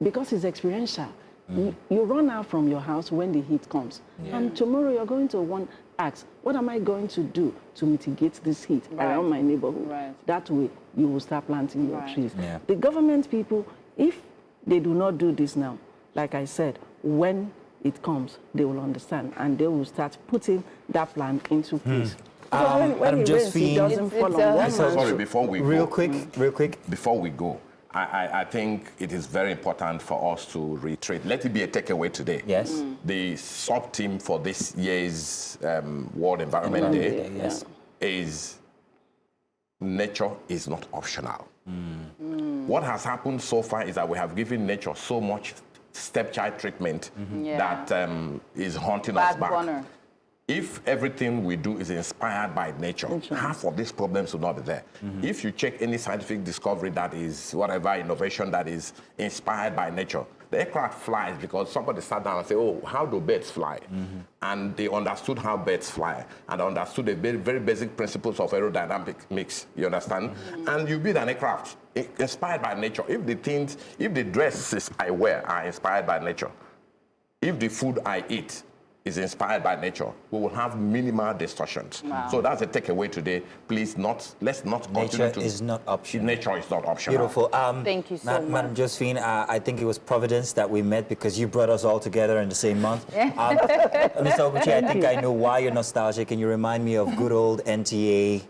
because it's experiential, you run out from your house when the heat comes. And tomorrow you're going to ask, what am I going to do to mitigate this heat around my neighborhood? That way, you will start planting your trees. The government people, if they do not do this now, like I said, when it comes, they will understand and they will start putting that plan into place. When it rains, it doesn't fall on one man's roof. Sorry, before we go. Real quick. Before we go, I think it is very important for us to reiterate. Let it be a takeaway today. Yes. The sub-theme for this year's World Environment Day is nature is not optional. What has happened so far is that we have given nature so much stepchild treatment that is haunting us back. If everything we do is inspired by nature, half of these problems will not be there. If you check any scientific discovery that is, whatever innovation that is inspired by nature, the aircraft flies because somebody sat down and said, oh, how do birds fly? And they understood how birds fly and understood the very, very basic principles of aerodynamics, you understand? And you build an aircraft inspired by nature. If the dresses I wear are inspired by nature, if the food I eat is inspired by nature, we will have minimal distortions. Wow. So that's a takeaway today. Please let's not continue Nature is not optional. Nature is not optional. Beautiful. Thank you so much. Madam Josephine, I think it was Providence that we met because you brought us all together in the same month. Mr. Ogoke, I think I know why you're nostalgic, and you remind me of good old NTA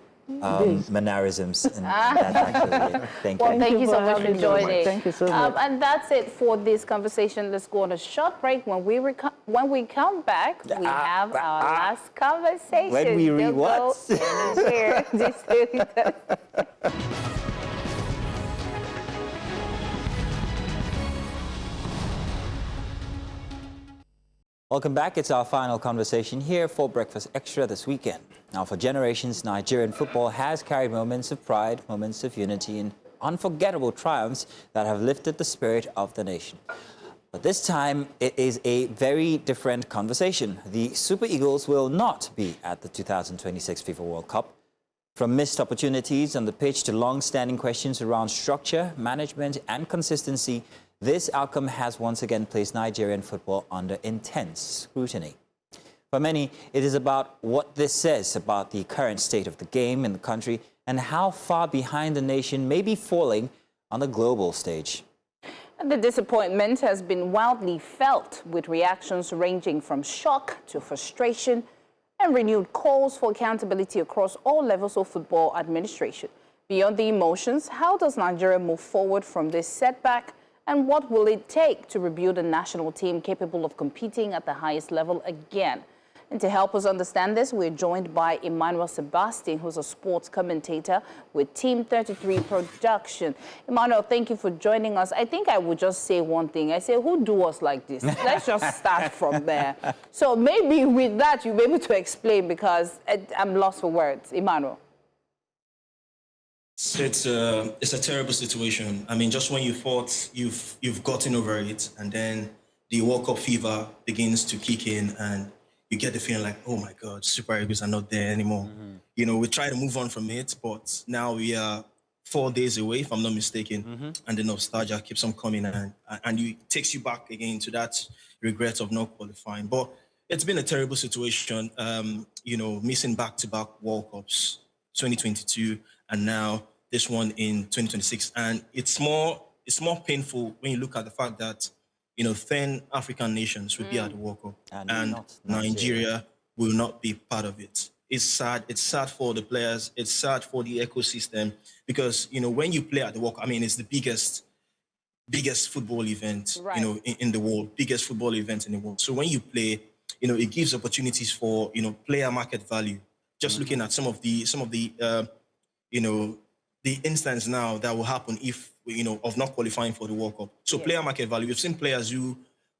mannerisms. And that's actually it. Thank you. Well, thank you so much for joining. Thank you so much. And that's it for this conversation. Let's go on a short break. When we come back, we have our last conversation. When we read what? Here. Just stay with us. Welcome back. It's our final conversation here for Breakfast Extra this weekend. Now, for generations, Nigerian football has carried moments of pride, moments of unity, and unforgettable triumphs that have lifted the spirit of the nation. But this time, it is a very different conversation. The Super Eagles will not be at the 2026 FIFA World Cup. From missed opportunities on the pitch to long-standing questions around structure, management, and consistency, this outcome has once again placed Nigerian football under intense scrutiny. For many, it is about what this says about the current state of the game in the country and how far behind the nation may be falling on the global stage. And the disappointment has been wildly felt, with reactions ranging from shock to frustration and renewed calls for accountability across all levels of football administration. Beyond the emotions, how does Nigeria move forward from this setback? And what will it take to rebuild a national team capable of competing at the highest level again? And to help us understand this, we're joined by Emmanuel Sabastine, who's a sports commentator with Team 33 Production. Emmanuel, thank you for joining us. I think I would just say one thing. I say, who do us like this? Let's just start from there. So maybe with that, you'll be able to explain, because I'm lost for words. Emmanuel. It's a terrible situation. I mean, just when you thought you've gotten over it, and then the World Cup fever begins to kick in, and you get the feeling like, oh my God, Super Eagles are not there anymore. Mm-hmm. You know, we try to move on from it, but now we are 4 days away, if I'm not mistaken, mm-hmm. and the nostalgia keeps on coming, and it takes you back again to that regret of not qualifying. But it's been a terrible situation. You know, missing back-to-back World Cups, 2022, and now this one in 2026. And it's more painful when you look at the fact that, you know, 10 African nations will be at the World Cup, and Nigeria will not be part of it. It's sad. It's sad for the players. It's sad for the ecosystem, because, you know, when you play at the World Cup, I mean, it's the biggest football event, right, you know, in the world, biggest football event in the world. So when you play, you know, it gives opportunities for, you know, player market value. Just looking at some of the you know, the instance now that will happen if, you know, of not qualifying for the World Cup. So player market value, we've seen players who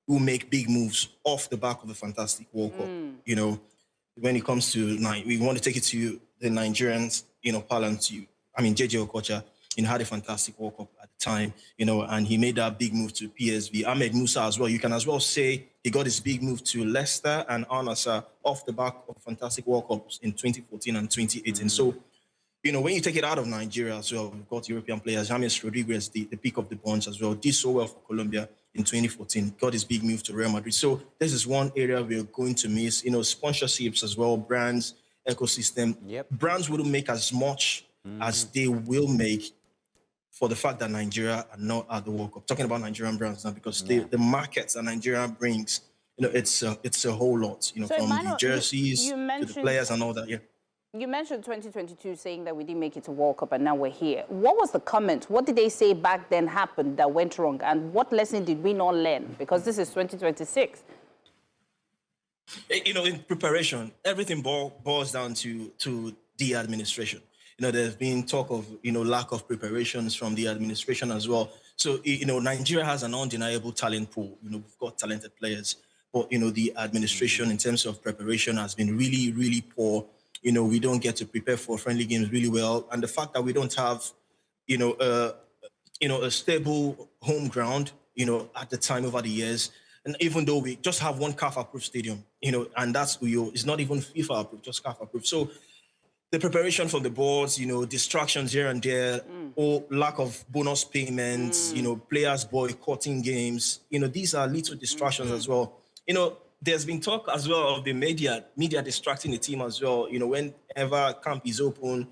make big moves off the back of a fantastic World Cup. You know, when it comes to, we want to take it to the Nigerians, you know, parlance, I mean, JJ Okocha, you know, had a fantastic World Cup at the time, you know, and he made that big move to PSV. Ahmed Musa as well. You can as well say he got his big move to Leicester and Al Nassr off the back of fantastic World Cups in 2014 and 2018. So, you know, when you take it out of Nigeria as well, we've got European players. James Rodriguez, the pick of the bunch as well, did so well for Colombia in 2014, got his big move to Real Madrid. So this is one area we're going to miss, you know, sponsorships as well, brands, ecosystem. Brands wouldn't make as much as they will make for the fact that Nigeria are not at the World Cup. Talking about Nigerian brands now, because the markets that Nigeria brings, you know, it's a whole lot, you know, so from the jerseys to the players and all that, You mentioned 2022 saying that we didn't make it to World Cup and now we're here. What was the comment? What did they say back then happened that went wrong? And what lesson did we not learn? Because this is 2026. You know, in preparation, everything boils down to the administration. You know, there's been talk of, you know, lack of preparations from the administration as well. So, you know, Nigeria has an undeniable talent pool. You know, we've got talented players. But, you know, the administration in terms of preparation has been really, really poor. You know, we don't get to prepare for friendly games really well. And the fact that we don't have, you know, a stable home ground, you know, at the time over the years. And even though we just have one CAF-approved stadium, you know, and that's, it's not even FIFA-approved, just CAF-approved. So the preparation from the boards, you know, distractions here and there, or lack of bonus payments, you know, players boycotting games, you know, these are little distractions as well. You know, there's been talk as well of the media distracting the team as well. Whenever camp is open,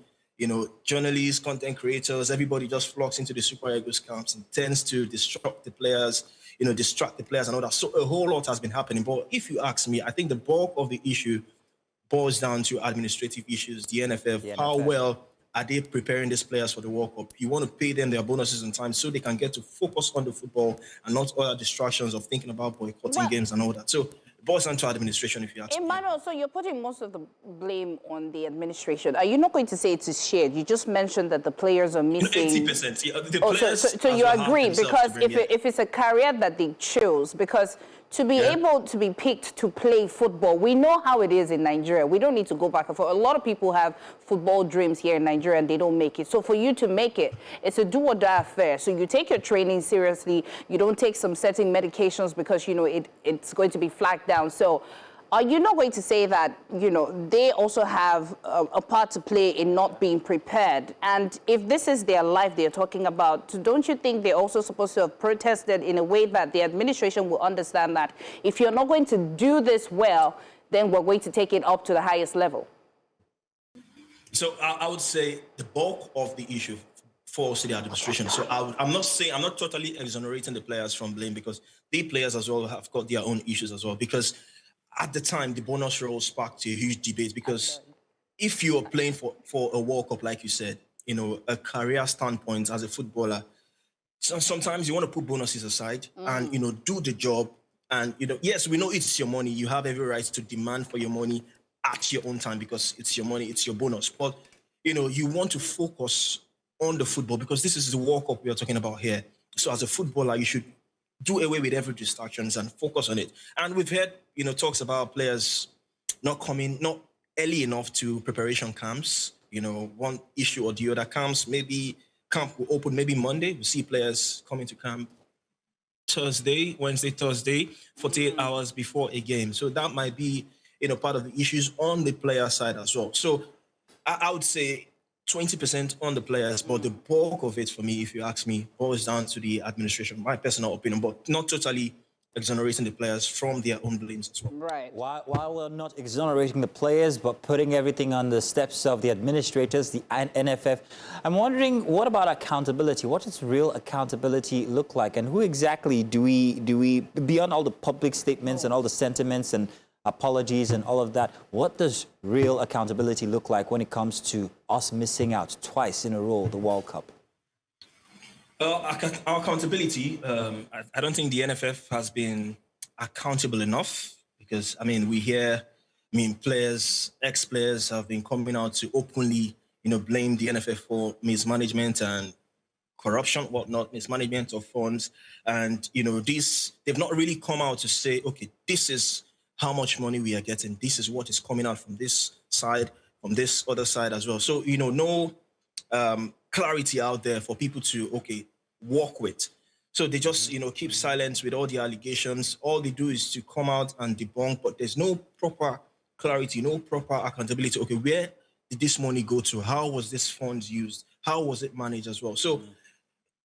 journalists, content creators, everybody just flocks into the Super Eagles camps and tends to distract the players and all that. So a whole lot has been happening. But if you ask me, I think the bulk of the issue boils down to administrative issues. The NFF, how well are they preparing these players for the World Cup? You want to pay them their bonuses in time so they can get to focus on the football and not other distractions of thinking about boycotting games and all that. So it boils down to administration, if you ask me. Emmanuel, so you're putting most of the blame on the administration. Are you not going to say it is shared? You just mentioned that the players are missing... 80%. Yeah, the players so you agree, because if it's a career that they chose, because to be able to be picked to play football, we know how it is in Nigeria. We don't need to go back and forth. A lot of people have football dreams here in Nigeria and they don't make it. So for you to make it, it's a do or die affair. So you take your training seriously. You don't take some certain medications because, it's going to be flagged down. So are you not going to say that, they also have a part to play in not being prepared? And if this is their life they're talking about, don't you think they're also supposed to have protested in a way that the administration will understand that if you're not going to do this well, then we're going to take it up to the highest level? So I would say the bulk of the issue falls to the administration. So I'm not totally exonerating the players from blame, because the players as well have got their own issues as well. Because at the time, the bonus role sparked a huge debate, because if you are playing for a World Cup, like you said, a career standpoint as a footballer, sometimes you want to put bonuses aside and, do the job. And, yes, we know it's your money. You have every right to demand for your money at your own time, because it's your money, it's your bonus. But, you want to focus on the football, because this is the World Cup we are talking about here. So as a footballer, you should do away with every distractions and focus on it. And we've heard, talks about players not early enough to preparation camps. One issue or the other camps. Maybe camp will open maybe Monday. We see players coming to camp Wednesday, Thursday, 48 hours before a game. So that might be, part of the issues on the player side as well. So I would say 20% on the players, but the bulk of it, for me, if you ask me, boils down to the administration, my personal opinion, but not totally exonerating the players from their own blames as well. Right. While we're not exonerating the players, but putting everything on the steps of the administrators, the NFF, I'm wondering, what about accountability? What does real accountability look like? And who exactly do we beyond all the public statements and all the sentiments and apologies and all of that, what does real accountability look like when it comes to us missing out twice in a row the World Cup? Our accountability, I don't think the NFF has been accountable enough, because, we hear, players, ex-players have been coming out to openly, blame the NFF for mismanagement and corruption, whatnot, mismanagement of funds. And, they've not really come out to say, okay, this is how much money we are getting. This is what is coming out from this side, from this other side as well. So, no clarity out there for people to, work with. So they just, keep silent with all the allegations. All they do is to come out and debunk, but there's no proper clarity, no proper accountability. Okay, where did this money go to? How was this funds used? How was it managed as well? So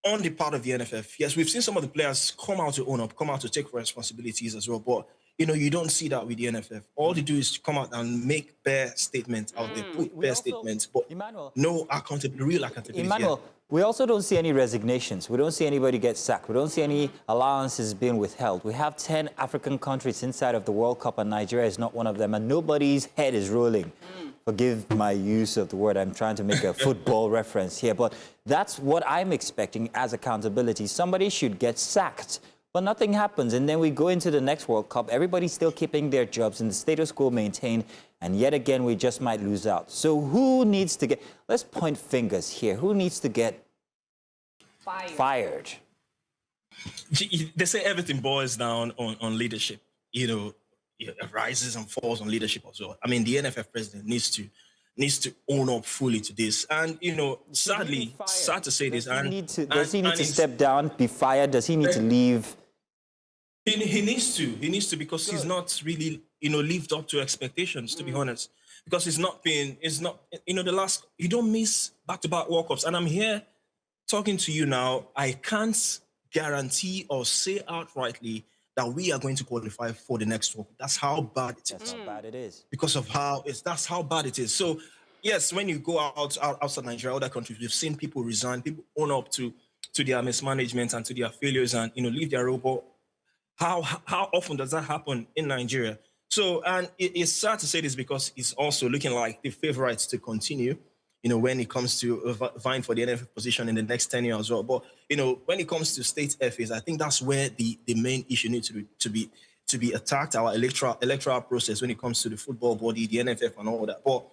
on the part of the NFF, yes, we've seen some of the players come out to own up, come out to take responsibilities as well. But, you don't see that with the NFF. All they do is to come out and make bare statements out there, put bare statements, but no accountability, real accountability. Emmanuel, we also don't see any resignations. We don't see anybody get sacked. We don't see any allowances being withheld. We have 10 African countries inside of the World Cup, and Nigeria is not one of them, and nobody's head is rolling. Forgive my use of the word. I'm trying to make a football reference here, but that's what I'm expecting as accountability. Somebody should get sacked, but nothing happens. And then we go into the next World Cup. Everybody's still keeping their jobs and the status quo maintained. And yet again, we just might lose out. So who needs to get, let's point fingers here. Who needs to get fired? They say everything boils down on leadership. It rises and falls on leadership as well. The NFF president needs to own up fully to this. And, sadly, sad to say this. Does he need to step down, be fired? Does he need to leave? He needs to, because he's not really, lived up to expectations, to be honest. Because you don't miss back-to-back World Cups. And I'm here talking to you now. I can't guarantee or say outrightly that we are going to qualify for the next World Cup. That's how bad it is. That's how bad it is. Because of that's how bad it is. So yes, when you go outside Nigeria, other countries, we've seen people resign, people own up to their mismanagement and to their failures and, leave their role. But how often does that happen in Nigeria? So, and it's sad to say this because it's also looking like the favorites to continue, when it comes to vying for the NFF position in the next 10 years as well. But, when it comes to state FAs, I think that's where the main issue needs to be attacked, our electoral process when it comes to the football body, the NFF and all that. But,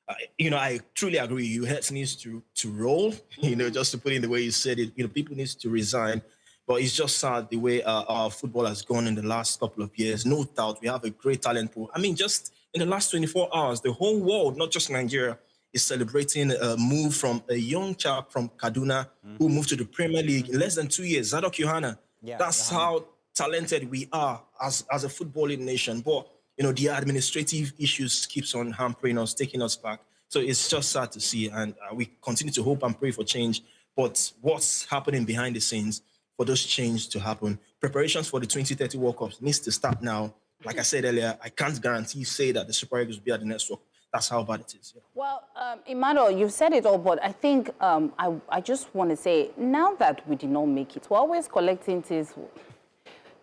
I truly agree. Your head needs to roll, just to put it in the way you said it. People need to resign. But it's just sad the way our football has gone in the last couple of years. No doubt, we have a great talent pool. I mean, just in the last 24 hours, the whole world, not just Nigeria, is celebrating a move from a young chap from Kaduna who moved to the Premier League in less than 2 years, Zadok Yohana. Yeah, that's how talented we are as a footballing nation. But, the administrative issues keeps on hampering us, taking us back. So it's just sad to see. And we continue to hope and pray for change. But what's happening behind the scenes for those change to happen? Preparations for the 2030 World Cup needs to start now. Like I said earlier, I can't say that the Super Eagles will be at the next World Cup. That's how bad it is. Yeah. Well, Emmanuel, you've said it all, but I think I just want to say, now that we did not make it, we're always collecting things.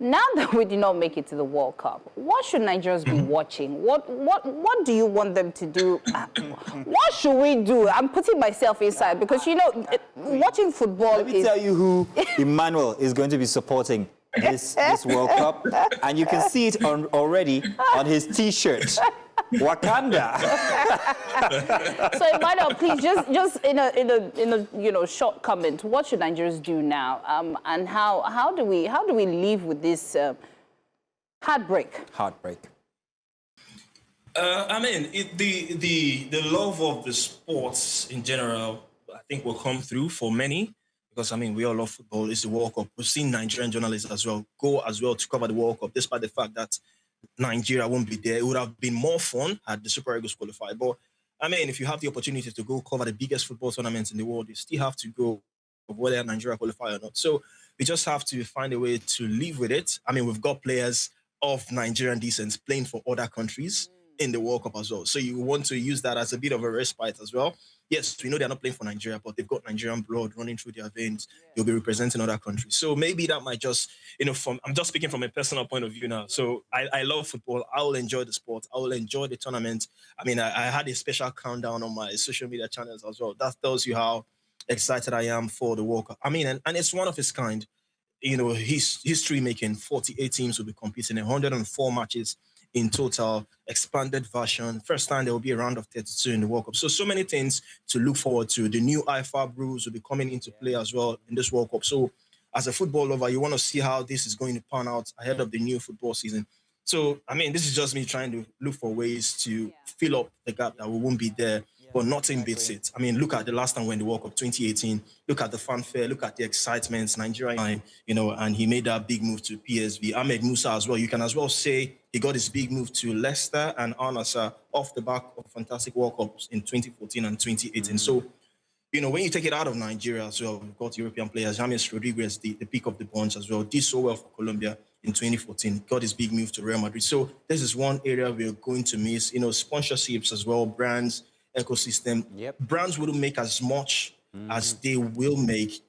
Now that we did not make it to the World Cup, what should Nigerians be watching? What do you want them to do? What should we do? I'm putting myself inside because, watching football Let me tell you who Emmanuel is going to be supporting this World Cup. And you can see it already on his T-shirt. Wakanda. So Emmanuel, please just in a short comment, what should Nigerians do now, and how do we live with this heartbreak? I mean, the love of the sports in general, I think, will come through for many. Because, I mean, we all love football. It's the World Cup. We've seen Nigerian journalists as well go as well to cover the World Cup, despite the fact that Nigeria won't be there. It would have been more fun had the Super Eagles qualified. But, I mean, if you have the opportunity to go cover the biggest football tournaments in the world, you still have to go, whether Nigeria qualify or not. So we just have to find a way to live with it. I mean, we've got players of Nigerian descent playing for other countries in the World Cup as well. So you want to use that as a bit of a respite as well. Yes, we know they're not playing for Nigeria, but they've got Nigerian blood running through their veins. They'll be representing other countries. So maybe that might just, I'm just speaking from a personal point of view now. So I love football. I will enjoy the sport. I will enjoy the tournament. I mean, I had a special countdown on my social media channels as well. That tells you how excited I am for the World Cup. I mean, and it's one of its kind. History making. 48 teams will be competing in 104 matches in total, expanded version. First time there will be a round of 32 in the World Cup. So many things to look forward to. The new IFAB rules will be coming into play as well in this World Cup. So as a football lover, you want to see how this is going to pan out ahead of the new football season. So, I mean, this is just me trying to look for ways to fill up the gap that we won't be there, but nothing beats it. I mean, look at the last time when the World Cup 2018, look at the fanfare, look at the excitement, Nigeria, and he made that big move to PSV. Ahmed Musa as well. You can as well say he got his big move to Leicester and Al Nassr off the back of fantastic World Cups in 2014 and 2018. So, when you take it out of Nigeria as well, we've got European players, James Rodriguez, the pick of the bunch as well, did so well for Colombia in 2014, got his big move to Real Madrid. So this is one area we're going to miss, sponsorships as well, brands, ecosystem. Brands wouldn't make as much as they will make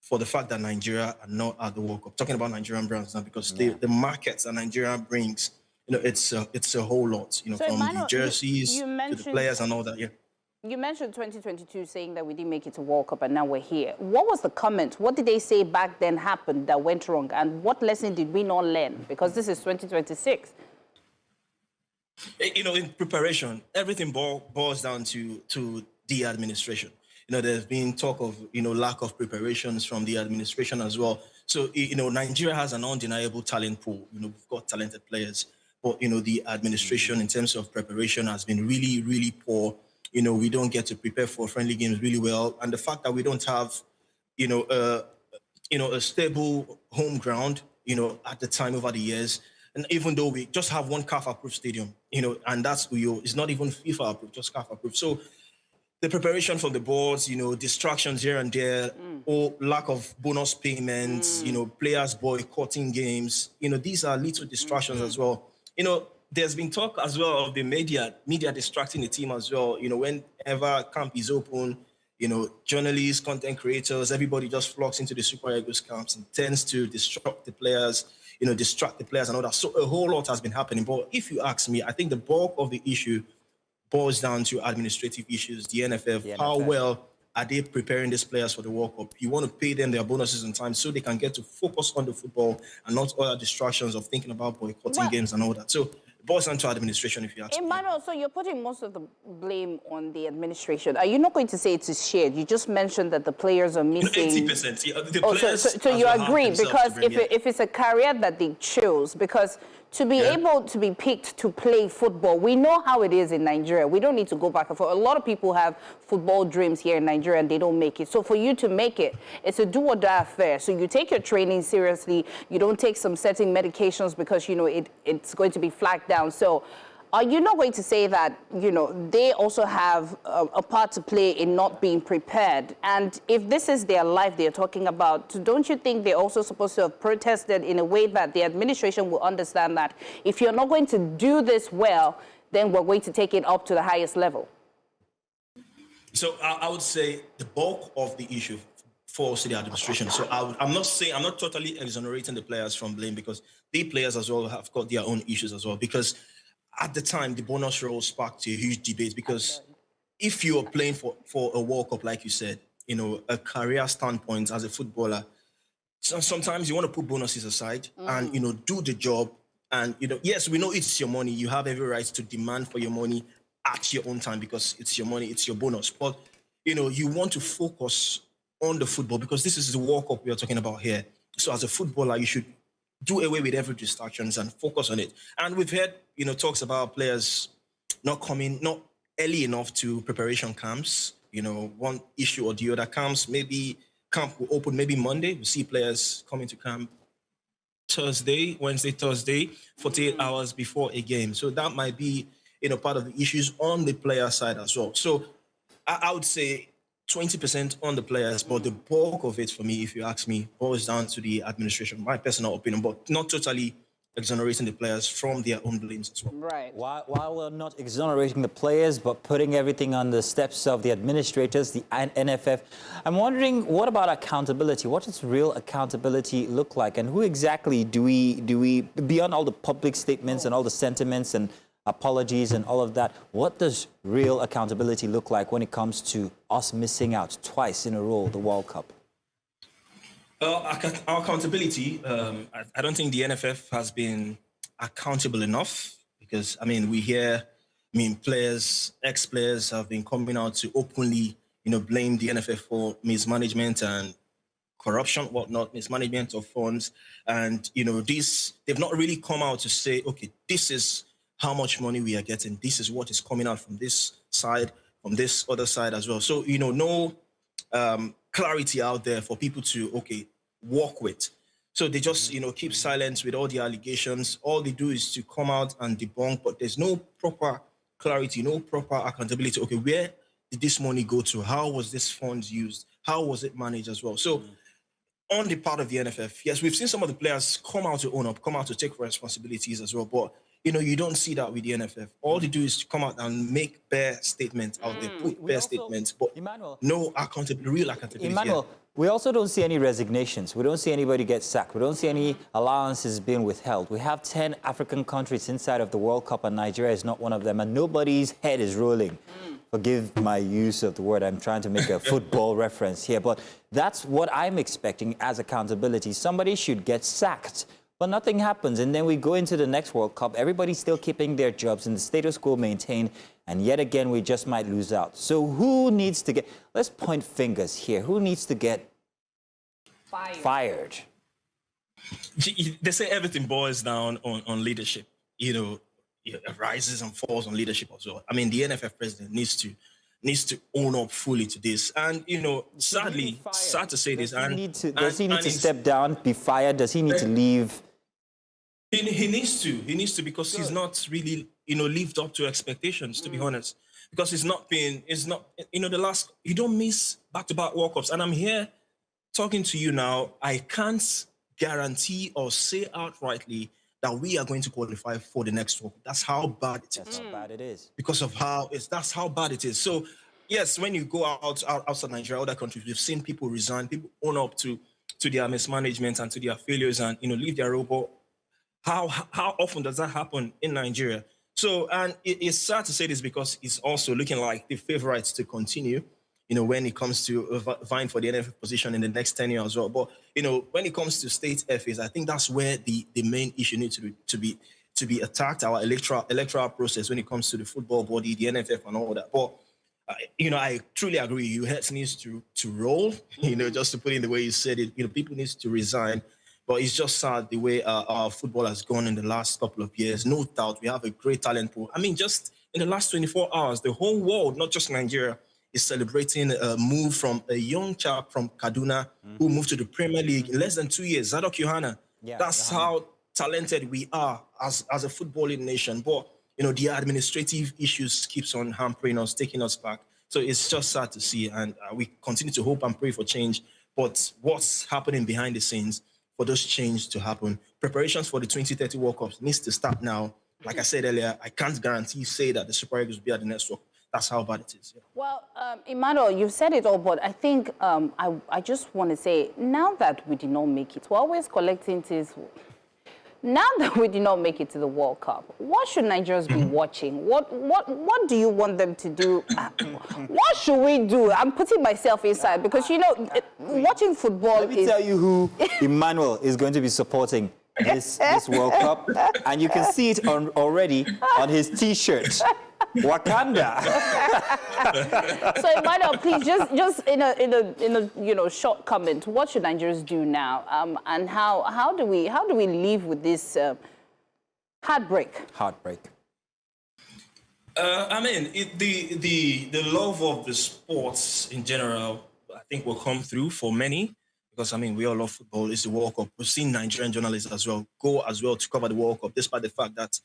for the fact that Nigeria are not at the World Cup. Talking about Nigerian brands now, because the markets that Nigeria brings, it's a whole lot, So from Emmanuel, the jerseys you to the players and all that, You mentioned 2022 saying that we didn't make it to World Cup and now we're here. What was the comment? What did they say back then happened that went wrong? And what lesson did we not learn? Because this is 2026. In preparation, everything boils down to the administration. There's been talk of, lack of preparations from the administration as well. So, Nigeria has an undeniable talent pool. We've got talented players. But, the administration in terms of preparation has been really, really poor. We don't get to prepare for friendly games really well. And the fact that we don't have, a stable home ground, at the time over the years. And even though we just have one CAF-approved stadium, and that's, it's not even FIFA-approved, just CAF-approved. So the preparation from the boards, distractions here and there, or lack of bonus payments, players boycotting games, these are little distractions as well. There's been talk as well of the media distracting the team as well. Whenever camp is open, journalists, content creators, everybody just flocks into the Super Eagles camps and tends to distract the players and all that. So a whole lot has been happening. But if you ask me, I think the bulk of the issue boils down to administrative issues. The NFF, how well are they preparing these players for the World Cup? You want to pay them their bonuses in time so they can get to focus on the football and not other distractions of thinking about boycotting games and all that. So it boils down to administration, if you ask me. Emmanuel, so you're putting most of the blame on the administration. Are you not going to say it is shared? You just mentioned that the players are missing... 80%. Yeah, the players so you agree, because if it's a career that they chose, because to be able to be picked to play football, we know how it is in Nigeria. We don't need to go back and forth. A lot of people have football dreams here in Nigeria and they don't make it. So for you to make it, it's a do or die affair. So you take your training seriously. You don't take some certain medications because, it's going to be flagged down. So are you not going to say that, they also have a part to play in not being prepared? And if this is their life they're talking about, don't you think they're also supposed to have protested in a way that the administration will understand that if you're not going to do this well, then we're going to take it up to the highest level? So I would say the bulk of the issue falls to the administration. So I'm not totally exonerating the players from blame, because the players as well have got their own issues as well. Because at the time, the bonus role sparked a huge debate, because if you are playing for a World Cup, like you said, a career standpoint as a footballer, sometimes you want to put bonuses aside and, do the job. And, yes, we know it's your money. You have every right to demand for your money at your own time, because it's your money, it's your bonus. But, you want to focus on the football, because this is the World Cup we are talking about here. So as a footballer, you should do away with every distractions and focus on it. And we've heard, talks about players not early enough to preparation camps. One issue or the other camps. Maybe camp will open maybe Monday. We see players coming to camp Wednesday, Thursday, 48 hours before a game. So that might be, part of the issues on the player side as well. So I would say 20% on the players, but the bulk of it, for me, if you ask me, boils down to the administration, my personal opinion, but not totally exonerating the players from their own blames as well. Right. While we're not exonerating the players, but putting everything on the steps of the administrators, the NFF, I'm wondering, what about accountability? What does real accountability look like? And who exactly do we beyond all the public statements and all the sentiments and apologies and all of that, what does real accountability look like when it comes to us missing out twice in a row the World Cup? Our accountability, I don't think the NFF has been accountable enough, because, we hear, players, ex-players have been coming out to openly, blame the NFF for mismanagement and corruption, whatnot, mismanagement of funds. And, they've not really come out to say, okay, this is how much money we are getting. This is what is coming out from this side, from this other side as well. So, no clarity out there for people to, work with. So they just, keep silent with all the allegations. All they do is to come out and debunk, but there's no proper clarity, no proper accountability. Okay, where did this money go to? How was this funds used? How was it managed as well? So on the part of the NFF, yes, we've seen some of the players come out to own up, come out to take responsibilities as well, but you don't see that with the NFF. All they do is to come out and make bare statements out there, put bare statements, but no accountability, real accountability. Emmanuel, we also don't see any resignations. We don't see anybody get sacked. We don't see any allowances being withheld. We have 10 African countries inside of the World Cup, and Nigeria is not one of them, and nobody's head is rolling. Forgive my use of the word. I'm trying to make a football reference here, but that's what I'm expecting as accountability. Somebody should get sacked. But nothing happens, and then we go into the next World Cup. Everybody's still keeping their jobs and the status quo maintained, and yet again, we just might lose out. So who needs to get, let's point fingers here, who needs to get fired? They say everything boils down on leadership. It rises and falls on leadership as well. The NFF president needs to own up fully to this. And, sadly, sad to say this. Does he need to step down, be fired? Does he need to leave? He needs to, because he's not really, lived up to expectations, to be honest. because it's not, you don't miss back-to-back World Cups. And I'm here talking to you now. I can't guarantee or say outrightly that we are going to qualify for the next World Cup. That's how bad it is. That's how bad it is. Because of that's how bad it is. So yes, when you go outside Nigeria, other countries, we've seen people resign, people own up to their mismanagement and to their failures and, leave their role. But how often does that happen in Nigeria? So, and it's sad to say this because it's also looking like the favorites to continue, when it comes to vying for the NFF position in the next 10 years as well. But, when it comes to state FAs, I think that's where the main issue needs to be attacked, our electoral process when it comes to the football body, the NFF and all that. But, I truly agree. Your head needs to roll, just to put it the way you said it. People need to resign. But it's just sad the way our football has gone in the last couple of years. No doubt we have a great talent pool. I mean, just in the last 24 hours, the whole world, not just Nigeria, is celebrating a move from a young chap from Kaduna who moved to the Premier League in less than 2 years, Zadok Yohana. Yeah, that's how talented we are as a footballing nation. But, the administrative issues keeps on hampering us, taking us back. So it's just sad to see. And we continue to hope and pray for change. But what's happening behind the scenes for those change to happen? Preparations for the 2030 World Cup needs to start now. Like I said earlier, I can't say that the Super Eagles will be at the next World Cup. That's how bad it is. Yeah. Well, Emmanuel, you've said it all, but I think I just want to say, now that we did not make it, we're always collecting things. Now that we did not make it to the World Cup, what should Nigerians be watching? What do you want them to do? What should we do? I'm putting myself inside because, watching football Let me tell you who Emmanuel is going to be supporting this World Cup. And you can see it already on his T-shirt. Wakanda. So Emmanuel, please just in a short comment, what should Nigerians do now, and how do we live with this heartbreak? I mean, the love of the sports in general, I think, will come through for many. Because, I mean, we all love football. It's the World Cup. We've seen Nigerian journalists as well go as well to cover the World Cup, despite the fact that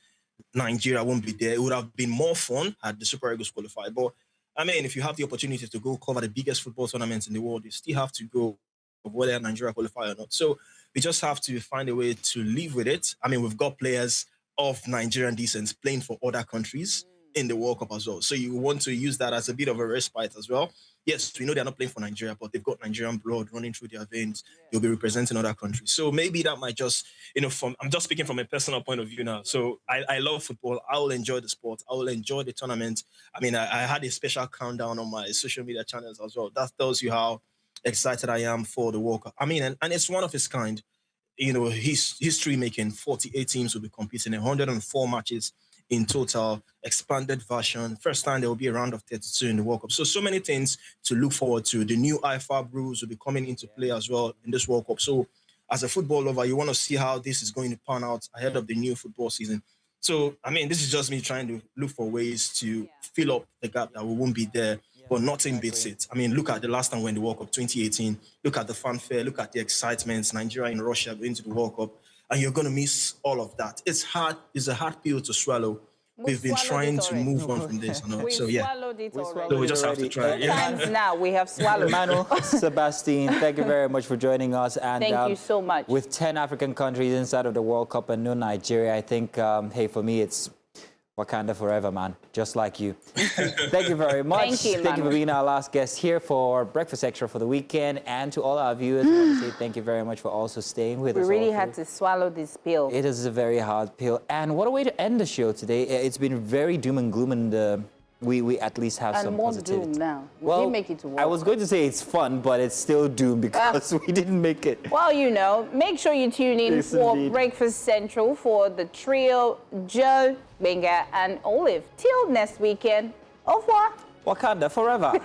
Nigeria won't be there. It would have been more fun had the Super Eagles qualified. But, I mean, if you have the opportunity to go cover the biggest football tournaments in the world, you still have to go, whether Nigeria qualify or not. So we just have to find a way to live with it. I mean, we've got players of Nigerian descent playing for other countries in the World Cup as well. So you want to use that as a bit of a respite as well. Yes, we know they're not playing for Nigeria, but they've got Nigerian blood running through their veins. They'll be representing other countries. So maybe that might just, I'm just speaking from a personal point of view now. So I love football. I will enjoy the sport. I will enjoy the tournament. I mean, I had a special countdown on my social media channels as well. That tells you how excited I am for the World Cup. I mean, and it's one of its kind. History making. 48 teams will be competing in 104 matches in total, expanded version. First time there will be a round of 32 in the World Cup. So many things to look forward to. The new IFAB rules will be coming into play as well in this World Cup. So as a football lover, you want to see how this is going to pan out ahead of the new football season. So, I mean, this is just me trying to look for ways to fill up the gap that we won't be there, but nothing beats it. I mean, look at the last time we went to the World Cup, 2018. Look at the fanfare, look at the excitement, Nigeria and Russia going to the World Cup. And you're going to miss all of that. It's hard. It's a hard pill to swallow. We've been trying to move on from this. So, yeah. Swallowed it already. So we just have to try. Times now we have swallowed. Emmanuel Sabastine, thank you very much for joining us. And thank you so much. With 10 African countries inside of the World Cup and no Nigeria, I think, hey, for me, it's Wakanda forever, man. Just like you. Thank you very much. Thank you for being our last guest here for Breakfast Extra for the weekend. And to all our viewers, I want to say thank you very much for also staying with us. We really had to swallow this pill. It is a very hard pill. And what a way to end the show today. It's been very doom and gloom, and we at least have some positivity. And more doom now. We didn't make it to World I was going to say it's fun, but it's still doom because we didn't make it. Well, make sure you tune in for Breakfast Central for the trio, Joe, Benga, and Olive. Till next weekend, au revoir. Wakanda forever.